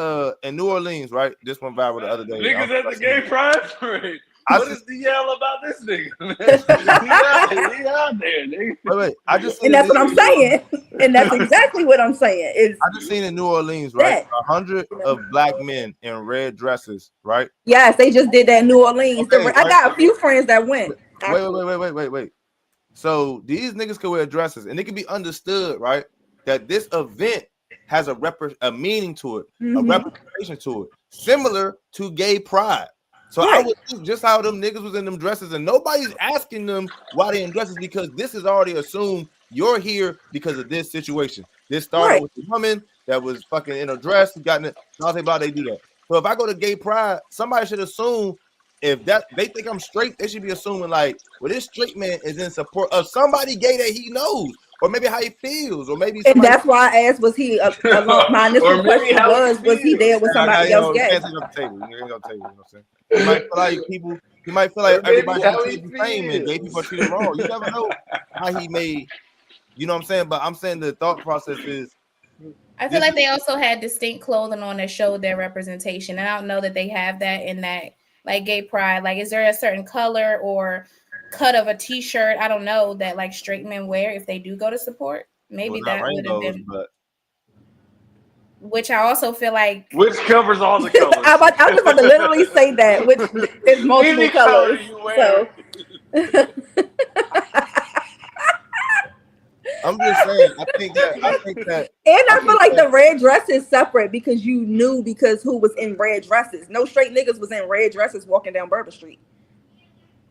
Speaker 2: in New Orleans, right? This one viral the other day.
Speaker 5: Niggas at the gay pride parade. What is the yell about this nigga? he out there, nigga.
Speaker 2: Wait. I just
Speaker 7: and that's what I'm saying. And that's exactly what I'm saying.
Speaker 2: I just seen in New Orleans, right? 100 of black men in red dresses, right?
Speaker 7: Yes, they just did that in New Orleans. Okay, I got a few friends that went.
Speaker 2: Wait. So these niggas could wear dresses, and it can be understood, right, that this event has a meaning to it, a representation to it, similar to gay pride. So I would think just how them niggas was in them dresses, and nobody's asking them why they in dresses because this is already assumed you're here because of this situation. This started with a woman that was fucking in a dress, who got in it. Blah, they do that. So if I go to gay pride, somebody should assume if that they think I'm straight, they should be assuming like, well, this straight man is in support of somebody gay that he knows, or maybe how he feels, or maybe.
Speaker 7: And that's why I asked, was he? My initial question was he there with somebody else gay? You might feel like people. You might feel like everybody treated the same, and gay people are treated wrong. You never know how he made. You know what I'm saying? But I'm saying the thought process is.
Speaker 6: I feel like they also had distinct clothing on that showed their representation, and I don't know that they have that in that like gay pride. Like, is there a certain color or cut of a t-shirt? I don't know that like straight men wear if they do go to support. Maybe that would have been. But... Which I also feel like
Speaker 5: which covers all the colors.
Speaker 7: I was about to literally say that, which is multiple colors. So.
Speaker 2: I'm just saying. I think that.
Speaker 7: And I feel like the red dress is separate because you knew because who was in red dresses. No straight niggas was in red dresses walking down Bourbon Street.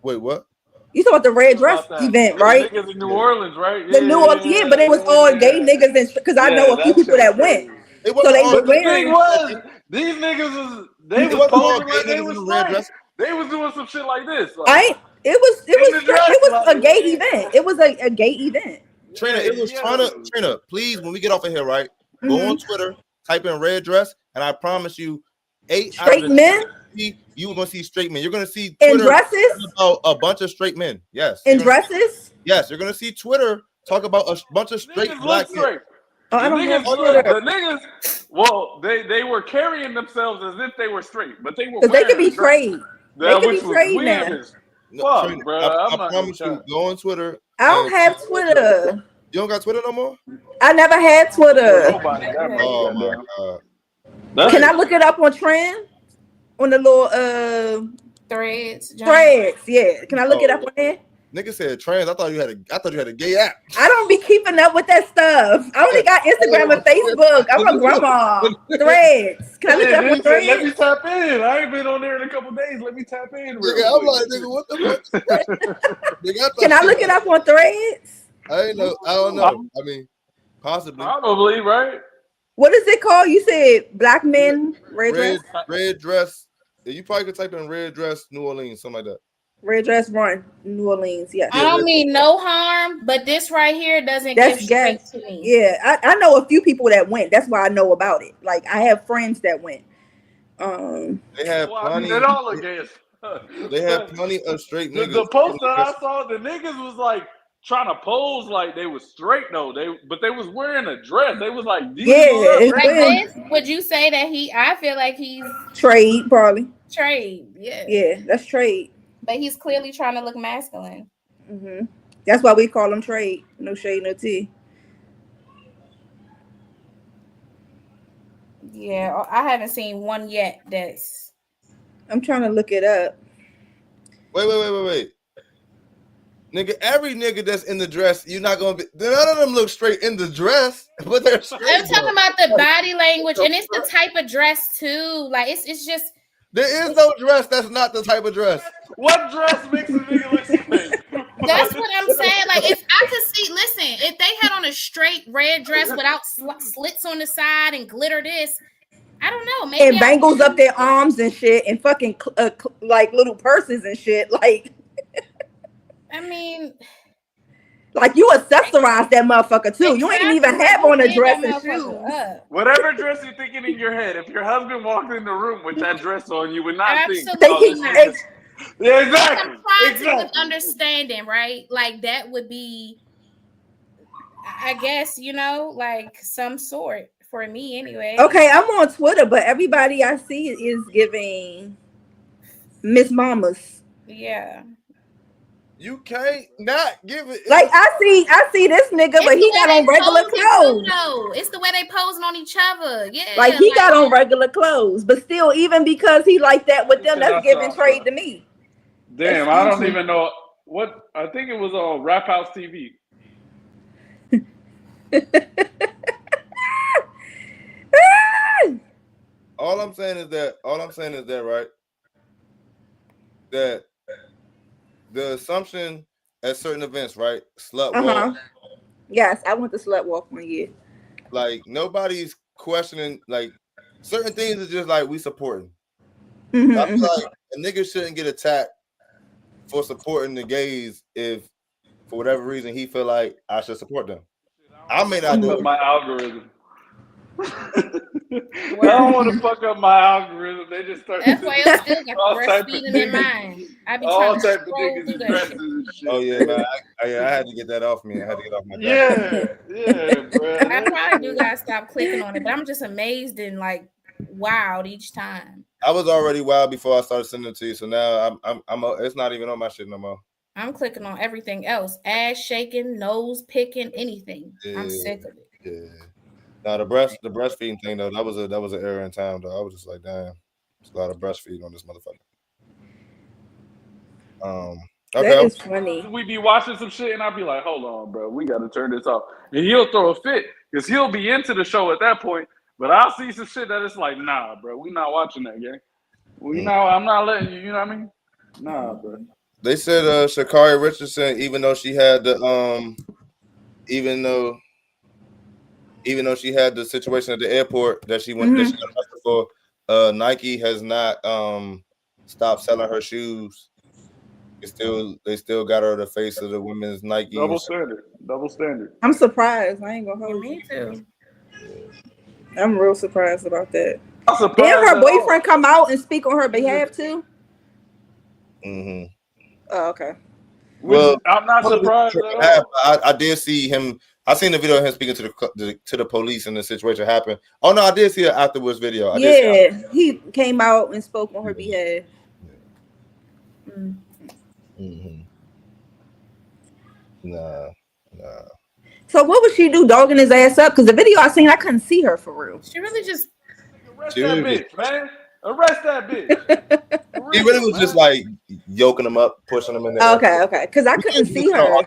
Speaker 2: Wait, what?
Speaker 7: You talking about the red dress event, right?
Speaker 5: Niggas in New Orleans, right?
Speaker 7: The New Orleans, yeah, but it was all gay niggas, because I know a few people that went. So they were wearing.
Speaker 5: These niggas was posing like they was straight. They was doing some shit like this. Like,
Speaker 7: it was a gay event. It was a gay event.
Speaker 2: Trina, Trina, please, when we get off of here, right? Go on Twitter, type in red dress, and I promise you, 8 out of
Speaker 7: Straight
Speaker 2: the
Speaker 7: men
Speaker 2: 10 you were gonna see straight men. You're gonna see
Speaker 7: in
Speaker 2: Twitter
Speaker 7: dresses.
Speaker 2: about a bunch of straight men. Yes.
Speaker 7: In dresses.
Speaker 2: Yes, you're gonna see Twitter talk about a bunch of straight
Speaker 5: Niggas
Speaker 2: black
Speaker 5: look
Speaker 2: men.
Speaker 5: straight.
Speaker 7: Oh, I
Speaker 5: The
Speaker 7: don't have
Speaker 5: niggas
Speaker 7: Twitter.
Speaker 5: look. The niggas. Well, they were carrying themselves as if they were straight, but they were
Speaker 7: Because they could
Speaker 5: wearing
Speaker 7: be
Speaker 5: a dress.
Speaker 7: trade. They
Speaker 5: That
Speaker 7: could
Speaker 5: which
Speaker 7: be
Speaker 5: was
Speaker 7: trade
Speaker 5: weird
Speaker 7: now.
Speaker 5: as
Speaker 2: No,
Speaker 5: fuck,
Speaker 2: Trina,
Speaker 5: bro.
Speaker 2: I
Speaker 5: I'm not gonna
Speaker 2: promise you,
Speaker 5: try.
Speaker 2: go on Twitter.
Speaker 7: I don't have Twitter.
Speaker 2: You don't got Twitter no more?
Speaker 7: I never had Twitter.
Speaker 5: Nobody that much.
Speaker 2: Oh my
Speaker 5: Goddamn.
Speaker 2: god.
Speaker 5: That's
Speaker 7: Can I look it up on Trend? On the little
Speaker 6: Threads.
Speaker 7: threads? Yeah. Can I look it up on there?
Speaker 2: Nigga said trans. I thought you had a gay app.
Speaker 7: I don't be keeping up with that stuff. I only got Instagram and Facebook. I'm a grandma. Threads. Can I look it up on Threads?
Speaker 5: Let me tap in. I ain't been on there in a couple days. Let me tap in.
Speaker 2: Nigga, I'm like, nigga, what the fuck? Nigga,
Speaker 7: Can I look it up on Threads?
Speaker 2: I don't know. I mean, possibly.
Speaker 5: Probably, right?
Speaker 7: What is it called? You said black men, red dress?
Speaker 2: Red dress. You probably could type in red dress New Orleans, something like that.
Speaker 7: Red dress run, New Orleans, yes.
Speaker 6: I don't mean no harm, but this right here doesn't
Speaker 7: That's
Speaker 6: give
Speaker 7: gay.
Speaker 6: straight to me.
Speaker 7: Yeah, I know a few people that went. That's why I know about it. Like I have friends that went.
Speaker 2: They have plenty.
Speaker 5: It all against.
Speaker 2: They have plenty of straight niggas.
Speaker 5: The poster I saw, the niggas was like trying to pose like they was straight though. But they was wearing a dress. They was like,
Speaker 6: like this. Would you say that I feel like he's
Speaker 7: trade probably.
Speaker 6: Trade, yeah.
Speaker 7: Yeah, that's trade.
Speaker 6: But he's clearly trying to look masculine.
Speaker 7: Mm-hmm. That's why we call him trade. No shade, no tea.
Speaker 6: Yeah, I haven't seen one yet.
Speaker 7: I'm trying to look it up.
Speaker 2: Wait. Nigga, every nigga that's in the dress, you're not gonna be. None of them look straight in the dress, but they're straight.
Speaker 6: I'm talking about the body language, and it's the type of dress too. Like it's just.
Speaker 2: There is no dress that's not the type of dress.
Speaker 5: What dress makes a nigga look straight?
Speaker 6: That's what I'm saying. Like if I could see, listen, if they had on a straight red dress without slits on the side and glitter this, I don't know. Maybe
Speaker 7: and bangles up their arms and shit, and fucking like little purses and shit. Like,
Speaker 6: I mean,
Speaker 7: like you accessorize that motherfucker too. You ain't even have on a dress and shoes.
Speaker 5: Whatever dress you're thinking in your head, if your husband walked in the room with that dress on, you would not
Speaker 6: absolutely
Speaker 5: think.
Speaker 6: Not.
Speaker 5: Yeah, exactly.
Speaker 6: I'm trying to understanding, right? Like that would be, I guess, like some sort for me anyway.
Speaker 7: Okay, I'm on Twitter, but everybody I see is giving Miss Mamas.
Speaker 6: Yeah.
Speaker 2: You can't not give it.
Speaker 7: Like I see this nigga, but he got on regular clothes.
Speaker 6: No, it's the way they posing on each other. Yeah.
Speaker 7: Like he got on regular clothes, but still, even because he like that with them, that's giving trade to me.
Speaker 5: Damn, I don't even know what. I think it was on Rap House TV.
Speaker 2: All I'm saying is that, right? That the assumption at certain events, right? Slut walk.
Speaker 7: Yes, I went to slut walk 1 year.
Speaker 2: Like nobody's questioning. Like certain things are just like we supporting.
Speaker 7: Mm-hmm,
Speaker 2: I feel like a nigga shouldn't get attacked for supporting the gays if, for whatever reason, he feel like I should support them. I may not do it.
Speaker 5: My algorithm. I don't want to fuck up my algorithm. They just start.
Speaker 6: That's why I still got breastfeeding in mind. I be trying to scroll through that shit.
Speaker 2: Oh yeah, man. I had to get that off me. I had to get off my.
Speaker 5: Yeah, bro.
Speaker 6: I probably do gotta stop clicking on it, but I'm just amazed and like wowed each time.
Speaker 2: I was already wild before I started sending it to you, so now I'm it's not even on my shit no more.
Speaker 6: I'm clicking on everything else: ass shaking, nose picking, anything.
Speaker 2: Yeah,
Speaker 6: I'm sick of it.
Speaker 2: Yeah. Now the breastfeeding thing though, that was an error in time though. I was just like, damn, there's a lot of breastfeeding on this motherfucker. Okay.
Speaker 7: That is funny.
Speaker 5: We be watching some shit and I'll be like, hold on, bro, we gotta turn this off. And he'll throw a fit because he'll be into the show at that point. But I'll see some shit that it's like, nah, bro, we not watching that game. I'm not letting you. You know what I mean? Nah, bro.
Speaker 2: They said Sha'Carri Richardson, even though she had the even though she had the situation at the airport that she went that she got arrested for, Nike has not stopped selling her shoes. They still got her the face of the women's Nike.
Speaker 5: Double standard.
Speaker 7: I'm surprised. I ain't gonna hold you.
Speaker 6: Me too.
Speaker 7: I'm real surprised about that.
Speaker 5: I'm
Speaker 7: Did
Speaker 5: surprised
Speaker 7: her
Speaker 5: at all.
Speaker 7: boyfriend come out and speak on her behalf too?
Speaker 2: Mm-hmm.
Speaker 7: Oh, okay.
Speaker 2: Well,
Speaker 5: I'm not surprised at all.
Speaker 2: I did see him. I seen the video of him speaking to the police and the situation happened. Oh no, I did see an afterwards video. I did.
Speaker 7: Yeah, he came out and spoke on her behalf.
Speaker 2: Mm-hmm. Nah.
Speaker 7: So what would she do, dogging his ass up? Because the video I seen, I couldn't see her for real.
Speaker 6: She really just
Speaker 5: Arrest that bitch, man. Arrest that bitch.
Speaker 2: He really was just like yoking him up, pushing him in there.
Speaker 7: Okay. Because I couldn't see her.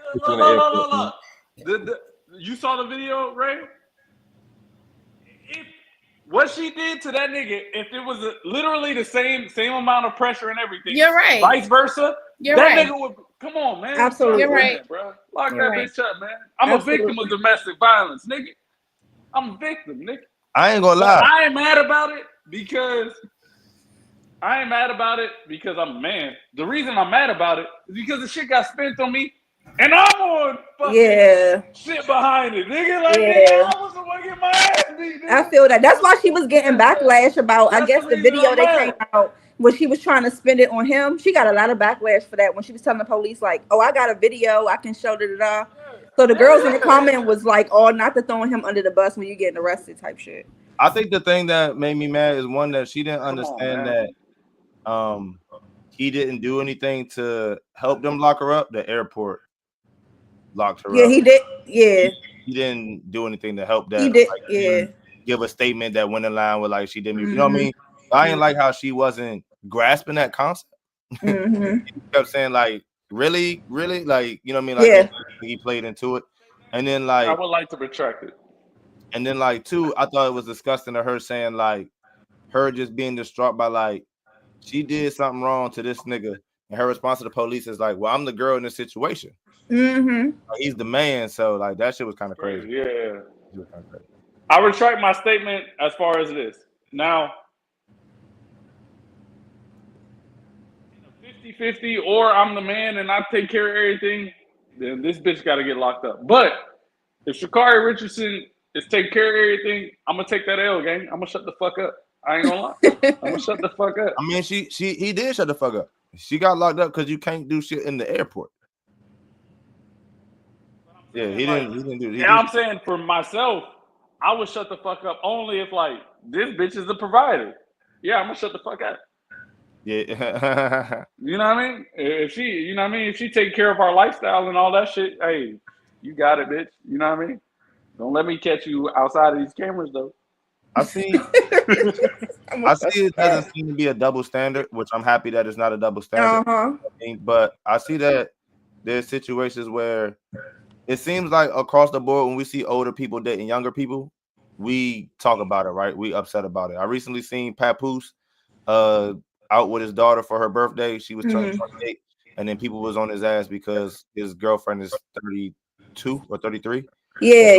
Speaker 5: Look. You saw the video, Ray? What she did to that nigga, if it was literally the same amount of pressure and everything,
Speaker 6: you're right.
Speaker 5: Vice versa, nigga would come on, man.
Speaker 7: Absolutely,
Speaker 6: you're right,
Speaker 5: bro. Lock
Speaker 6: you're
Speaker 5: that
Speaker 6: right.
Speaker 5: bitch up, man. I'm a victim of domestic violence, nigga. I'm a victim, nigga.
Speaker 2: I ain't gonna lie.
Speaker 5: I ain't mad about it because I'm a man. The reason I'm mad about it is because the shit got spent on me, and I'm on fucking shit behind it, nigga. Like, nigga, I was the one getting my ass beat, nigga.
Speaker 7: I feel that. That's why she was getting backlash about, I guess, the video that came out when she was trying to spin it on him. She got a lot of backlash for that when she was telling the police, like, oh, I got a video, I can show da. So the girls in the comment was like, oh, not to throwing him under the bus when you getting arrested type shit.
Speaker 2: I think the thing that made me mad is one that she didn't understand that he didn't do anything to help them lock her up. The airport locked her up.
Speaker 7: Yeah, he did. Yeah.
Speaker 2: He didn't do anything to help that.
Speaker 7: He did.
Speaker 2: Like,
Speaker 7: yeah.
Speaker 2: Give a statement that went in line with like she didn't. You know what I mean? I didn't like how she wasn't grasping that concept. He kept saying like, really, like, you know what I mean? Like he played into it, and then like
Speaker 5: I would like to retract it.
Speaker 2: And then like two, I thought it was disgusting to her saying like her just being distraught by like she did something wrong to this nigga, and her response to the police is like, well, I'm the girl in this situation. Like, he's the man, so like that shit was kind of crazy.
Speaker 5: Yeah.
Speaker 2: It was kind of crazy.
Speaker 5: I retract my statement as far as this. Now, 50-50, or I'm the man and I take care of everything, then this bitch got to get locked up. But if Sha'Carri Richardson is taking care of everything, I'm gonna take that L, gang. I'm gonna shut the fuck up. I ain't gonna lie. I'm gonna shut the fuck up.
Speaker 2: I mean, he did shut the fuck up. She got locked up because you can't do shit in the airport. Yeah, he didn't do.
Speaker 5: I'm saying for myself, I would shut the fuck up only if like this bitch is the provider. Yeah, I'm gonna shut the fuck up.
Speaker 2: Yeah.
Speaker 5: You know what I mean? If she, you know what I mean? If she take care of our lifestyle and all that shit, hey, you got it, bitch. You know what I mean? Don't let me catch you outside of these cameras, though.
Speaker 2: I see it doesn't seem to be a double standard, which I'm happy that it's not a double standard. But I see that there's situations where it seems like across the board when we see older people dating younger people, we talk about it, right? We upset about it. I recently seen Papoose out with his daughter for her birthday. She was turning 28, and then people was on his ass because his girlfriend is 32 or 33.
Speaker 7: Yeah.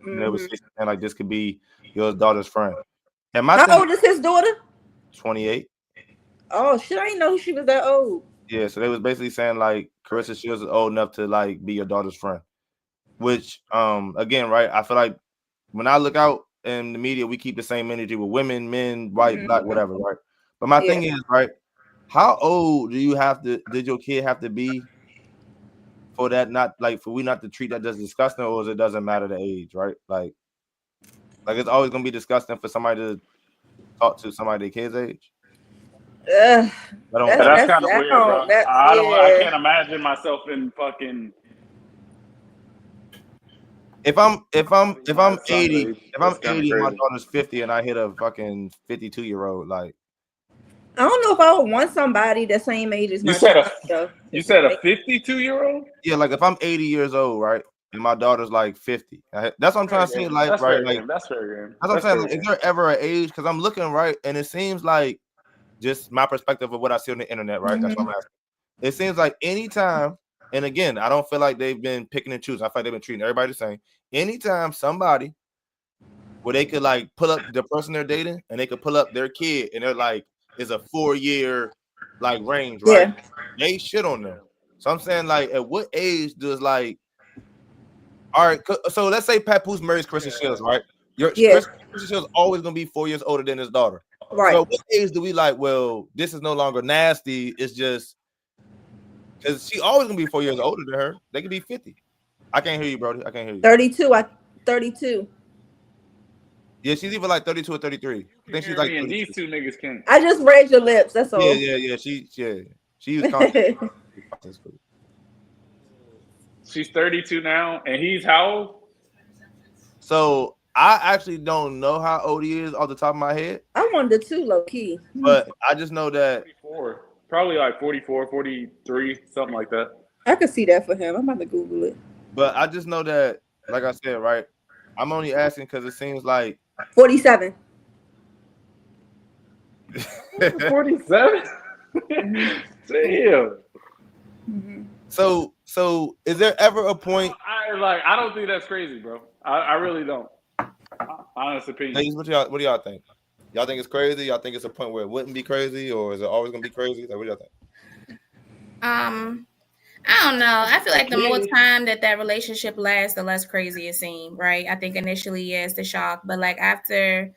Speaker 2: And it was saying like this could be your daughter's friend. And
Speaker 7: how old is his daughter?
Speaker 2: 28.
Speaker 7: Oh shit! I didn't know she was that old.
Speaker 2: Yeah, so they was basically saying like Carissa Shields is old enough to like be your daughter's friend. Which again, right? I feel like when I look out in the media, we keep the same energy with women, men, white, black, whatever, right? But my thing is, right? How old did your kid have to be for that not like for we not to treat that as disgusting, or it doesn't matter the age, right? Like it's always gonna be disgusting for somebody to talk to somebody their kid's age.
Speaker 5: That's kind of weird, bro. I can't imagine myself in fucking.
Speaker 2: If I'm 80 and my daughter's 50 and I hit a fucking 52-year-old, like
Speaker 7: I don't know if I would want somebody the same age as my daughter.
Speaker 5: You said a 52-year-old?
Speaker 2: Yeah, like if I'm 80 years old, right, and my daughter's like 50. That's what I'm trying to say. Like,
Speaker 5: that's
Speaker 2: right,
Speaker 5: fair,
Speaker 2: like
Speaker 5: that's fair.
Speaker 2: That's what I'm saying. Like, is there ever an age? Because I'm looking right, and it seems like just my perspective of what I see on the internet, right? That's what I'm asking. It seems like anytime, and again, I don't feel like they've been picking and choosing. I feel like they've been treating everybody the same. Anytime somebody where they could like pull up the person they're dating and they could pull up their kid and they're like, is a 4-year like range, right? Yeah. They shit on them. So I'm saying, like, at what age does like, all right, so let's say Papoose marries Carissa Shields, right? Show's always gonna be 4 years older than his daughter.
Speaker 7: Right.
Speaker 2: So what age do we like? Well, this is no longer nasty. It's just because she always gonna be 4 years older than her. They could be 50. I can't hear you, Brody. I can't hear you.
Speaker 7: 32. 32.
Speaker 2: Yeah, she's either like 32 or 33. I think she's like.
Speaker 5: And these two niggas can.
Speaker 7: I just raised your lips. That's all.
Speaker 2: Yeah. She was confident.
Speaker 5: She's 32 now, and he's how old?
Speaker 2: So I actually don't know how old he is off the top of my head.
Speaker 7: I wanted to low key.
Speaker 2: But I just know that
Speaker 5: 44. Probably like 44, 43, something like that.
Speaker 7: I could see that for him. I'm about to Google it.
Speaker 2: But I just know that, like I said, right? I'm only asking because it seems like
Speaker 7: 47.
Speaker 5: 47? Damn.
Speaker 7: Mm-hmm.
Speaker 2: So is there ever a point?
Speaker 5: I don't think that's crazy, bro. I really don't. Honest opinion.
Speaker 2: Ladies, what do y'all think? Y'all think it's crazy? Y'all think it's a point where it wouldn't be crazy, or is it always gonna be crazy? Like, what do y'all think?
Speaker 6: I don't know. I feel like the more time that relationship lasts, the less crazy it seems, right? I think initially, yes, the shock, but like after,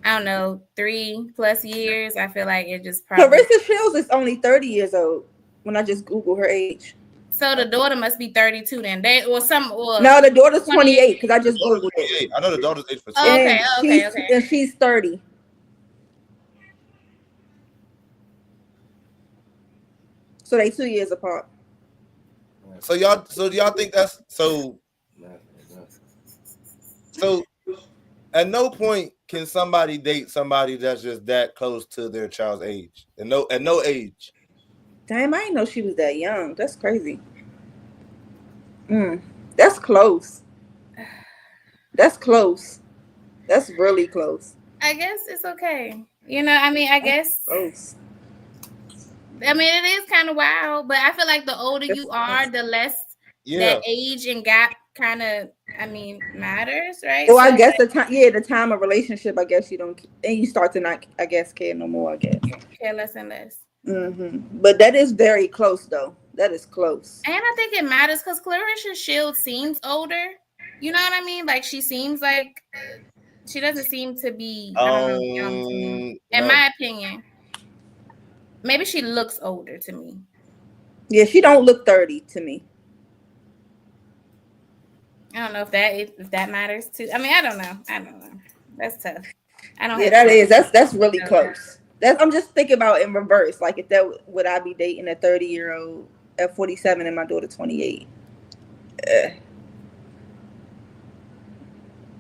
Speaker 6: I don't know, 3+ years, I feel like it just probably.
Speaker 7: Clarissa Shields is only 30 years old when I just Google her age.
Speaker 6: So the daughter must be 32 then. No,
Speaker 7: the daughter's 28 because I just Googled it.
Speaker 2: I know the daughter's age for
Speaker 6: 28. Okay.
Speaker 7: And she's 30. So they 2 years apart.
Speaker 2: So do y'all think that's so? So at no point can somebody date somebody that's just that close to their child's age. At no age.
Speaker 7: Damn, I didn't know she was that young. That's crazy. That's close. That's close. That's really close.
Speaker 6: I guess it's okay. I guess.
Speaker 7: Close.
Speaker 6: I mean, it is kind of wild, but I feel like the older you are, the less that age and gap kind of, matters, right?
Speaker 7: Well, I guess the time of relationship, I guess you don't, and you start to not, I guess, care no more, I guess.
Speaker 6: Care less and less.
Speaker 7: Mm-hmm. But that is very close, though. That is close.
Speaker 6: And I think it matters because Clarissa Shields seems older. You know what I mean? Like, she seems like, she doesn't seem to be, young to me. In my opinion. Maybe she looks older to me. Yeah,
Speaker 7: she don't look 30 to me.
Speaker 6: I don't know if that matters too. I don't know. That's tough.
Speaker 7: That's really close. I'm just thinking about in reverse. Like if that would I be dating a 30-year-old at 47 and my daughter 28?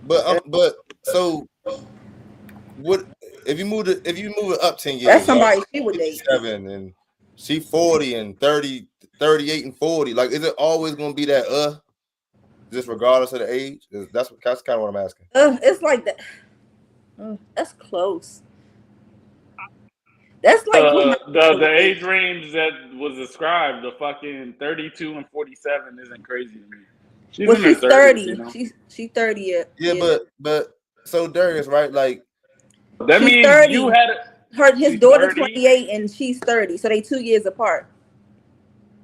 Speaker 2: But so what if you move it up 10 years?
Speaker 7: That's somebody she would date.
Speaker 2: 7 and she 40 and 30, 38 and 40. Like, is it always gonna be that just regardless of the age? That's kind of what I'm asking.
Speaker 7: It's like that. That's close. That's like
Speaker 5: the age range that was described, the fucking 32 and 47 isn't crazy to me. She's
Speaker 7: 30.
Speaker 5: You know?
Speaker 7: She's 30.
Speaker 2: Yeah, but so Darius, right? Like
Speaker 5: that means 30. You had
Speaker 7: his daughter 28 and she's 30, so they 2 years apart.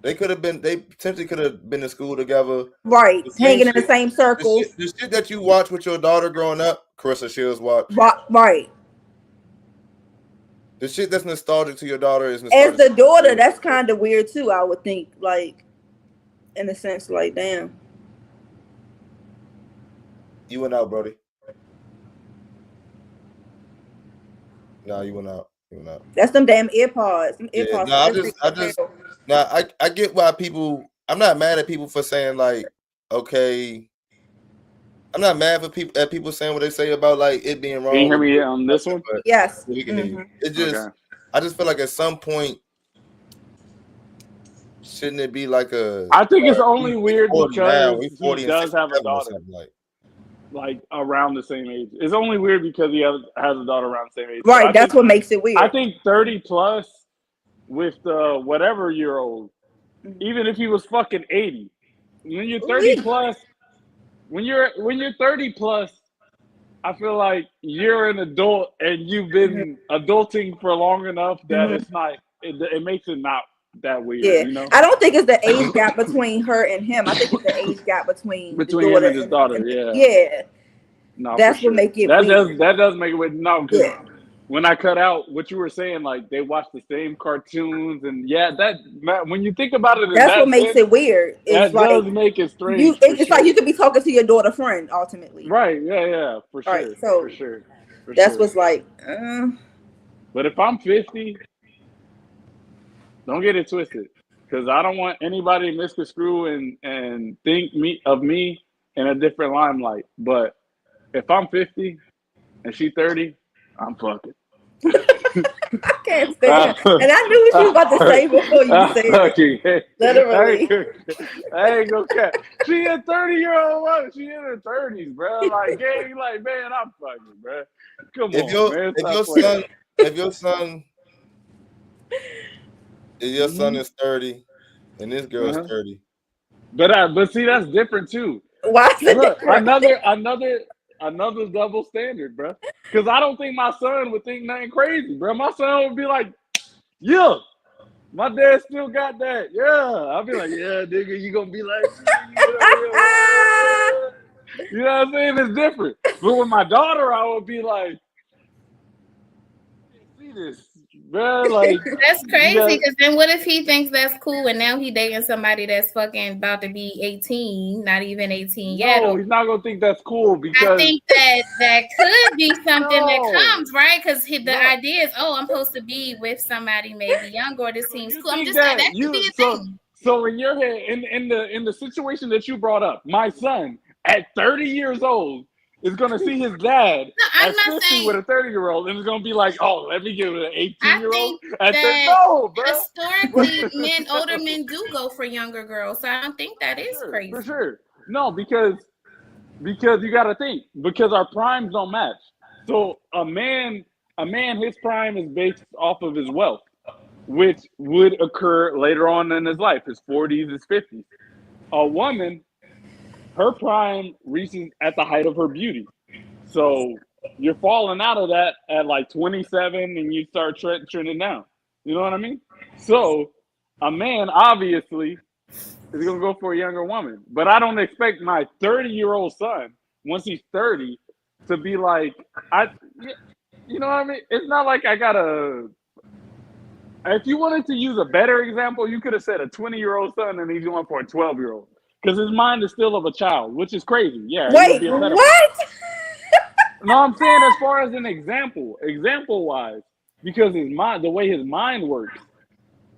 Speaker 2: They potentially could have been in school together.
Speaker 7: Right, hanging in the same circles.
Speaker 2: The shit that you watch with your daughter growing up, Clarissa Shields watched.
Speaker 7: Right.
Speaker 2: The shit that's nostalgic to your daughter is nostalgic.
Speaker 7: As the daughter, that's kind of weird too, I would think. Like, in a sense, like, damn.
Speaker 2: You went out, Brody. No, you went out.
Speaker 7: That's them damn earpods.
Speaker 2: I get why people. I'm not mad at people for saying like, okay. I'm not mad at people saying what they say about like it being wrong.
Speaker 5: Can you hear me on this one?
Speaker 7: Yes.
Speaker 2: We can hear you. It just, I just feel like at some point, shouldn't it be like a?
Speaker 5: I think it's only weird because he does have a daughter. Like around the same age. It's only weird because he has a daughter around the same age.
Speaker 7: Right, that's what makes it weird.
Speaker 5: I think 30 plus with the whatever year old, even if he was fucking 80, when you're 30 plus, when you're 30 plus, I feel like you're an adult and you've been adulting for long enough that it's not. It makes it not that weird.
Speaker 7: Yeah,
Speaker 5: you know?
Speaker 7: I don't think it's the age gap between her and him. I think it's the age gap between the daughter
Speaker 5: him and his daughter.
Speaker 7: Yeah.
Speaker 5: No, for
Speaker 7: That's what
Speaker 5: sure.
Speaker 7: make it
Speaker 5: That
Speaker 7: weird.
Speaker 5: does make it weird. No, because
Speaker 7: Yeah,
Speaker 5: when I cut out what you were saying, like they watch the same cartoons, and yeah, when you think about it in
Speaker 7: that's what
Speaker 5: that
Speaker 7: makes
Speaker 5: sense,
Speaker 7: it weird. It's
Speaker 5: that does
Speaker 7: like
Speaker 5: make it strange for
Speaker 7: it's like
Speaker 5: sure.
Speaker 7: you could be talking to your daughter friend ultimately.
Speaker 5: Right? Yeah, for
Speaker 7: All right,
Speaker 5: sure, for
Speaker 7: so
Speaker 5: sure, for
Speaker 7: that's
Speaker 5: sure.
Speaker 7: what's like.
Speaker 5: But if I'm 50, don't get it twisted, because I don't want anybody to misconstrue and think of me in a different limelight. But if I'm 50 and she 30, I'm fucking.
Speaker 7: I can't stand. And I knew what you was about to say before you said it. Literally.
Speaker 5: I ain't gonna care. She a 30-year-old woman. She in her 30s, bro. Like, gang, like, man, I'm fucking, bro. Come
Speaker 2: If
Speaker 5: on,
Speaker 2: your
Speaker 5: man.
Speaker 2: if
Speaker 5: Stop
Speaker 2: your
Speaker 5: playing.
Speaker 2: son if your son is 30 and this girl's
Speaker 5: Uh-huh.
Speaker 2: 30.
Speaker 5: But see, that's different too.
Speaker 7: Why is it
Speaker 5: Look,
Speaker 7: different?
Speaker 5: another double standard, bro. Because I don't think my son would think nothing crazy, bro. My son would be like, yeah. My dad still got that. Yeah. I'll be like, yeah, nigga, you gonna be like, you know what I'm saying? It's different. But with my daughter, I would be like, see this, bro. Like,
Speaker 6: That's
Speaker 5: you
Speaker 6: crazy.
Speaker 5: know,
Speaker 6: Because then what if he thinks that's cool and now he dating somebody that's fucking about to be 18, not even 18 yet?
Speaker 5: no,
Speaker 6: Or
Speaker 5: he's not gonna think that's cool
Speaker 6: I
Speaker 5: because
Speaker 6: think that could be something that
Speaker 5: no,
Speaker 6: comes, right? Because the
Speaker 5: no.
Speaker 6: idea is, oh, I'm supposed to be with somebody maybe younger, or this
Speaker 5: So
Speaker 6: seems
Speaker 5: you
Speaker 6: cool. I'm
Speaker 5: think
Speaker 6: just saying
Speaker 5: that
Speaker 6: that could be
Speaker 5: you
Speaker 6: a thing.
Speaker 5: so in your head in the situation that you brought up, my son at 30 years old is gonna see his dad
Speaker 6: No, I'm
Speaker 5: at
Speaker 6: not
Speaker 5: 50
Speaker 6: saying.
Speaker 5: with a 30-year-old and it's gonna be like, oh, let me give it an
Speaker 6: I
Speaker 5: 18-year-old
Speaker 6: think
Speaker 5: at 30.
Speaker 6: that
Speaker 5: No, bro.
Speaker 6: historically, older men do go for younger girls, so I don't think that is
Speaker 5: For
Speaker 6: crazy.
Speaker 5: sure. No, because you gotta think, because our primes don't match. So a man his prime is based off of his wealth, which would occur later on in his life, his 40s, his 50s. A woman, her prime reaches at the height of her beauty. So you're falling out of that at like 27 and you start trending down. You know what I mean? So a man obviously is going to go for a younger woman. But I don't expect my 30-year-old son, once he's 30, to be like, you know what I mean? It's not like I got to. If you wanted to use a better example, you could have said a 20-year-old son and he's going for a 12-year-old. Because his mind is still of a child, which is crazy. Yeah, he would
Speaker 7: Wait,
Speaker 5: be a pedophile.
Speaker 7: what?
Speaker 5: No, I'm saying as far as an example wise, because his mind, the way his mind works.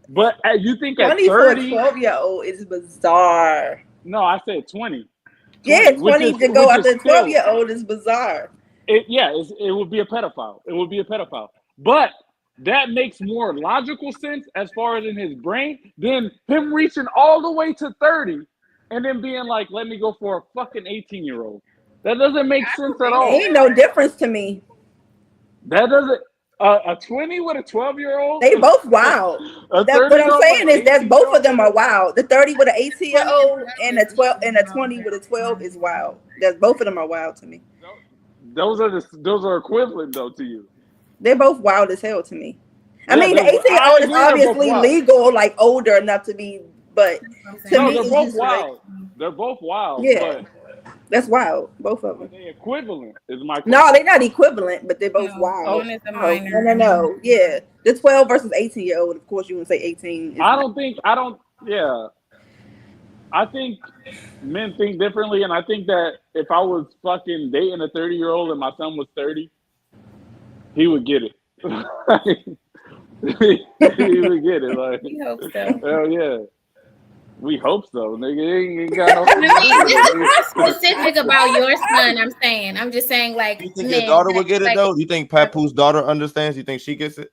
Speaker 5: But you think at
Speaker 7: 20 for a
Speaker 5: 30,
Speaker 7: 12-year-old is bizarre.
Speaker 5: no, I said 20.
Speaker 7: Yeah,
Speaker 5: 20,
Speaker 7: 20 to go after a
Speaker 5: still,
Speaker 7: 12-year-old is bizarre.
Speaker 5: it would be a pedophile. It would be a pedophile. But that makes more logical sense as far as in his brain than him reaching all the way to 30 and then being like, let me go for a fucking 18-year-old. That doesn't make sense at all.
Speaker 7: Ain't no difference to me.
Speaker 5: That doesn't. A 20 with a 12-year-old?
Speaker 7: They both wild.
Speaker 5: A
Speaker 7: What I'm
Speaker 5: 30-year-old with
Speaker 7: saying
Speaker 5: an
Speaker 7: is that both of
Speaker 5: 18-year-old?
Speaker 7: them are wild. The 30 with an 18-year-old and a 20 with a 12 is wild. That both of them are wild to me.
Speaker 5: Those are equivalent though to you.
Speaker 7: They're both wild as hell to me. I
Speaker 5: Yeah,
Speaker 7: mean, the
Speaker 5: I
Speaker 7: 18-year-old is
Speaker 5: agree they're both
Speaker 7: obviously
Speaker 5: wild.
Speaker 7: legal, like older enough to be, but to
Speaker 5: No,
Speaker 7: me,
Speaker 5: they're
Speaker 7: it's
Speaker 5: both
Speaker 7: just
Speaker 5: wild.
Speaker 7: like,
Speaker 5: They're both wild,
Speaker 7: yeah,
Speaker 5: but
Speaker 7: that's wild. Both of
Speaker 5: are
Speaker 7: them.
Speaker 5: they equivalent? Is my question.
Speaker 7: No, they're not equivalent, but they're both
Speaker 6: No,
Speaker 7: wild.
Speaker 6: one is a
Speaker 7: Oh,
Speaker 6: minor.
Speaker 7: no. Yeah, the 12 versus 18-year-old. Of course, you would say 18.
Speaker 5: Yeah. I think men think differently, and I think that if I was fucking dating a 30-year-old and my son was 30, he would get it. He would get it. Like,
Speaker 6: We hope so.
Speaker 5: hell yeah. We hope so, nigga. Ain't got no
Speaker 6: I mean, this is
Speaker 5: nigga.
Speaker 6: more specific about your son. I'm just saying, like,
Speaker 2: You think your
Speaker 6: men,
Speaker 2: daughter would get it
Speaker 6: like,
Speaker 2: though? You think Papoose daughter understands? You think she gets it?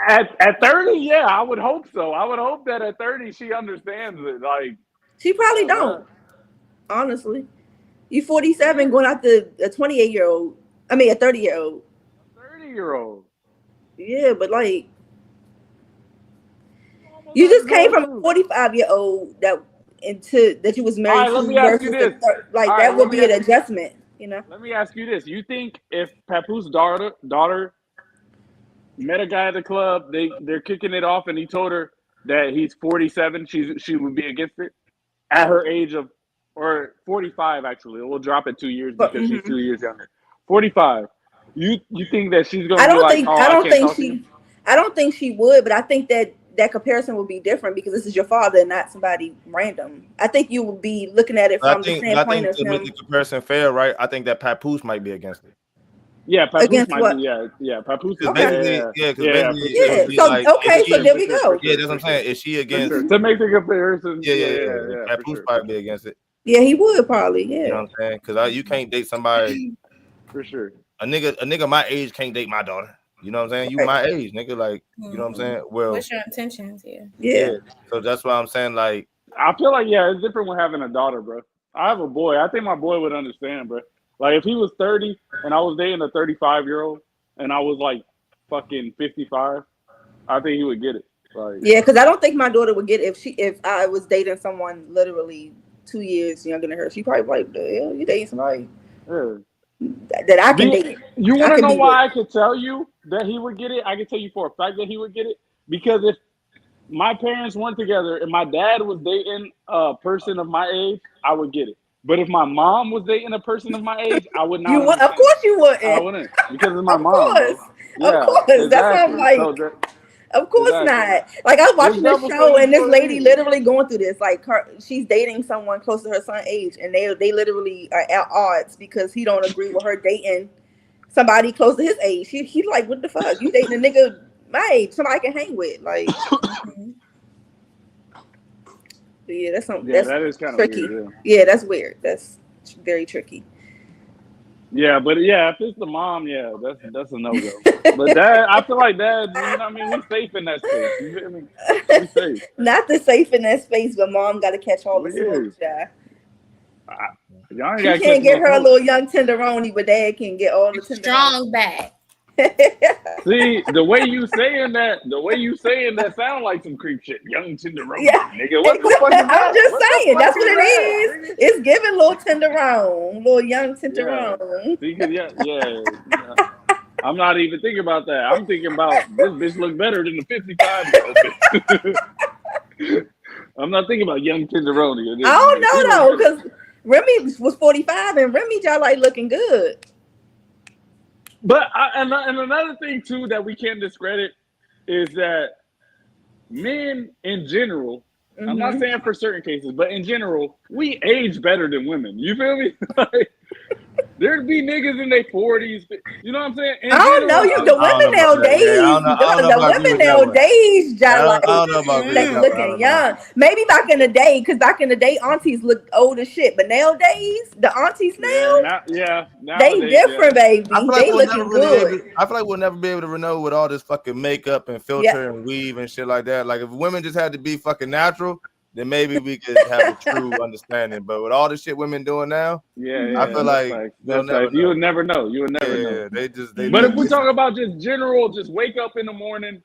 Speaker 5: At 30, yeah, I would hope so. I would hope that at 30 she understands it. Like,
Speaker 7: She probably don't. Honestly, you 47 going after a 28-year-old. I mean, a 30-year-old.
Speaker 5: 30-year-old.
Speaker 7: Yeah, but like, you just came from a 45-year-old that you was
Speaker 5: All
Speaker 7: married
Speaker 5: right, let
Speaker 7: to
Speaker 5: me ask you
Speaker 7: versus
Speaker 5: this.
Speaker 7: like
Speaker 5: All
Speaker 7: that
Speaker 5: right,
Speaker 7: would be an adjustment, you know.
Speaker 5: Let me ask you this. You think if Papoose daughter met a guy at the club, they're kicking it off, and he told her that he's 47, she would be against it at her age of or 45 actually. We'll drop it 2 years
Speaker 7: But
Speaker 5: because she's 2 years younger. 45. You think that she's gonna
Speaker 7: I
Speaker 5: be
Speaker 7: don't
Speaker 5: like,
Speaker 7: think
Speaker 5: oh,
Speaker 7: I
Speaker 5: I
Speaker 7: don't
Speaker 5: can't
Speaker 7: think
Speaker 5: talk to you?
Speaker 7: I don't think she would, but I think that comparison would be different because this is your father and not somebody random. I think you would be looking at it
Speaker 2: But
Speaker 7: from the
Speaker 2: I
Speaker 7: standpoint
Speaker 2: think
Speaker 7: of
Speaker 2: to make
Speaker 7: him
Speaker 2: the comparison fair, right? I think that Papoose might be against it.
Speaker 5: Yeah, Papoose
Speaker 7: against
Speaker 5: might be.
Speaker 7: what?
Speaker 5: Yeah. Papoose is.
Speaker 2: Because basically,
Speaker 5: for
Speaker 2: it
Speaker 5: sure,
Speaker 2: would
Speaker 7: Yeah.
Speaker 2: be
Speaker 5: for
Speaker 7: So
Speaker 5: sure,
Speaker 2: like, is
Speaker 7: okay, so
Speaker 2: she?
Speaker 7: there we go.
Speaker 2: Yeah, that's what I'm saying. Is she
Speaker 5: for
Speaker 2: against?
Speaker 5: sure. To make the comparison,
Speaker 2: Yeah.
Speaker 5: for
Speaker 2: Papoose
Speaker 5: sure,
Speaker 2: probably be against it.
Speaker 7: Yeah, he would probably.
Speaker 2: You know
Speaker 7: Yeah.
Speaker 2: what I'm saying? Because you can't date somebody.
Speaker 5: for sure.
Speaker 2: A nigga my age can't date my daughter. You know what I'm saying? You
Speaker 7: Right.
Speaker 2: my age, nigga. Like, you know what I'm saying? Well,
Speaker 6: What's your intentions? Yeah.
Speaker 2: yeah.
Speaker 7: Yeah.
Speaker 2: So that's why I'm saying, like,
Speaker 5: I feel like it's different when having a daughter, bro. I have a boy. I think my boy would understand, bro. Like if he was 30 and I was dating a 35-year-old and I was like fucking 55, I think he would get it. Like
Speaker 7: Yeah, because I don't think my daughter would get it if I was dating someone literally 2 years younger than her. She probably like, the hell, you dating somebody
Speaker 5: yeah.
Speaker 7: that I can date.
Speaker 5: You
Speaker 7: I
Speaker 5: want to
Speaker 7: can
Speaker 5: know
Speaker 7: be
Speaker 5: why
Speaker 7: with.
Speaker 5: I could tell you that he would get it? I can tell you for a fact that he would get it because if my parents weren't together and my dad was dating a person of my age, I would get it. But if my mom was dating a person of my age, I would
Speaker 7: You
Speaker 5: not
Speaker 7: would, of
Speaker 5: understand
Speaker 7: course you
Speaker 5: it. I
Speaker 7: wouldn't.
Speaker 5: wouldn't because it's my
Speaker 7: Of
Speaker 5: mom, bro.
Speaker 7: course. Of
Speaker 5: Yeah,
Speaker 7: course. That's why I'm
Speaker 5: exactly.
Speaker 7: like,
Speaker 5: So
Speaker 7: of course
Speaker 5: exactly.
Speaker 7: not. Like I was
Speaker 5: There's
Speaker 7: watching this
Speaker 5: double
Speaker 7: show
Speaker 5: standards
Speaker 7: and this
Speaker 5: for a
Speaker 7: lady
Speaker 5: reason.
Speaker 7: literally going through this. Like she's dating someone close to her son's age, and they literally are at odds because he don't agree with her dating somebody close to his age. He's like, what the fuck? You dating a nigga my age, somebody I can hang with. Like, yeah, that's something
Speaker 5: Yeah,
Speaker 7: that's
Speaker 5: that is kind of
Speaker 7: tricky.
Speaker 5: weird.
Speaker 7: Yeah, that's weird. That's very tricky.
Speaker 5: Yeah, but if it's the mom, that's a no go. But dad, I feel like dad, you know what I mean? We safe in that space. You feel me? We safe.
Speaker 7: Not the safe in that space, but mom got to catch all the
Speaker 5: We
Speaker 7: smoke,
Speaker 5: is.
Speaker 7: yeah.
Speaker 5: Y'all ain't
Speaker 7: She
Speaker 5: gotta catch
Speaker 7: can't get
Speaker 5: no
Speaker 7: her a
Speaker 5: smoke.
Speaker 7: little young tenderoni, but dad can get all the tenderoni.
Speaker 6: Strong back.
Speaker 5: See, the way you saying that sound like some creep shit. Young tenderoni,
Speaker 7: Yeah.
Speaker 5: nigga. What the fuck is that?
Speaker 7: I'm just
Speaker 5: What the
Speaker 7: saying,
Speaker 5: fuck
Speaker 7: that's what it
Speaker 5: that,
Speaker 7: is.
Speaker 5: nigga?
Speaker 7: It's giving little tenderoni, little young
Speaker 5: Yeah.
Speaker 7: tenderoni.
Speaker 5: See, 'cause yeah. I'm not even thinking about that. I'm thinking about this bitch look better than the 55-year-old bitch. I'm not thinking about young tenderoni.
Speaker 7: I don't know though, because Remy was 45 and Remy y'all like looking good.
Speaker 5: But and another thing too that we can't discredit is that men in general, I'm not saying for certain cases, but in general, we age better than women. You feel me? Like, there'd be niggas in their 40s. You know what I'm saying?
Speaker 7: I don't know. The women nowadays, the women nowadays,
Speaker 2: I don't know about
Speaker 7: they looking young. Maybe back in the day, because back in the day, aunties looked old as shit. But nowadays, the aunties now, they different, baby. They looking good.
Speaker 2: I feel like we'll never be able to know with all this fucking makeup and filter and weave and shit like that. Like if women just had to be fucking natural, then maybe we could have a true understanding. But with all the shit women doing now, I feel like
Speaker 5: you would never know. You would never know. But if we talk about just general, just wake up in the morning,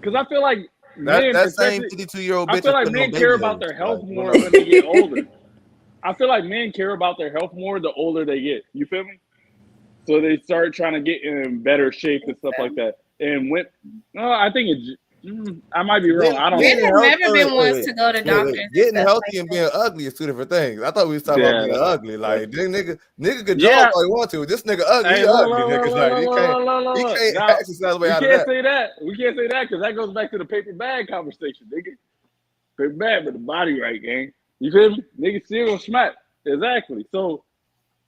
Speaker 5: because I feel like
Speaker 2: that same 52-year-old bitch.
Speaker 5: I feel like men care about their health more when they get older. I feel like men care about their health more the older they get. You feel me? So they start trying to get in better shape and stuff like that. And I think I might be wrong. I don't know.
Speaker 6: Men have never been ones to go to doctors.
Speaker 2: Getting healthy and being ugly is two different things. I thought we was talking about being ugly. Like nigga could jog all he want to. This nigga ugly, he ugly. Niggas like he can't exercise way out of that.
Speaker 5: We can't say that because that goes back to the paper bag conversation, nigga. Paper bag, but the body right, gang. You feel me? Nigga still gonna smack. Exactly. So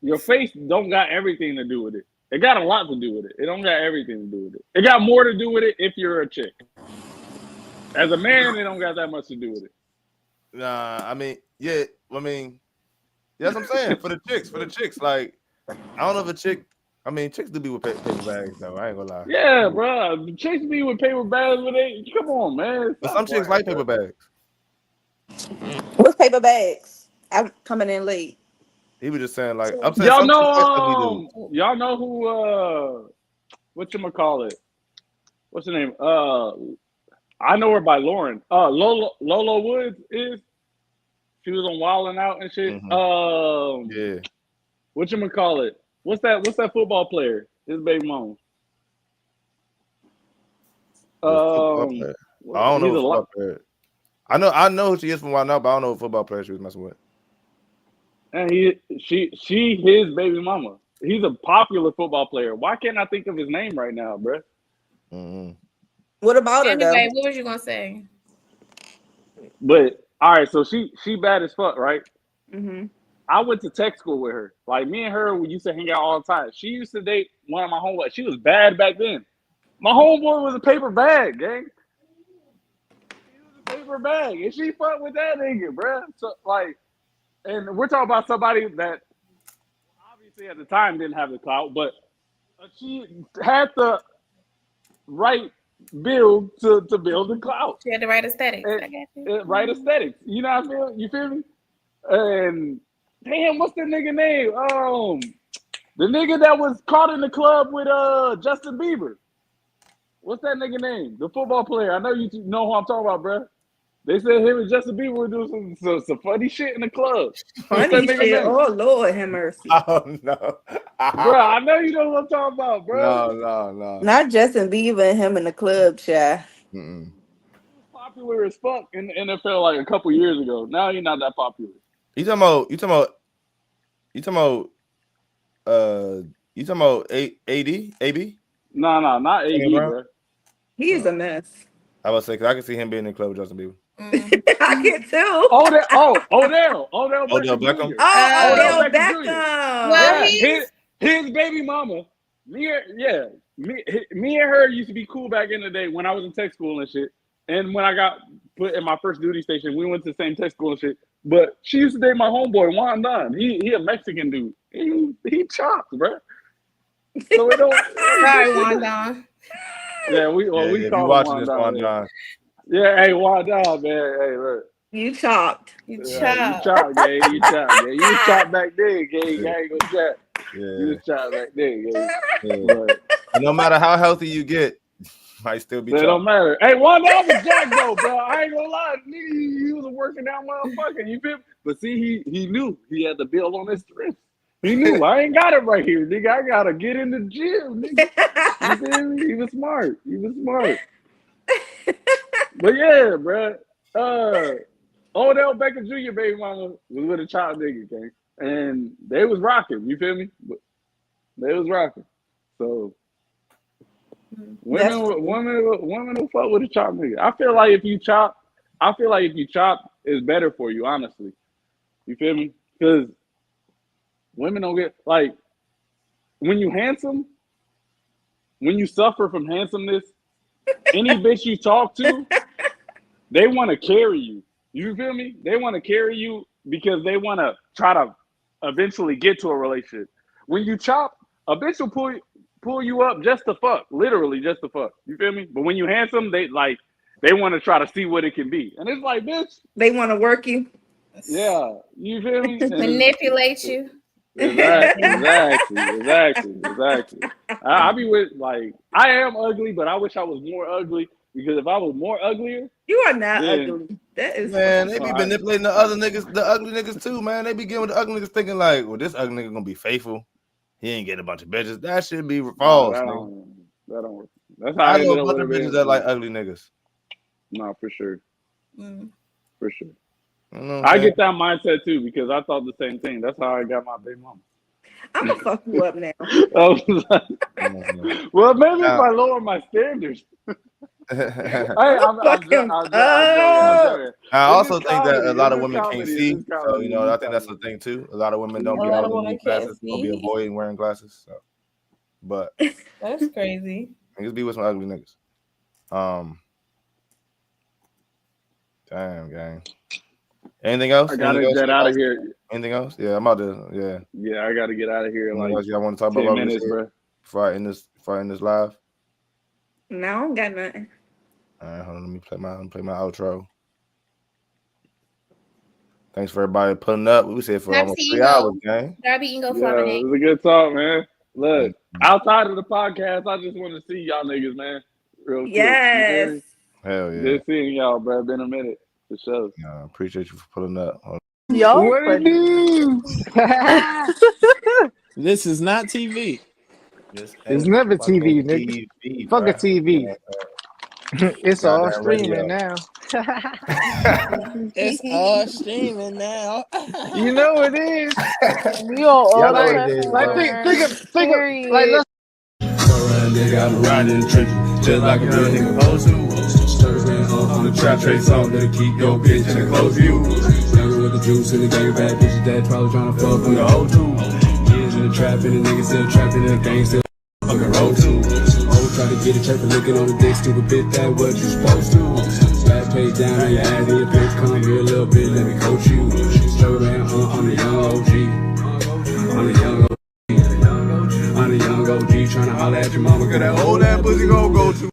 Speaker 5: your face don't got everything to do with it. It got a lot to do with it. It don't got everything to do with it. It got more to do with it if you're a chick. As a man, it don't got that much to do with it.
Speaker 2: Nah, I mean, that's what I'm saying. For the chicks, like, I don't know if a chick. I mean, chicks do be with paper bags, though. I ain't gonna lie.
Speaker 5: Yeah, bro. Chicks be with paper bags with it. Come on, man.
Speaker 2: But some chicks like paper bags.
Speaker 7: What's paper bags? I'm coming in late.
Speaker 2: He was just saying, like, I'm saying,
Speaker 5: y'all know who? Whatchamacallit? What's her name? I know her by Lauren. Lolo Woods is. She was on Wildin' Out and shit.
Speaker 2: Yeah.
Speaker 5: Whatchamacallit? What's that football player? His baby mom.
Speaker 2: I don't know. I know who she is from why not, but I don't know what football player she was messing with.
Speaker 5: And she his baby mama. He's a popular football player. Why can't I think of his name right now, bro?
Speaker 2: Mm-hmm.
Speaker 7: What about her though?
Speaker 6: Anyway, what was you gonna say?
Speaker 5: But all right, so she bad as fuck, right?
Speaker 7: Mm-hmm.
Speaker 5: I went to tech school with her. Like me and her, we used to hang out all the time. She used to date one of my homeboys. She was bad back then. My homeboy was a paper bag, gang. He was a paper bag, and she fucked with that nigga, bro. So like, and we're talking about somebody that obviously at the time didn't have the clout, but she had the right build to build the clout.
Speaker 6: She had the right aesthetics. I got you.
Speaker 5: Right aesthetics. You know what I feel? You feel me? And damn, what's the nigga name? The nigga that was caught in the club with Justin Bieber. What's that nigga name? The football player. I know you know who I'm talking about, bro. They said him and Justin Bieber were doing some funny shit in the club.
Speaker 7: Funny shit. Oh Lord, have mercy.
Speaker 2: Oh no,
Speaker 5: bro. I know you know what I'm talking about, bro.
Speaker 2: No.
Speaker 7: Not Justin Bieber and him in the club, child.
Speaker 2: Mm-mm.
Speaker 5: Popular as fuck in the NFL like a couple years ago. Now he's not that popular.
Speaker 2: You talking about AD? AB?
Speaker 5: No, not AD, bro.
Speaker 7: He is a mess.
Speaker 2: I was say because I can see him being in the club with Justin Bieber.
Speaker 7: I can too.
Speaker 5: Odell Beckham.
Speaker 7: Odell Beckham.
Speaker 6: Well,
Speaker 5: his baby mama. Me and her used to be cool back in the day when I was in tech school and shit. And when I got put in my first duty station, we went to the same tech school and shit. But she used to date my homeboy Juan Don. He a Mexican dude. He chops, bro. So it don't.
Speaker 6: Sorry, Juan Don.
Speaker 5: Yeah, we call him Juan Don. Yeah, hey, Juan Don, man. Hey, look.
Speaker 7: You chopped.
Speaker 6: You
Speaker 5: chopped,
Speaker 6: chopped.
Speaker 5: You chopped back then, gang. I ain't gonna chat.
Speaker 2: Yeah.
Speaker 5: You chopped back then, gang.
Speaker 2: Yeah. And no matter how healthy you get, might still be.
Speaker 5: It don't matter. Hey, Juan Don was jacked though, bro. I ain't gonna lie, nigga. He was a working out motherfucker. You feel me? But see, he knew he had the bill on his strength. He knew I ain't got it right here, nigga. I gotta get in the gym, nigga. You feel me? He was smart. But yeah, bro. Odell Beckham Jr. baby mama was with a child nigga, gang. And they was rocking, you feel me? But they was rocking. So women will fuck with a chop nigga. I feel like if you chop, it's better for you, honestly. You feel me? Because women don't get like when you handsome, when you suffer from handsomeness, any bitch you talk to, they want to carry you. You feel me? They want to carry you because they want to try to eventually get to a relationship. When you chop, a bitch will pull you up just to fuck, literally just to fuck. You feel me? But when you handsome, they want to try to see what it can be, and it's like, bitch,
Speaker 7: they want to work you.
Speaker 5: Yeah, you feel me?
Speaker 6: Manipulate you.
Speaker 5: Exactly. I be with I am ugly, but I wish I was more ugly because if I was more uglier,
Speaker 7: you are not ugly. That is
Speaker 2: man. They be manipulating the other niggas, the ugly niggas too, man. They be getting with the ugly niggas thinking like, well, this ugly nigga gonna be faithful. He ain't getting a bunch of bitches. That should be false.
Speaker 5: That don't work. That's how
Speaker 2: I know a bunch of bitches that like ugly niggas.
Speaker 5: No, for sure. For sure.
Speaker 2: I
Speaker 5: get that mindset too because I thought the same thing. That's how I got my baby mama.
Speaker 7: I'm gonna fuck you up now.
Speaker 5: Well, maybe if I lower my standards. I'm joking.
Speaker 2: I also think that a lot of women can't see. So, I think that's the thing too. A lot of women don't be able to glasses. Don't be avoiding wearing glasses. So. But
Speaker 6: that's crazy.
Speaker 2: Niggas be with some ugly niggas. Damn, gang. Anything else?
Speaker 5: I gotta get out of here.
Speaker 2: Anything else? Yeah, I'm about to.
Speaker 5: Yeah, I gotta get out of here.
Speaker 2: Like, I want to talk
Speaker 5: 10
Speaker 2: about
Speaker 5: minutes, bro.
Speaker 2: Before I end this live.
Speaker 7: No, I don't got nothing.
Speaker 2: All right, hold on. Let me play my outro. Thanks for everybody putting up. We said for almost 3 hours, gang.
Speaker 6: Darby, you can go
Speaker 5: for it was a good talk, man. Look, outside of the podcast, I just want to see y'all niggas, man. Real quick.
Speaker 7: Yes.
Speaker 2: Hell yeah.
Speaker 5: Good seeing y'all, bro. Been a minute. For sure.
Speaker 2: Yeah, appreciate you for pulling up.
Speaker 4: Yo,
Speaker 8: what it do? This is not TV.
Speaker 2: It's
Speaker 8: never TV, nigga. Fuck a TV. It's all streaming now. It's all streaming now.
Speaker 3: You know it is.
Speaker 4: You on
Speaker 2: Y'all
Speaker 4: all
Speaker 2: know
Speaker 4: the
Speaker 2: what it is,
Speaker 3: Like
Speaker 2: bro.
Speaker 3: think of like let's
Speaker 9: Nigga, I'm riding in the trenches, just like a real nigga supposed to. On the trap trace song that'll keep your bitch in a close view. Younger with the juice in the game, bad bitches that probably tryna fuck with the whole two. Years in the trap and the nigga still trapping in the gang, still fucking roll too. Oh, try to get a trapping looking on the dick, stupid bitch, that what you supposed to. Back page down on your ass and your bitch, come here a little bit, let me coach you. Struggle man, I'm the young OG. I'm the young OG. I'm the young OG tryna holler at your mama, cause that old ass pussy gon' go to.